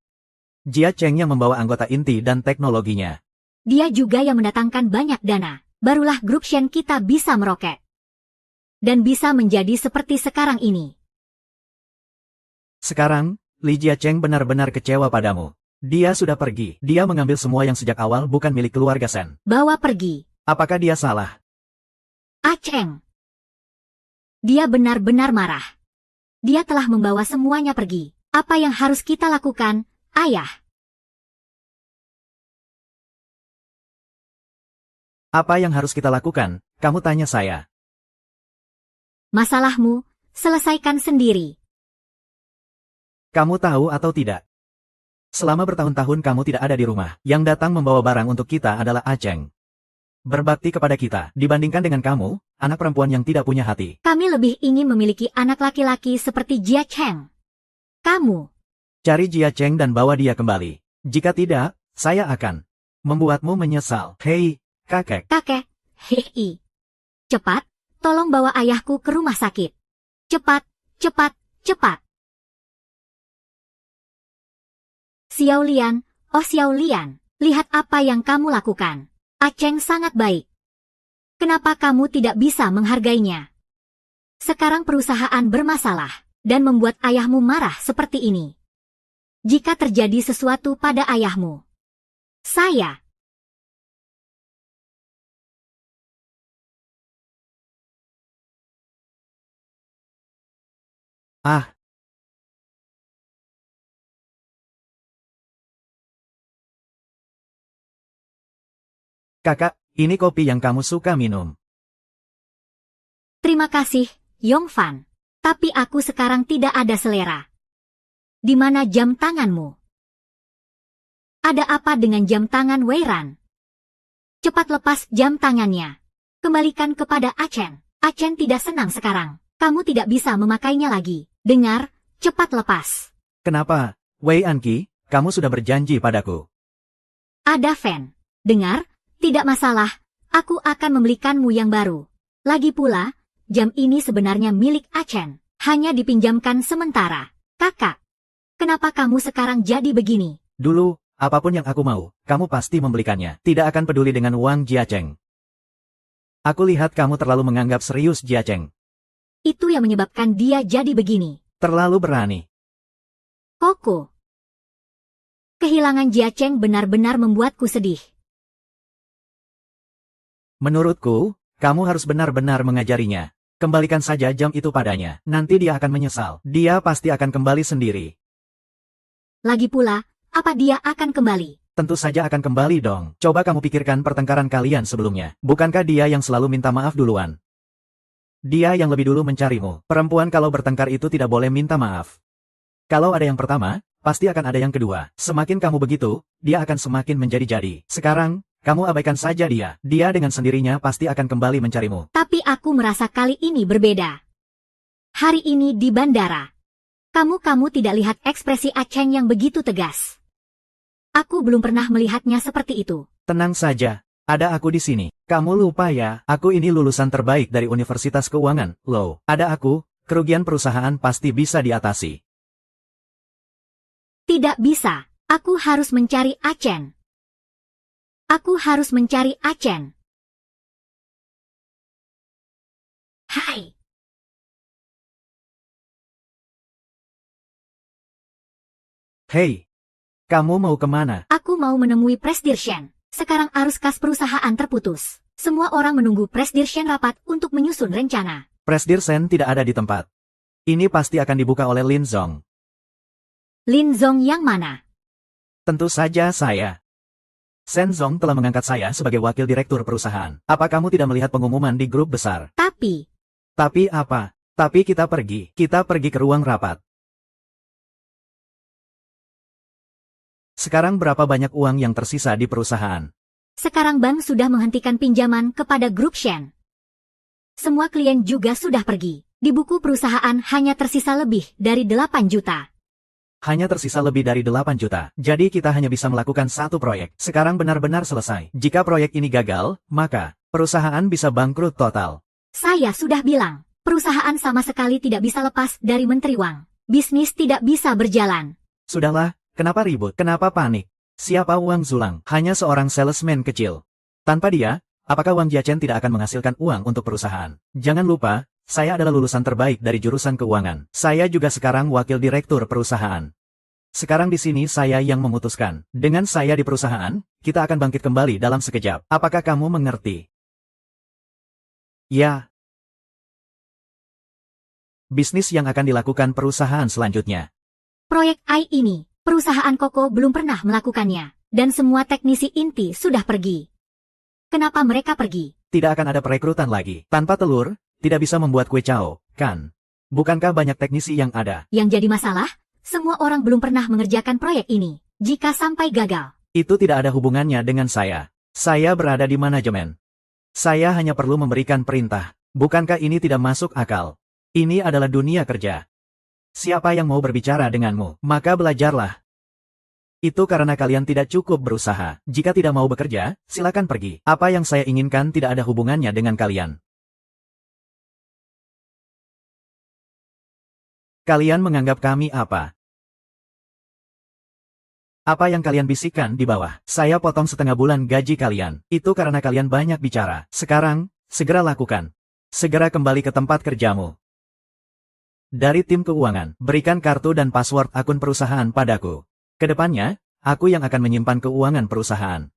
Jia Cheng yang membawa anggota inti dan teknologinya. Dia juga yang mendatangkan banyak dana. Barulah grup Shen kita bisa meroket. Dan bisa menjadi seperti sekarang ini. Sekarang, Li Jia Cheng benar-benar kecewa padamu. Dia sudah pergi. Dia mengambil semua yang sejak awal bukan milik keluarga Sen. Bawa pergi. Apakah dia salah? Cheng. Dia benar-benar marah. Dia telah membawa semuanya pergi. Apa yang harus kita lakukan, Ayah? Apa yang harus kita lakukan? Kamu tanya saya. Masalahmu, selesaikan sendiri. Kamu tahu atau tidak? Selama bertahun-tahun kamu tidak ada di rumah. Yang datang membawa barang untuk kita adalah Cheng. Berbakti kepada kita, dibandingkan dengan kamu, anak perempuan yang tidak punya hati. Kami lebih ingin memiliki anak laki-laki seperti Jia Cheng. Kamu. Cari Jia Cheng dan bawa dia kembali. Jika tidak, saya akan membuatmu menyesal. Hei, kakek. Kakek. Hei. Cepat, tolong bawa ayahku ke rumah sakit. Cepat, cepat, cepat. Xiao Lian, oh Xiao Lian, lihat apa yang kamu lakukan. Cheng sangat baik. Kenapa kamu tidak bisa menghargainya? Sekarang perusahaan bermasalah, dan membuat ayahmu marah seperti ini. jika terjadi sesuatu pada ayahmu. Saya. Ah, kakak, ini kopi yang kamu suka minum. Terima kasih, Yongfan. Tapi aku sekarang tidak ada selera. Di mana jam tanganmu? Ada apa dengan jam tangan Weiran? Cepat lepas jam tangannya. Kembalikan kepada Achen. Achen tidak senang sekarang. Kamu tidak bisa memakainya lagi. Dengar, cepat lepas. Kenapa, Wei Anqi, kamu sudah berjanji padaku. Ada Fan. Dengar, tidak masalah. Aku akan membelikanmu yang baru. Lagi pula, jam ini sebenarnya milik Achen. Hanya dipinjamkan sementara. Kakak, kenapa kamu sekarang jadi begini? Dulu, apapun yang aku mau, kamu pasti membelikannya. Tidak akan peduli dengan Wang Jiacheng. Aku lihat kamu terlalu menganggap serius Jiacheng. Itu yang menyebabkan dia jadi begini. Terlalu berani. Koko. Kehilangan Jiacheng benar-benar membuatku sedih. Menurutku, kamu harus benar-benar mengajarinya. Kembalikan saja jam itu padanya. Nanti dia akan menyesal. Dia pasti akan kembali sendiri. Lagi pula, apa dia akan kembali? Tentu saja akan kembali dong. Coba kamu pikirkan pertengkaran kalian sebelumnya. Bukankah dia yang selalu minta maaf duluan? Dia yang lebih dulu mencarimu. Perempuan kalau bertengkar itu tidak boleh minta maaf. Kalau ada yang pertama, pasti akan ada yang kedua. Semakin kamu begitu, dia akan semakin menjadi-jadi. Sekarang, kamu abaikan saja dia. Dia dengan sendirinya pasti akan kembali mencarimu. Tapi aku merasa kali ini berbeda. Hari ini di bandara. Kamu tidak lihat ekspresi Achen yang begitu tegas. Aku belum pernah melihatnya seperti itu. Tenang saja, ada aku di sini. Kamu lupa ya, aku ini lulusan terbaik dari Universitas Keuangan, loh. Ada aku, kerugian perusahaan pasti bisa diatasi. Tidak bisa, aku harus mencari Achen. Aku harus mencari Achen. Hai. Hei, kamu mau kemana? Aku mau menemui Presdirjen. Sekarang arus kas perusahaan terputus. Semua orang menunggu Presdirjen rapat untuk menyusun rencana. Presdirjen tidak ada di tempat. Ini pasti akan dibuka oleh Lin Zong. Lin Zong yang mana? Tentu saja saya. Shen Zong telah mengangkat saya sebagai wakil direktur perusahaan. Apa kamu tidak melihat pengumuman di grup besar? Tapi Apa? Tapi kita pergi ke ruang rapat. Sekarang berapa banyak uang yang tersisa di perusahaan? sekarang bank sudah menghentikan pinjaman kepada grup Shen. Semua klien juga sudah pergi. Di buku perusahaan hanya tersisa lebih dari 8 juta. Hanya tersisa lebih dari 8 juta. Jadi kita hanya bisa melakukan satu proyek. Sekarang benar-benar selesai. Jika proyek ini gagal, maka perusahaan bisa bangkrut total. Saya sudah bilang, perusahaan sama sekali tidak bisa lepas dari Menteri Wang. Bisnis tidak bisa berjalan. Sudahlah, kenapa ribut? Kenapa panik? Siapa Wang Zulang? Hanya seorang salesman kecil. Tanpa dia, apakah Wang Jiachen tidak akan menghasilkan uang untuk perusahaan? Jangan lupa, saya adalah lulusan terbaik dari jurusan keuangan. Saya juga sekarang wakil direktur perusahaan. Sekarang di sini saya yang memutuskan. Dengan saya di perusahaan, kita akan bangkit kembali dalam sekejap. Apakah kamu mengerti? Ya. Bisnis yang akan dilakukan perusahaan selanjutnya. Proyek AI ini, perusahaan Koko belum pernah melakukannya. Dan semua teknisi inti sudah pergi. Kenapa mereka pergi? Tidak akan ada perekrutan lagi. Tanpa telur, tidak bisa membuat kue cao, kan? Bukankah banyak teknisi yang ada? Yang jadi masalah, semua orang belum pernah mengerjakan proyek ini. Jika sampai gagal, Itu tidak ada hubungannya dengan saya. Saya berada di manajemen. Saya hanya perlu memberikan perintah. Bukankah ini tidak masuk akal? Ini adalah dunia kerja. Siapa yang mau berbicara denganmu? Maka belajarlah. Itu karena kalian tidak cukup berusaha. Jika tidak mau bekerja, silakan pergi. Apa yang saya inginkan tidak ada hubungannya dengan kalian. Kalian menganggap kami apa? Apa yang kalian bisikkan di bawah? Saya potong setengah bulan gaji kalian. Itu karena kalian banyak bicara. Sekarang, segera lakukan. Segera kembali ke tempat kerjamu. Dari tim keuangan, berikan kartu dan password akun perusahaan padaku. Kedepannya, aku yang akan menyimpan keuangan perusahaan.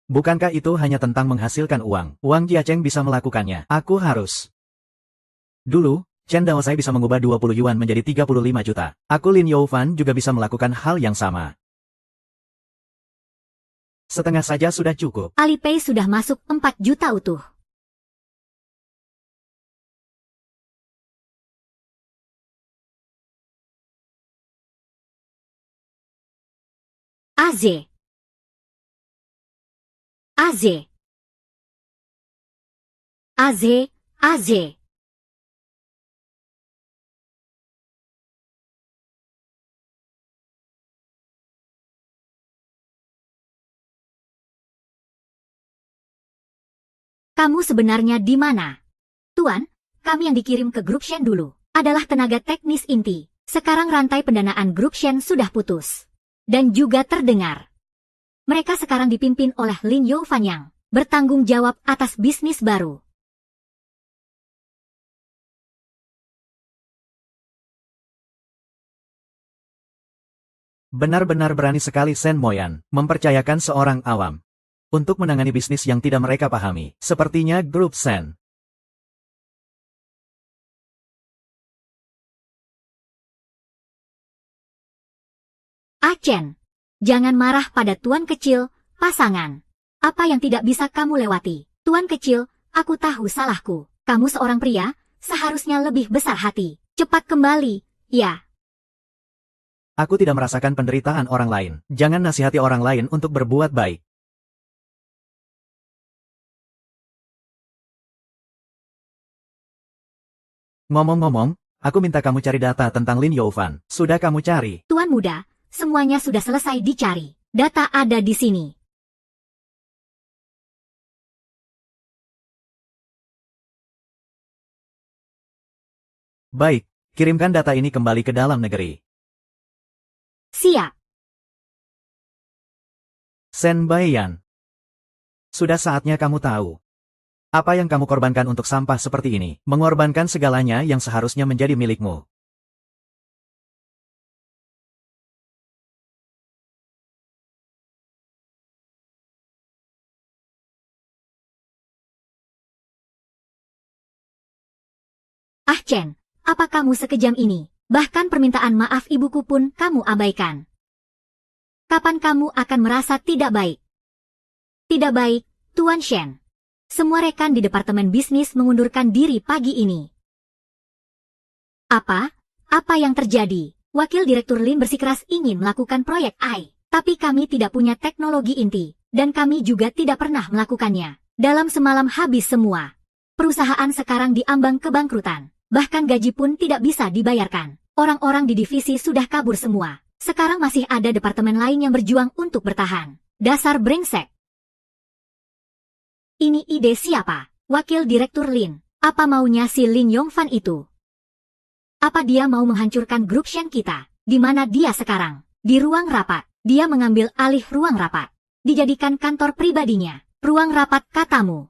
Bukankah itu hanya tentang menghasilkan uang? Wang Jiacheng bisa melakukannya. Aku harus. Dulu, Chen Daosai bisa mengubah 20 yuan menjadi 35 juta. Aku Lin Youfan juga bisa melakukan hal yang sama. Setengah saja sudah cukup. Alipay sudah masuk 4 juta utuh. AZ. AZ. AZ. AZ. Kamu sebenarnya di mana? Tuan, kami yang dikirim ke grup Shen dulu adalah tenaga teknis inti. Sekarang rantai pendanaan grup Shen sudah putus. Dan juga terdengar. Mereka sekarang dipimpin oleh Lin Youfan yang bertanggung jawab atas bisnis baru. Benar-benar berani sekali Shen Moyan mempercayakan seorang awam untuk menangani bisnis yang tidak mereka pahami, sepertinya grup Shen. Chen, jangan marah pada tuan kecil, pasangan. Apa yang tidak bisa kamu lewati? Tuan kecil, aku tahu salahku. Kamu seorang pria, seharusnya lebih besar hati. Cepat kembali, ya. Aku tidak merasakan penderitaan orang lain. Jangan nasihati orang lain untuk berbuat baik. Ngomong-ngomong, aku minta kamu cari data tentang Lin Youfan. Sudah kamu cari? Tuan muda, semuanya sudah selesai dicari. Data ada di sini. Baik, kirimkan data ini kembali ke dalam negeri. Siap. Shen Baiyan. Sudah saatnya kamu tahu. Apa yang kamu korbankan untuk sampah seperti ini? Mengorbankan segalanya yang seharusnya menjadi milikmu. Chen, apa kamu sekejam ini? Bahkan permintaan maaf ibuku pun kamu abaikan. Kapan kamu akan merasa tidak baik? Tidak baik, Tuan Shen. Semua rekan di Departemen Bisnis mengundurkan diri pagi ini. Apa? Apa yang terjadi? Wakil Direktur Lin bersikeras ingin melakukan proyek AI, tapi kami tidak punya teknologi inti, dan kami juga tidak pernah melakukannya. Dalam semalam habis semua. Perusahaan sekarang diambang kebangkrutan. Bahkan gaji pun tidak bisa dibayarkan. Orang-orang di divisi sudah kabur semua. Sekarang masih ada departemen lain yang berjuang untuk bertahan. Dasar brengsek. Ini ide siapa? Wakil Direktur Lin. Apa maunya si Lin Yongfan itu? Apa dia mau menghancurkan grup Shen kita? Di mana dia sekarang? Di ruang rapat. Dia mengambil alih ruang rapat. Dijadikan kantor pribadinya. Ruang rapat katamu.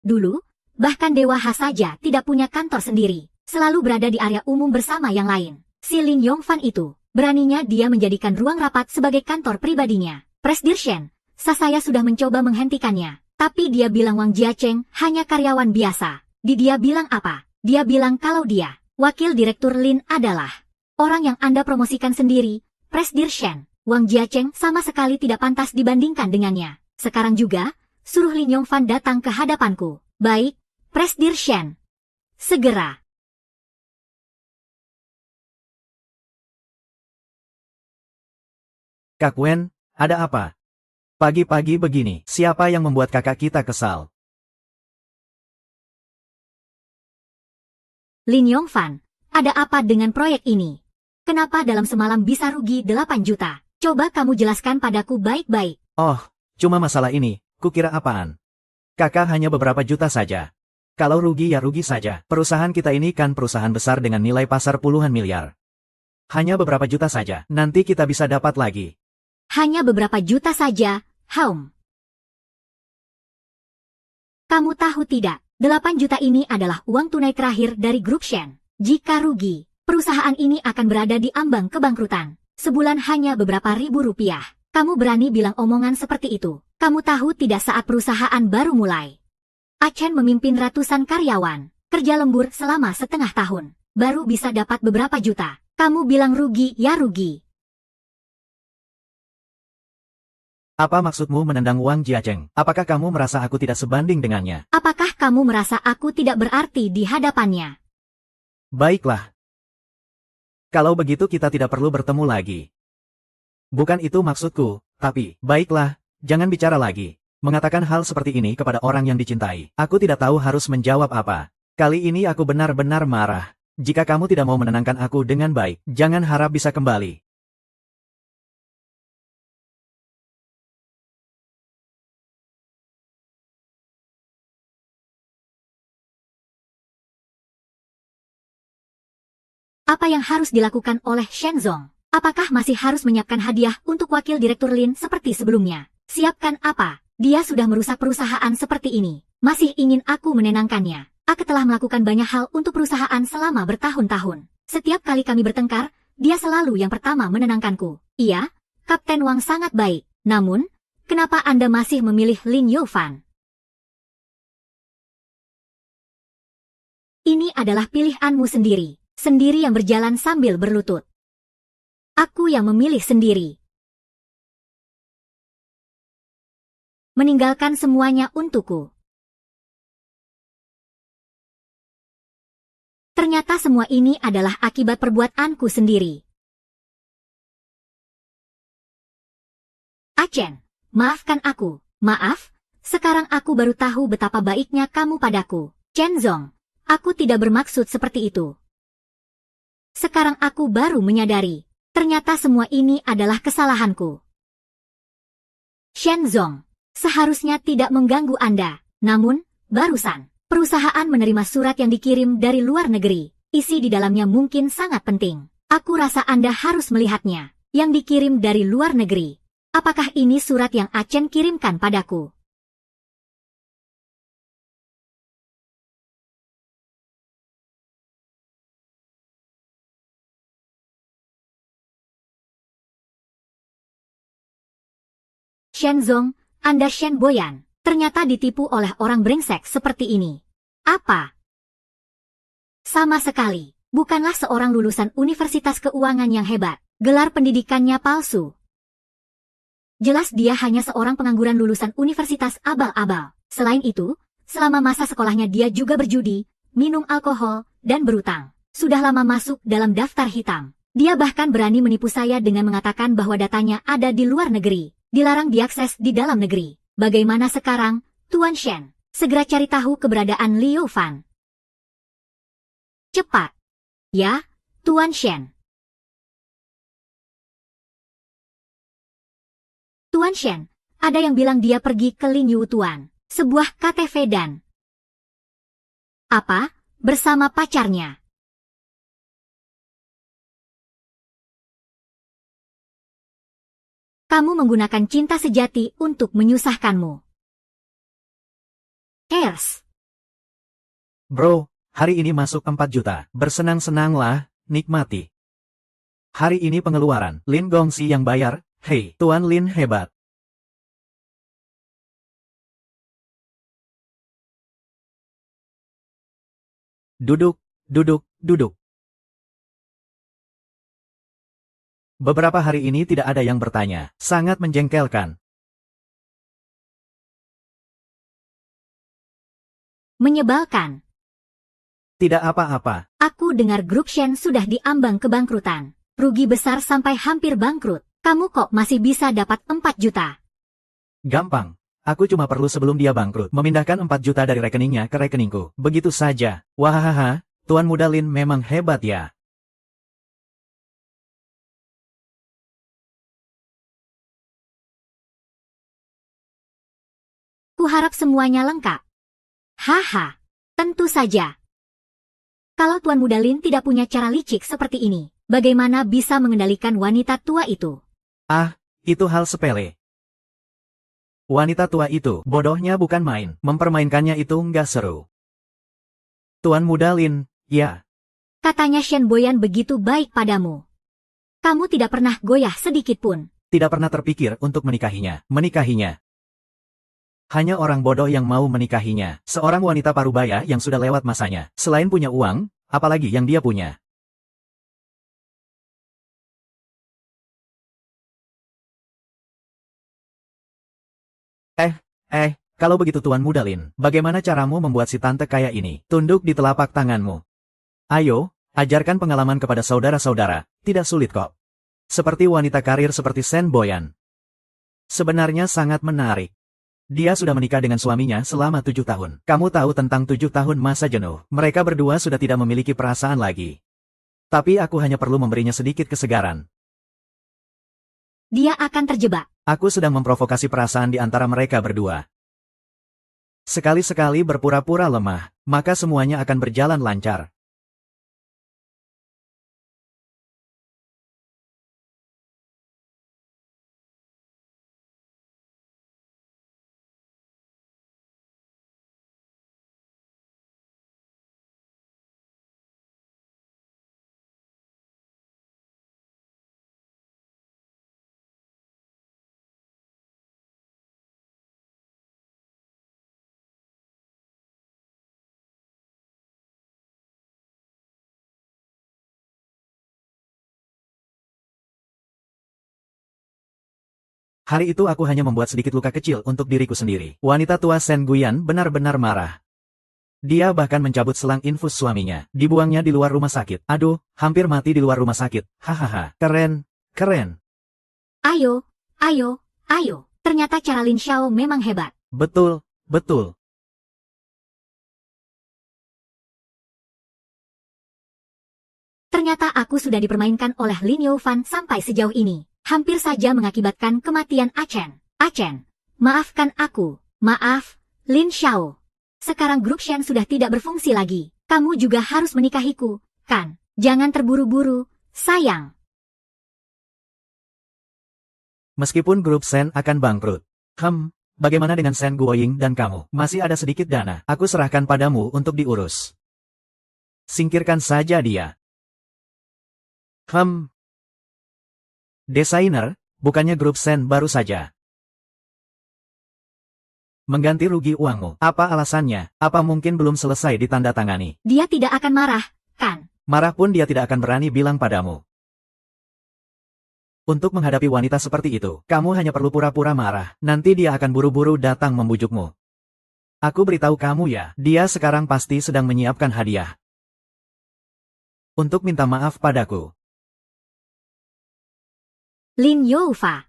Dulu, bahkan Dewa H saja tidak punya kantor sendiri. Selalu berada di area umum bersama yang lain. Si Lin Yongfan itu, beraninya dia menjadikan ruang rapat sebagai kantor pribadinya. Presdir Shen, saya sudah mencoba menghentikannya. Tapi dia bilang Wang Jiacheng hanya karyawan biasa. Dia bilang apa? Dia bilang kalau dia, Wakil Direktur Lin adalah orang yang Anda promosikan sendiri, Presdir Shen. Wang Jiacheng sama sekali tidak pantas dibandingkan dengannya. Sekarang juga, suruh Lin Yongfan datang ke hadapanku. Baik, Presdir Shen. Segera. Kak Wen, ada apa? Pagi-pagi begini, siapa yang membuat kakak kita kesal? Lin Yongfan, ada apa dengan proyek ini? Kenapa dalam semalam bisa rugi 8 juta? Coba kamu jelaskan padaku baik-baik. Oh, cuma masalah ini, kukira apaan? Kakak hanya beberapa juta saja. Kalau rugi ya rugi saja. Perusahaan kita ini kan perusahaan besar dengan nilai pasar puluhan miliar. Hanya beberapa juta saja, nanti kita bisa dapat lagi. Hanya beberapa juta saja, Haum. Kamu tahu tidak, 8 juta ini adalah uang tunai terakhir dari grup Shen. Jika rugi, perusahaan ini akan berada di ambang kebangkrutan. Sebulan hanya beberapa ribu rupiah. Kamu berani bilang omongan seperti itu. Kamu tahu tidak saat perusahaan baru mulai. Achen memimpin ratusan karyawan, kerja lembur selama setengah tahun, baru bisa dapat beberapa juta. Kamu bilang rugi ya rugi. Apa maksudmu menendang Wang Jiacheng? Apakah kamu merasa aku tidak sebanding dengannya? Apakah kamu merasa aku tidak berarti di hadapannya? Baiklah. Kalau begitu kita tidak perlu bertemu lagi. Bukan itu maksudku, tapi, baiklah, jangan bicara lagi. Mengatakan hal seperti ini kepada orang yang dicintai. Aku tidak tahu harus menjawab apa. Kali ini aku benar-benar marah. Jika kamu tidak mau menenangkan aku dengan baik, jangan harap bisa kembali. Apa yang harus dilakukan oleh Shenzong? Apakah masih harus menyiapkan hadiah untuk wakil direktur Lin seperti sebelumnya? Siapkan apa? Dia sudah merusak perusahaan seperti ini. Masih ingin aku menenangkannya. Aku telah melakukan banyak hal untuk perusahaan selama bertahun-tahun. Setiap kali kami bertengkar, dia selalu yang pertama menenangkanku. Iya, Kapten Wang sangat baik. Namun, kenapa Anda masih memilih Lin Yofan? Ini adalah pilihanmu sendiri. Sendiri yang berjalan sambil berlutut. Aku yang memilih sendiri. Meninggalkan semuanya untukku. Ternyata semua ini adalah akibat perbuatanku sendiri. Achen, maafkan aku. Maaf, sekarang aku baru tahu betapa baiknya kamu padaku. Shenzong, aku tidak bermaksud seperti itu. Sekarang aku baru menyadari, ternyata semua ini adalah kesalahanku. Shenzong, seharusnya tidak mengganggu Anda. Namun, barusan, perusahaan menerima surat yang dikirim dari luar negeri. Isi di dalamnya mungkin sangat penting. Aku rasa Anda harus melihatnya. Yang dikirim dari luar negeri. Apakah ini surat yang Achen kirimkan padaku? Shenzong, Anda Shen Boyan, ternyata ditipu oleh orang brengsek seperti ini. Apa? Sama sekali, bukanlah seorang lulusan universitas keuangan yang hebat. Gelar pendidikannya palsu. Jelas dia hanya seorang pengangguran lulusan universitas abal-abal. Selain itu, selama masa sekolahnya dia juga berjudi, minum alkohol, dan berutang. Sudah lama masuk dalam daftar hitam. Dia bahkan berani menipu saya dengan mengatakan bahwa datanya ada di luar negeri. Dilarang diakses di dalam negeri. Bagaimana sekarang, Tuan Shen? Segera cari tahu keberadaan Liu Fan. Cepat. Ya, Tuan Shen. Tuan Shen, ada yang bilang dia pergi ke Lin Yu Tuan, sebuah KTV dan... Apa? Bersama pacarnya. Kamu menggunakan cinta sejati untuk menyusahkanmu. Ers. Bro, hari ini masuk 4 juta. Bersenang-senanglah, nikmati. Hari ini pengeluaran, Lin Gongxi yang bayar. Hei, Tuan Lin hebat. Duduk, duduk, duduk. Beberapa hari ini tidak ada yang bertanya. Sangat menjengkelkan. Menyebalkan. Tidak apa-apa. Aku dengar grup Shen sudah diambang kebangkrutan. Rugi besar sampai hampir bangkrut. Kamu kok masih bisa dapat 4 juta? Gampang. Aku cuma perlu sebelum dia bangkrut memindahkan 4 juta dari rekeningnya ke rekeningku. Begitu saja. Wahahaha, Tuan Muda Lin memang hebat ya. Kuharap semuanya lengkap. Haha, tentu saja. Kalau Tuan Muda Lin tidak punya cara licik seperti ini, bagaimana bisa mengendalikan wanita tua itu? Ah, itu hal sepele. Wanita tua itu, bodohnya bukan main. Mempermainkannya itu nggak seru. Tuan Muda Lin, ya. Katanya Shen Boyan begitu baik padamu. Kamu tidak pernah goyah sedikit pun. Tidak pernah terpikir untuk menikahinya. Hanya orang bodoh yang mau menikahinya. Seorang wanita parubaya yang sudah lewat masanya. Selain punya uang, apalagi yang dia punya. Kalau begitu Tuan Muda Lin, bagaimana caramu membuat si tante kaya ini tunduk di telapak tanganmu? Ayo, ajarkan pengalaman kepada saudara-saudara, tidak sulit kok. Seperti wanita karir seperti Shen Boyan. Sebenarnya sangat menarik. Dia sudah menikah dengan suaminya selama 7 tahun. Kamu tahu tentang 7 tahun masa jenuh. Mereka berdua sudah tidak memiliki perasaan lagi. Tapi aku hanya perlu memberinya sedikit kesegaran. Dia akan terjebak. Aku sedang memprovokasi perasaan di antara mereka berdua. Sekali-sekali berpura-pura lemah, maka semuanya akan berjalan lancar. Hari itu aku hanya membuat sedikit luka kecil untuk diriku sendiri. Wanita tua Shen Guyan benar-benar marah. Dia bahkan mencabut selang infus suaminya. Dibuangnya di luar rumah sakit. Aduh, hampir mati di luar rumah sakit. Hahaha, keren. Ayo. Ternyata cara Lin Xiao memang hebat. Betul. Ternyata aku sudah dipermainkan oleh Lin Youfan sampai sejauh ini. Hampir saja mengakibatkan kematian Achen. Maafkan aku. Maaf, Lin Xiao. Sekarang grup Shen sudah tidak berfungsi lagi. Kamu juga harus menikahiku, kan? Jangan terburu-buru, sayang. Meskipun grup Shen akan bangkrut. Bagaimana dengan Shen Guoying dan kamu? Masih ada sedikit dana. Aku serahkan padamu untuk diurus. Singkirkan saja dia. Desainer, bukannya grup Shen baru saja mengganti rugi uangmu. Apa alasannya? Apa mungkin belum selesai ditandatangani? Dia tidak akan marah, kan? Marah pun dia tidak akan berani bilang padamu. Untuk menghadapi wanita seperti itu, kamu hanya perlu pura-pura marah. Nanti dia akan buru-buru datang membujukmu. Aku beritahu kamu ya, dia sekarang pasti sedang menyiapkan hadiah untuk minta maaf padaku. Lin Youfa.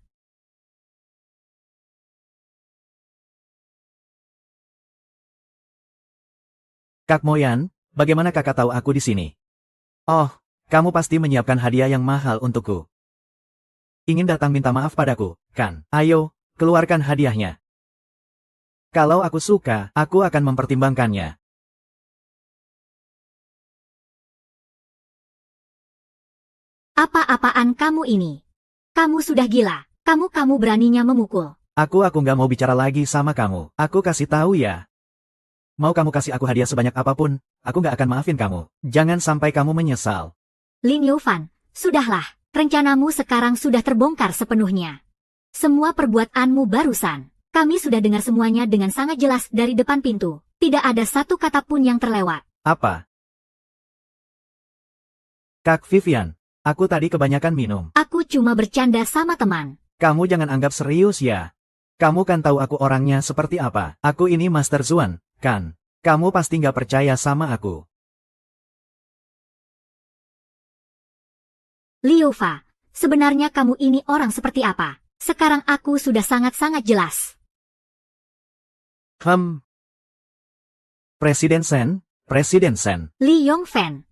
Kak Moyan, bagaimana kakak tahu aku di sini? Oh, kamu pasti menyiapkan hadiah yang mahal untukku. Ingin datang minta maaf padaku, kan? Ayo, keluarkan hadiahnya. Kalau aku suka, aku akan mempertimbangkannya. Apa-apaan kamu ini? Kamu sudah gila. Kamu beraninya memukul. Aku nggak mau bicara lagi sama kamu. Aku kasih tahu ya. Mau kamu kasih aku hadiah sebanyak apapun, aku nggak akan maafin kamu. Jangan sampai kamu menyesal. Lin Youfan, sudahlah. Rencanamu sekarang sudah terbongkar sepenuhnya. Semua perbuatanmu barusan. Kami sudah dengar semuanya dengan sangat jelas dari depan pintu. Tidak ada satu kata pun yang terlewat. Apa? Kak Vivian, aku tadi kebanyakan minum. Aku cuma bercanda sama teman. Kamu jangan anggap serius ya. Kamu kan tahu aku orangnya seperti apa. Aku ini Master Zuan, kan? Kamu pasti nggak percaya sama aku. Liufa, sebenarnya kamu ini orang seperti apa? Sekarang aku sudah sangat-sangat jelas. Presiden Shen. Li Yongfen.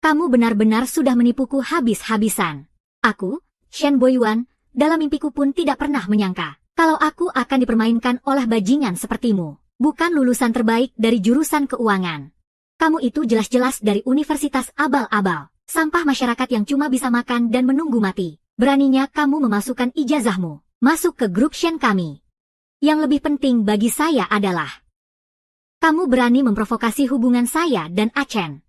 Kamu benar-benar sudah menipuku habis-habisan. Aku, Shen Boyuan, dalam mimpiku pun tidak pernah menyangka kalau aku akan dipermainkan oleh bajingan sepertimu. Bukan lulusan terbaik dari jurusan keuangan. Kamu itu jelas-jelas dari universitas abal-abal. Sampah masyarakat yang cuma bisa makan dan menunggu mati. Beraninya kamu memasukkan ijazahmu masuk ke grup Shen kami. Yang lebih penting bagi saya adalah kamu berani memprovokasi hubungan saya dan Achen.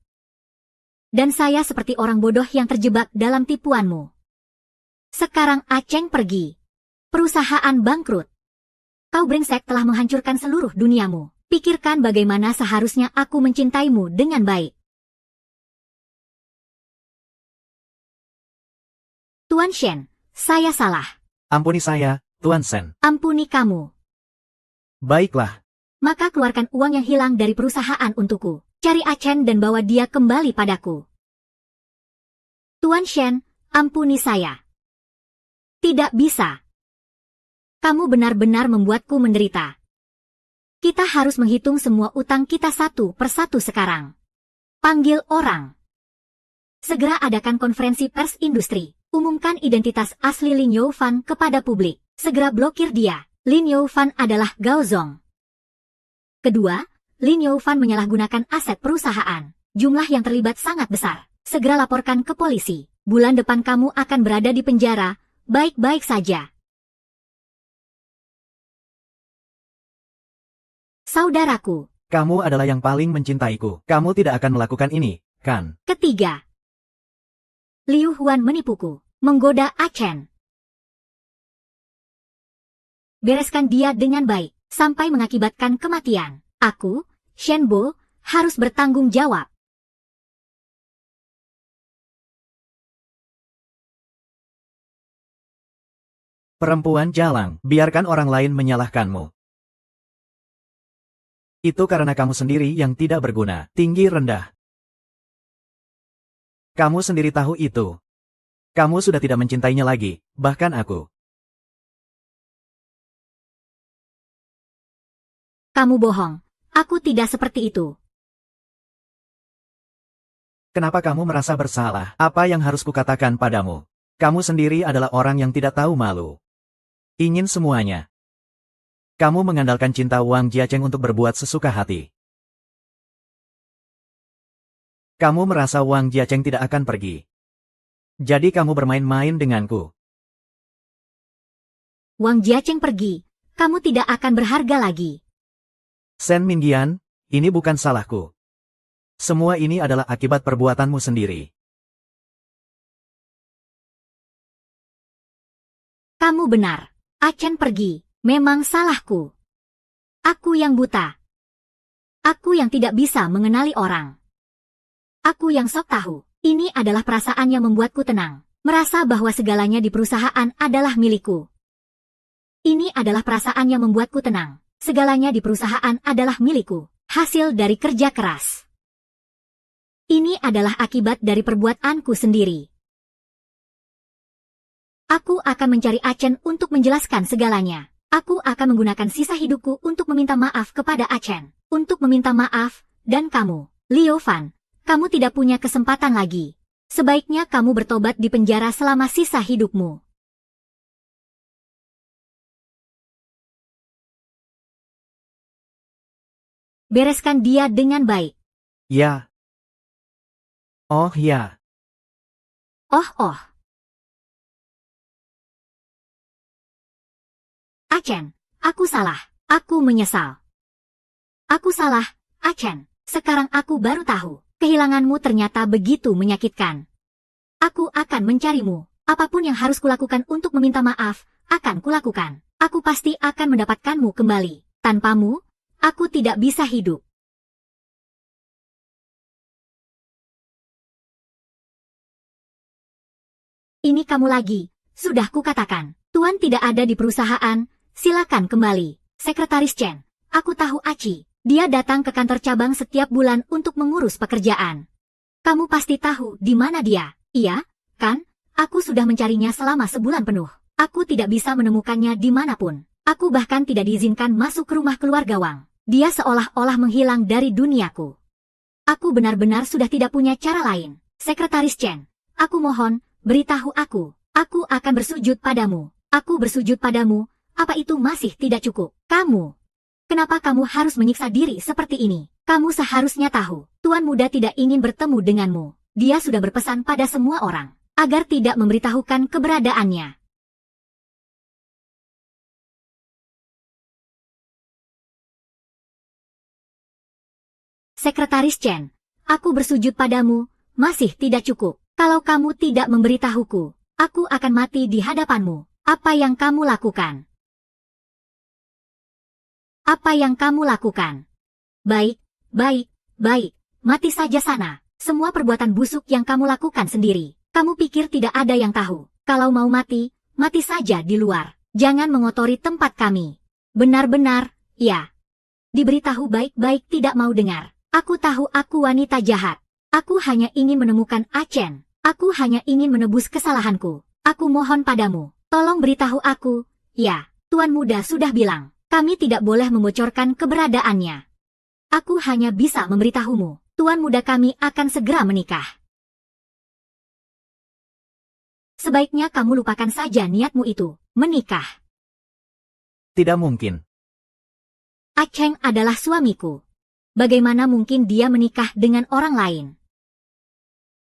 Dan saya seperti orang bodoh yang terjebak dalam tipuanmu. Sekarang Achen pergi. Perusahaan bangkrut. Kau brengsek telah menghancurkan seluruh duniamu. Pikirkan bagaimana seharusnya aku mencintaimu dengan baik. Tuan Shen, saya salah. Ampuni saya, Tuan Shen. Ampuni kamu. Baiklah. Maka keluarkan uang yang hilang dari perusahaan untukku. Cari Achen dan bawa dia kembali padaku. Tuan Shen, ampuni saya. Tidak bisa. Kamu benar-benar membuatku menderita. Kita harus menghitung semua utang kita satu persatu sekarang. Panggil orang. Segera adakan konferensi pers industri. Umumkan identitas asli Lin Youfan kepada publik. Segera blokir dia. Lin Youfan adalah Gaozong. Kedua, Lin Youfan menyalahgunakan aset perusahaan. Jumlah yang terlibat sangat besar. Segera laporkan ke polisi. Bulan depan kamu akan berada di penjara, baik-baik saja. Saudaraku. Kamu adalah yang paling mencintaiku. Kamu tidak akan melakukan ini, kan? Ketiga. Liu Huan menipuku, menggoda Achen. Bereskan dia dengan baik, sampai mengakibatkan kematian. Aku, Shen Bo, harus bertanggung jawab. Perempuan jalang, biarkan orang lain menyalahkanmu. Itu karena kamu sendiri yang tidak berguna, tinggi rendah. Kamu sendiri tahu itu. Kamu sudah tidak mencintainya lagi, bahkan aku. Kamu bohong. Aku tidak seperti itu. Kenapa kamu merasa bersalah? Apa yang harus kukatakan padamu? Kamu sendiri adalah orang yang tidak tahu malu. Ingin semuanya. Kamu mengandalkan cinta Wang Jiacheng untuk berbuat sesuka hati. Kamu merasa Wang Jiacheng tidak akan pergi. Jadi kamu bermain-main denganku. Wang Jiacheng pergi. Kamu tidak akan berharga lagi. Shen Mingyan, ini bukan salahku. Semua ini adalah akibat perbuatanmu sendiri. Kamu benar. Achen pergi. Memang salahku. Aku yang buta. Aku yang tidak bisa mengenali orang. Aku yang sok tahu. Ini adalah perasaan yang membuatku tenang. Merasa bahwa segalanya di perusahaan adalah milikku. Ini adalah perasaan yang membuatku tenang. Segalanya di perusahaan adalah milikku. Hasil dari kerja keras. Ini adalah akibat dari perbuatanku sendiri. Aku akan mencari Achen untuk menjelaskan segalanya. Aku akan menggunakan sisa hidupku untuk meminta maaf kepada Achen. Untuk meminta maaf, dan kamu, Liu Fan, kamu tidak punya kesempatan lagi. Sebaiknya kamu bertobat di penjara selama sisa hidupmu. Bereskan dia dengan baik. Ya. Oh ya. Oh. Achen, aku salah. Aku menyesal. Aku salah, Achen. Sekarang aku baru tahu. Kehilanganmu ternyata begitu menyakitkan. Aku akan mencarimu. Apapun yang harus kulakukan untuk meminta maaf, akan kulakukan. Aku pasti akan mendapatkanmu kembali. Tanpamu, aku tidak bisa hidup. Ini kamu lagi. Sudah kukatakan. Tuan tidak ada di perusahaan. Silakan kembali. Sekretaris Chen. Aku tahu Aci. Dia datang ke kantor cabang setiap bulan untuk mengurus pekerjaan. Kamu pasti tahu di mana dia. Iya, kan? Aku sudah mencarinya selama sebulan penuh. Aku tidak bisa menemukannya dimanapun. Aku bahkan tidak diizinkan masuk ke rumah keluarga Wang. Dia seolah-olah menghilang dari duniaku. Aku benar-benar sudah tidak punya cara lain. Sekretaris Chen, aku mohon, beritahu aku. Aku akan bersujud padamu. Aku bersujud padamu. Apa itu masih tidak cukup? Kamu. Kenapa kamu harus menyiksa diri seperti ini? Kamu seharusnya tahu, Tuan Muda tidak ingin bertemu denganmu. Dia sudah berpesan pada semua orang, agar tidak memberitahukan keberadaannya. Sekretaris Chen, aku bersujud padamu, masih tidak cukup. Kalau kamu tidak memberitahuku, aku akan mati di hadapanmu. Apa yang kamu lakukan? Apa yang kamu lakukan? Baik, baik, baik. Mati saja sana. Semua perbuatan busuk yang kamu lakukan sendiri. Kamu pikir tidak ada yang tahu. Kalau mau mati, mati saja di luar. Jangan mengotori tempat kami. Benar-benar, ya. Diberitahu baik-baik tidak mau dengar. Aku tahu aku wanita jahat. Aku hanya ingin menemukan Achen. Aku hanya ingin menebus kesalahanku. Aku mohon padamu, tolong beritahu aku. Ya, Tuan Muda sudah bilang, kami tidak boleh membocorkan keberadaannya. Aku hanya bisa memberitahumu, Tuan Muda kami akan segera menikah. Sebaiknya kamu lupakan saja niatmu itu, menikah. Tidak mungkin. Acheng adalah suamiku. Bagaimana mungkin dia menikah dengan orang lain?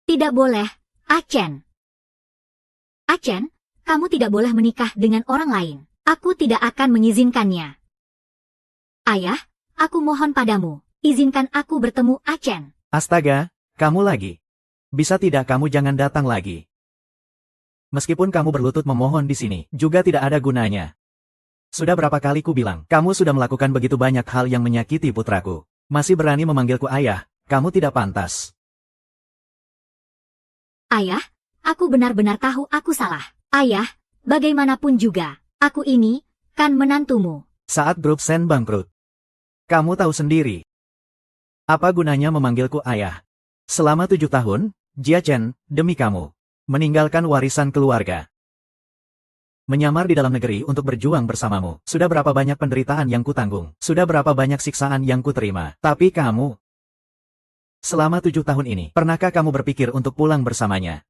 Tidak boleh, Achen. Achen, kamu tidak boleh menikah dengan orang lain. Aku tidak akan mengizinkannya. Ayah, aku mohon padamu, izinkan aku bertemu Achen. Astaga, kamu lagi. Bisa tidak kamu jangan datang lagi. Meskipun kamu berlutut memohon di sini, juga tidak ada gunanya. Sudah berapa kali ku bilang, kamu sudah melakukan begitu banyak hal yang menyakiti putraku. Masih berani memanggilku ayah, kamu tidak pantas. Ayah, aku benar-benar tahu aku salah. Ayah, bagaimanapun juga, aku ini, kan menantumu. Saat grup Sen bangkrut. Kamu tahu sendiri. Apa gunanya memanggilku ayah? Selama 7 tahun, Jia Chen, demi kamu, meninggalkan warisan keluarga. Menyamar di dalam negeri untuk berjuang bersamamu. Sudah berapa banyak penderitaan yang kutanggung. Sudah berapa banyak siksaan yang kuterima. Tapi kamu, selama 7 tahun ini, pernahkah kamu berpikir untuk pulang bersamanya?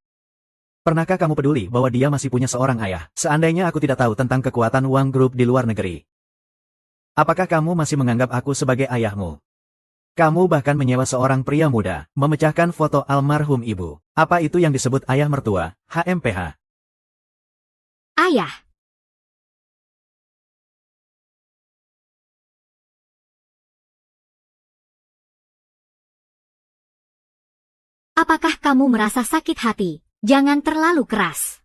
Pernahkah kamu peduli bahwa dia masih punya seorang ayah? Seandainya aku tidak tahu tentang kekuatan Wang Group di luar negeri. Apakah kamu masih menganggap aku sebagai ayahmu? Kamu bahkan menyewa seorang pria muda, memecahkan foto almarhum ibu. Apa itu yang disebut ayah mertua, HMPH? Ayah. Apakah kamu merasa sakit hati? Jangan terlalu keras.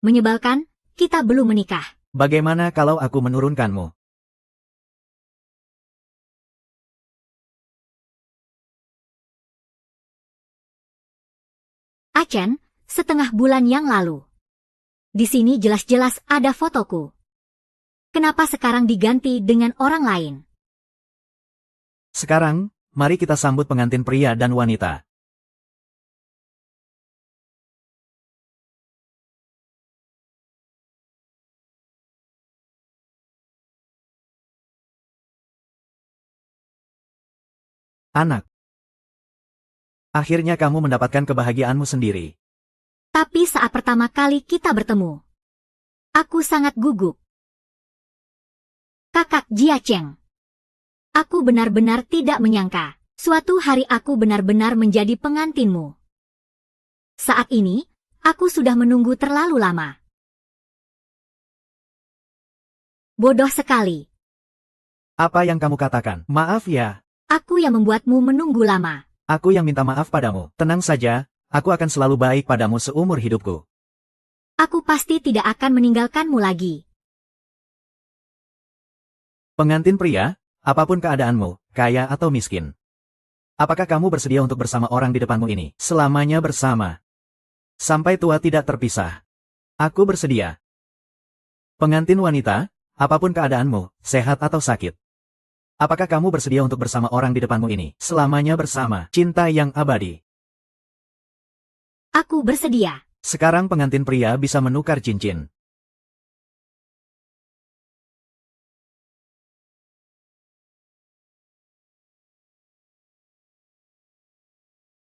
Menyebalkan, kita belum menikah. Bagaimana kalau aku menurunkanmu? Achen, setengah bulan yang lalu. Di sini jelas-jelas ada fotoku. Kenapa sekarang diganti dengan orang lain? Sekarang, mari kita sambut pengantin pria dan wanita. Anak. Akhirnya kamu mendapatkan kebahagiaanmu sendiri. Tapi saat pertama kali kita bertemu, aku sangat gugup. Kakak Jia Cheng. Aku benar-benar tidak menyangka, suatu hari aku benar-benar menjadi pengantinmu. Saat ini, aku sudah menunggu terlalu lama. Bodoh sekali. Apa yang kamu katakan? Maaf ya. Aku yang membuatmu menunggu lama. Aku yang minta maaf padamu. Tenang saja, aku akan selalu baik padamu seumur hidupku. Aku pasti tidak akan meninggalkanmu lagi. Pengantin pria, apapun keadaanmu, kaya atau miskin. Apakah kamu bersedia untuk bersama orang di depanmu ini, selamanya bersama? Sampai tua tidak terpisah. Aku bersedia. Pengantin wanita, apapun keadaanmu, sehat atau sakit. Apakah kamu bersedia untuk bersama orang di depanmu ini, selamanya bersama, cinta yang abadi? Aku bersedia. Sekarang pengantin pria bisa menukar cincin.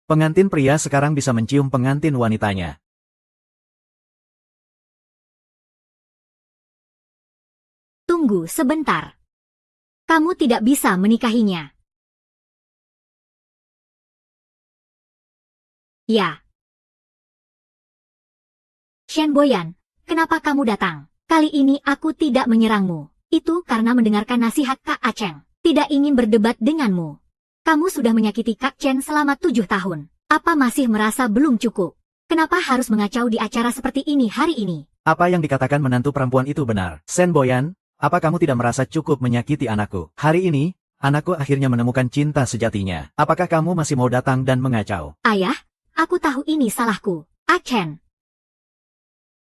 Pengantin pria sekarang bisa mencium pengantin wanitanya. Tunggu sebentar. Kamu tidak bisa menikahinya. Ya. Shen Boyan, kenapa kamu datang? Kali ini aku tidak menyerangmu. Itu karena mendengarkan nasihat Kak Aceng. Tidak ingin berdebat denganmu. Kamu sudah menyakiti Kak Chen selama 7 tahun. Apa masih merasa belum cukup? Kenapa harus mengacau di acara seperti ini hari ini? Apa yang dikatakan menantu perempuan itu benar. Shen Boyan, apa kamu tidak merasa cukup menyakiti anakku? Hari ini, anakku akhirnya menemukan cinta sejatinya. Apakah kamu masih mau datang dan mengacau? Ayah, aku tahu ini salahku. Acen.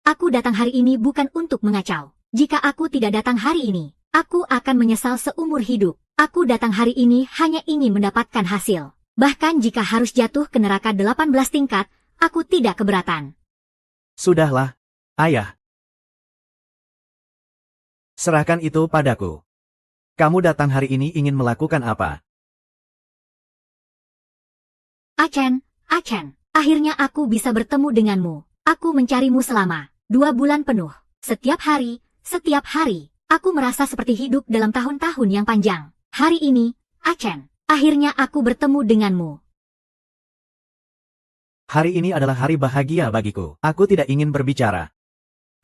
Aku datang hari ini bukan untuk mengacau. Jika aku tidak datang hari ini, aku akan menyesal seumur hidup. Aku datang hari ini hanya ingin mendapatkan hasil. Bahkan jika harus jatuh ke neraka 18 tingkat, aku tidak keberatan. Sudahlah, ayah. Serahkan itu padaku. Kamu datang hari ini ingin melakukan apa? Acen, akhirnya aku bisa bertemu denganmu. Aku mencarimu selama 2 bulan penuh. Setiap hari, aku merasa seperti hidup dalam tahun-tahun yang panjang. Hari ini, Acen, akhirnya aku bertemu denganmu. Hari ini adalah hari bahagia bagiku. Aku tidak ingin berbicara.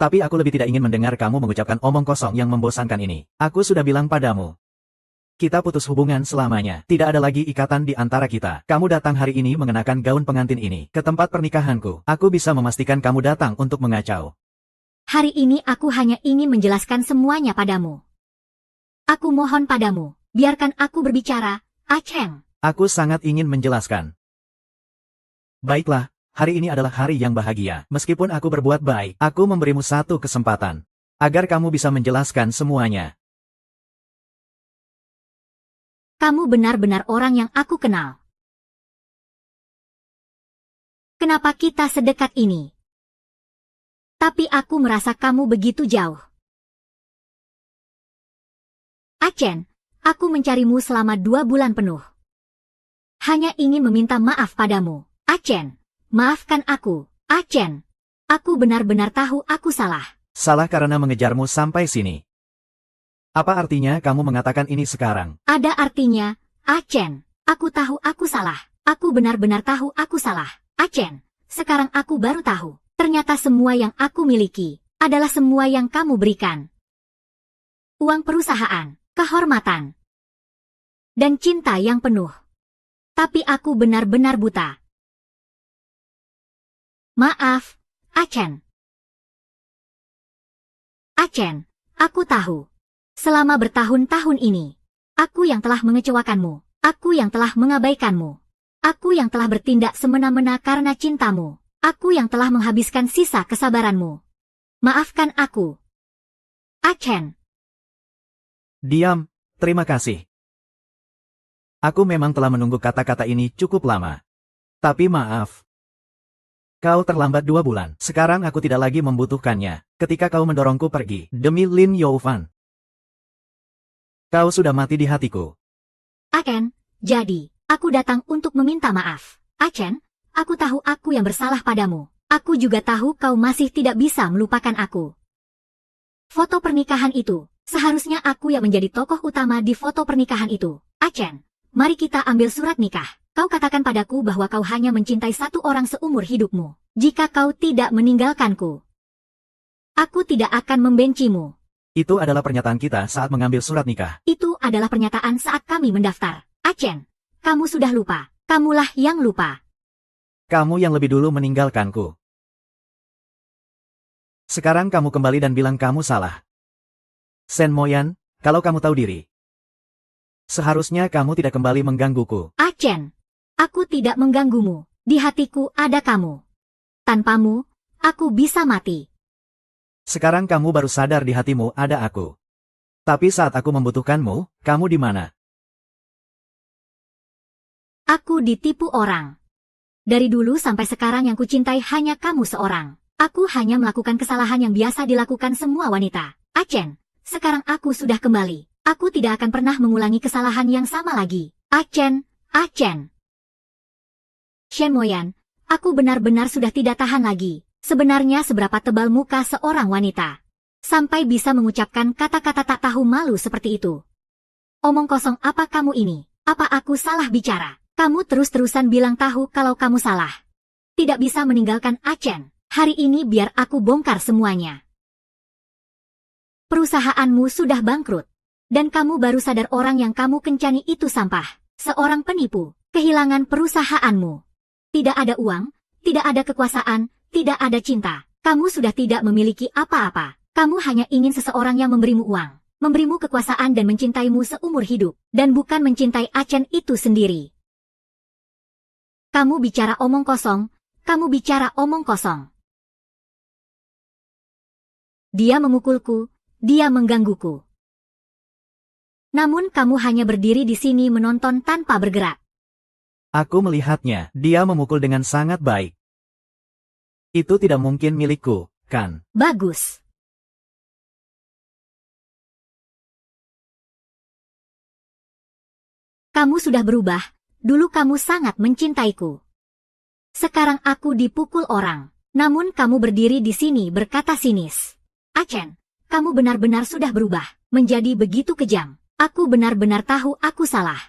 Tapi aku lebih tidak ingin mendengar kamu mengucapkan omong kosong yang membosankan ini. Aku sudah bilang padamu. Kita putus hubungan selamanya. Tidak ada lagi ikatan di antara kita. Kamu datang hari ini mengenakan gaun pengantin ini ke tempat pernikahanku. Aku bisa memastikan kamu datang untuk mengacau. Hari ini aku hanya ingin menjelaskan semuanya padamu. Aku mohon padamu. Biarkan aku berbicara, Aceng. Aku sangat ingin menjelaskan. Baiklah, hari ini adalah hari yang bahagia. Meskipun aku berbuat baik, aku memberimu satu kesempatan. Agar kamu bisa menjelaskan semuanya. Kamu benar-benar orang yang aku kenal. Kenapa kita sedekat ini? Tapi aku merasa kamu begitu jauh. Acen. Aku mencarimu selama 2 bulan penuh. Hanya ingin meminta maaf padamu. Acen, maafkan aku. Acen, aku benar-benar tahu aku salah. Salah karena mengejarmu sampai sini. Apa artinya kamu mengatakan ini sekarang? Ada artinya, Acen. Aku tahu aku salah. Aku benar-benar tahu aku salah. Acen, sekarang aku baru tahu. Ternyata semua yang aku miliki adalah semua yang kamu berikan. Uang perusahaan, kehormatan, dan cinta yang penuh. Tapi aku benar-benar buta. Maaf, Acen. Acen, aku tahu. Selama bertahun-tahun ini, aku yang telah mengecewakanmu. Aku yang telah mengabaikanmu. Aku yang telah bertindak semena-mena karena cintamu. Aku yang telah menghabiskan sisa kesabaranmu. Maafkan aku. Acen. Diam, terima kasih. Aku memang telah menunggu kata-kata ini cukup lama. Tapi maaf. Kau terlambat 2 bulan. Sekarang aku tidak lagi membutuhkannya. Ketika kau mendorongku pergi, demi Lin Youfan. Kau sudah mati di hatiku. Acen, jadi, aku datang untuk meminta maaf. Acen, aku tahu aku yang bersalah padamu. Aku juga tahu kau masih tidak bisa melupakan aku. Foto pernikahan itu, seharusnya aku yang menjadi tokoh utama di foto pernikahan itu. Acen, mari kita ambil surat nikah. Kau katakan padaku bahwa kau hanya mencintai satu orang seumur hidupmu. Jika kau tidak meninggalkanku, aku tidak akan membencimu. Itu adalah pernyataan kita saat mengambil surat nikah. Itu adalah pernyataan saat kami mendaftar. Acen, kamu sudah lupa. Kamulah yang lupa. Kamu yang lebih dulu meninggalkanku. Sekarang kamu kembali dan bilang kamu salah. Shen Moyan, kalau kamu tahu diri, seharusnya kamu tidak kembali menggangguku. Acen, aku tidak mengganggumu. Di hatiku ada kamu. Tanpamu, aku bisa mati. Sekarang kamu baru sadar di hatimu ada aku. Tapi saat aku membutuhkanmu, kamu di mana? Aku ditipu orang. Dari dulu sampai sekarang yang kucintai hanya kamu seorang. Aku hanya melakukan kesalahan yang biasa dilakukan semua wanita. Acen, sekarang aku sudah kembali. Aku tidak akan pernah mengulangi kesalahan yang sama lagi. Acen. Shen Moyan, aku benar-benar sudah tidak tahan lagi. Sebenarnya seberapa tebal muka seorang wanita sampai bisa mengucapkan kata-kata tak tahu malu seperti itu. Omong kosong apa kamu ini? Apa aku salah bicara? Kamu terus-terusan bilang tahu kalau kamu salah. Tidak bisa meninggalkan Acen. Hari ini biar aku bongkar semuanya. Perusahaanmu sudah bangkrut. Dan kamu baru sadar orang yang kamu kencani itu sampah. Seorang penipu, kehilangan perusahaanmu. Tidak ada uang, tidak ada kekuasaan, tidak ada cinta. Kamu sudah tidak memiliki apa-apa. Kamu hanya ingin seseorang yang memberimu uang, memberimu kekuasaan dan mencintaimu seumur hidup. Dan bukan mencintai Achen itu sendiri. Kamu bicara omong kosong, kamu bicara omong kosong. Dia memukulku, dia menggangguku. Namun kamu hanya berdiri di sini menonton tanpa bergerak. Aku melihatnya, dia memukul dengan sangat baik. Itu tidak mungkin milikku, kan? Bagus. Kamu sudah berubah, dulu kamu sangat mencintaiku. Sekarang aku dipukul orang, namun kamu berdiri di sini berkata sinis. Achen, kamu benar-benar sudah berubah, menjadi begitu kejam. Aku benar-benar tahu aku salah.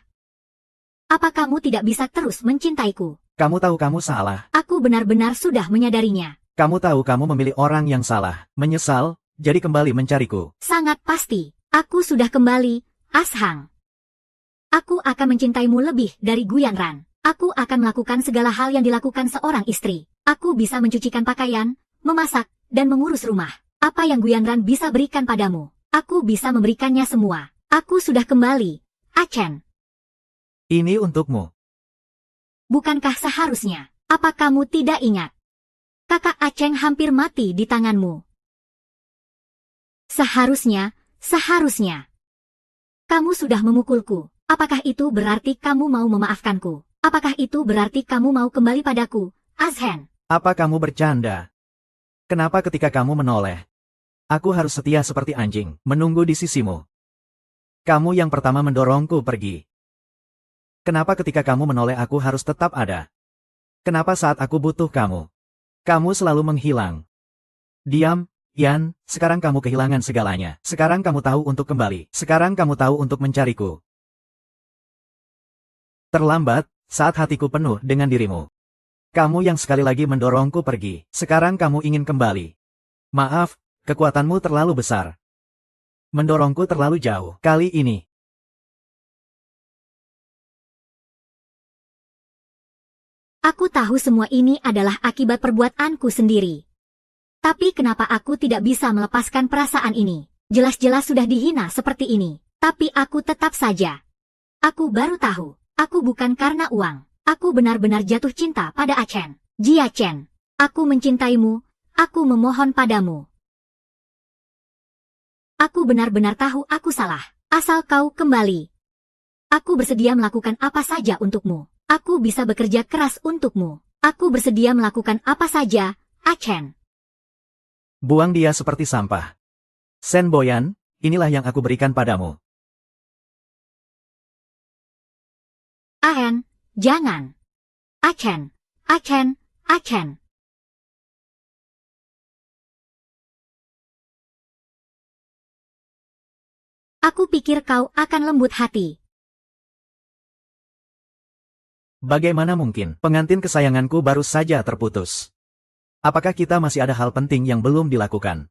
Apa kamu tidak bisa terus mencintaiku? Kamu tahu kamu salah. Aku benar-benar sudah menyadarinya. Kamu tahu kamu memilih orang yang salah. Menyesal, jadi kembali mencariku. Sangat pasti, aku sudah kembali, Ashang. Aku akan mencintaimu lebih dari Guyanran. Aku akan melakukan segala hal yang dilakukan seorang istri. Aku bisa mencucikan pakaian, memasak, dan mengurus rumah. Apa yang Guyanran bisa berikan padamu, aku bisa memberikannya semua. Aku sudah kembali, Achen. Ini untukmu. Bukankah seharusnya? Apa kamu tidak ingat? Kakak Achen hampir mati di tanganmu. Seharusnya. Kamu sudah memukulku. Apakah itu berarti kamu mau memaafkanku? Apakah itu berarti kamu mau kembali padaku, Azhen? Apa kamu bercanda? Kenapa ketika kamu menoleh? Aku harus setia seperti anjing, menunggu di sisimu. Kamu yang pertama mendorongku pergi. Kenapa ketika kamu menoleh aku harus tetap ada? Kenapa saat aku butuh kamu? Kamu selalu menghilang. Diam, Yan, sekarang kamu kehilangan segalanya. Sekarang kamu tahu untuk kembali. Sekarang kamu tahu untuk mencariku. Terlambat, saat hatiku penuh dengan dirimu. Kamu yang sekali lagi mendorongku pergi. Sekarang kamu ingin kembali. Maaf, kekuatanmu terlalu besar. Mendorongku terlalu jauh. Kali ini. Aku tahu semua ini adalah akibat perbuatanku sendiri. Tapi kenapa aku tidak bisa melepaskan perasaan ini? Jelas-jelas sudah dihina seperti ini. Tapi aku tetap saja. Aku baru tahu. Aku bukan karena uang. Aku benar-benar jatuh cinta pada Achen. Jia Chen. Aku mencintaimu. Aku memohon padamu. Aku benar-benar tahu aku salah. Asal kau kembali. Aku bersedia melakukan apa saja untukmu. Aku bisa bekerja keras untukmu. Aku bersedia melakukan apa saja, Achen. Buang dia seperti sampah. Shen Boyan, inilah yang aku berikan padamu. Ahen, jangan. Achen. Aku pikir kau akan lembut hati. Bagaimana mungkin? Pengantin kesayanganku baru saja terputus. Apakah kita masih ada hal penting yang belum dilakukan?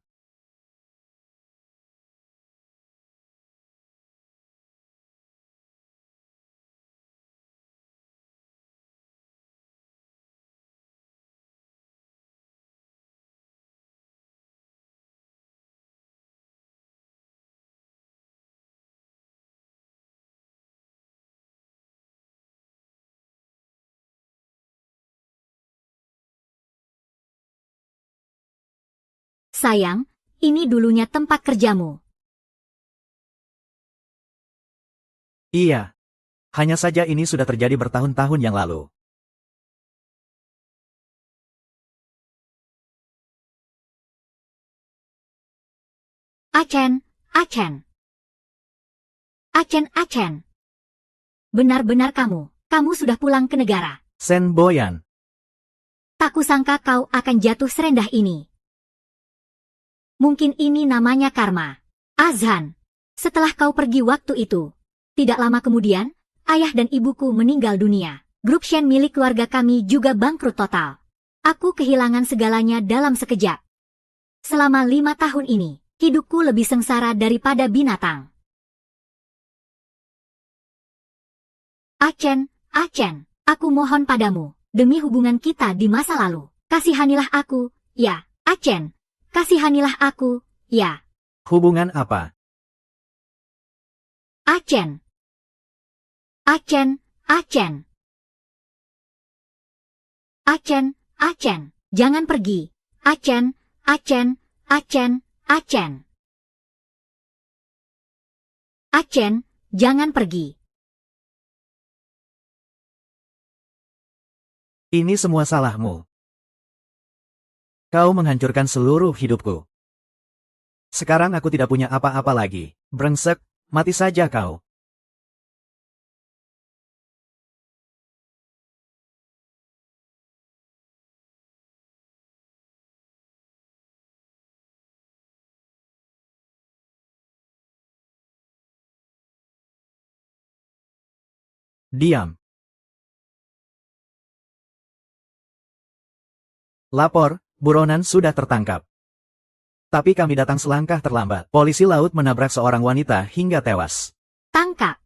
Sayang, ini dulunya tempat kerjamu. Iya. Hanya saja ini sudah terjadi bertahun-tahun yang lalu. Achen. Benar-benar kamu sudah pulang ke negara. Shen Boyan. Tak kusangka kau akan jatuh serendah ini. Mungkin ini namanya karma. Azhan, setelah kau pergi waktu itu, tidak lama kemudian, ayah dan ibuku meninggal dunia. Grup Shen milik keluarga kami juga bangkrut total. Aku kehilangan segalanya dalam sekejap. Selama 5 tahun ini, Hidupku lebih sengsara daripada binatang. Achen, aku mohon padamu, demi hubungan kita di masa lalu, kasihanilah aku, ya, Achen, kasihanilah aku, ya. Hubungan apa? Achen, jangan pergi. Achen. Achen, jangan pergi. Ini semua salahmu. Kau menghancurkan seluruh hidupku. Sekarang aku tidak punya apa-apa lagi. Brengsek, mati saja kau. Diam. Lapor, buronan sudah tertangkap. Tapi kami datang selangkah terlambat. Polisi laut menabrak seorang wanita hingga tewas. Tangkap.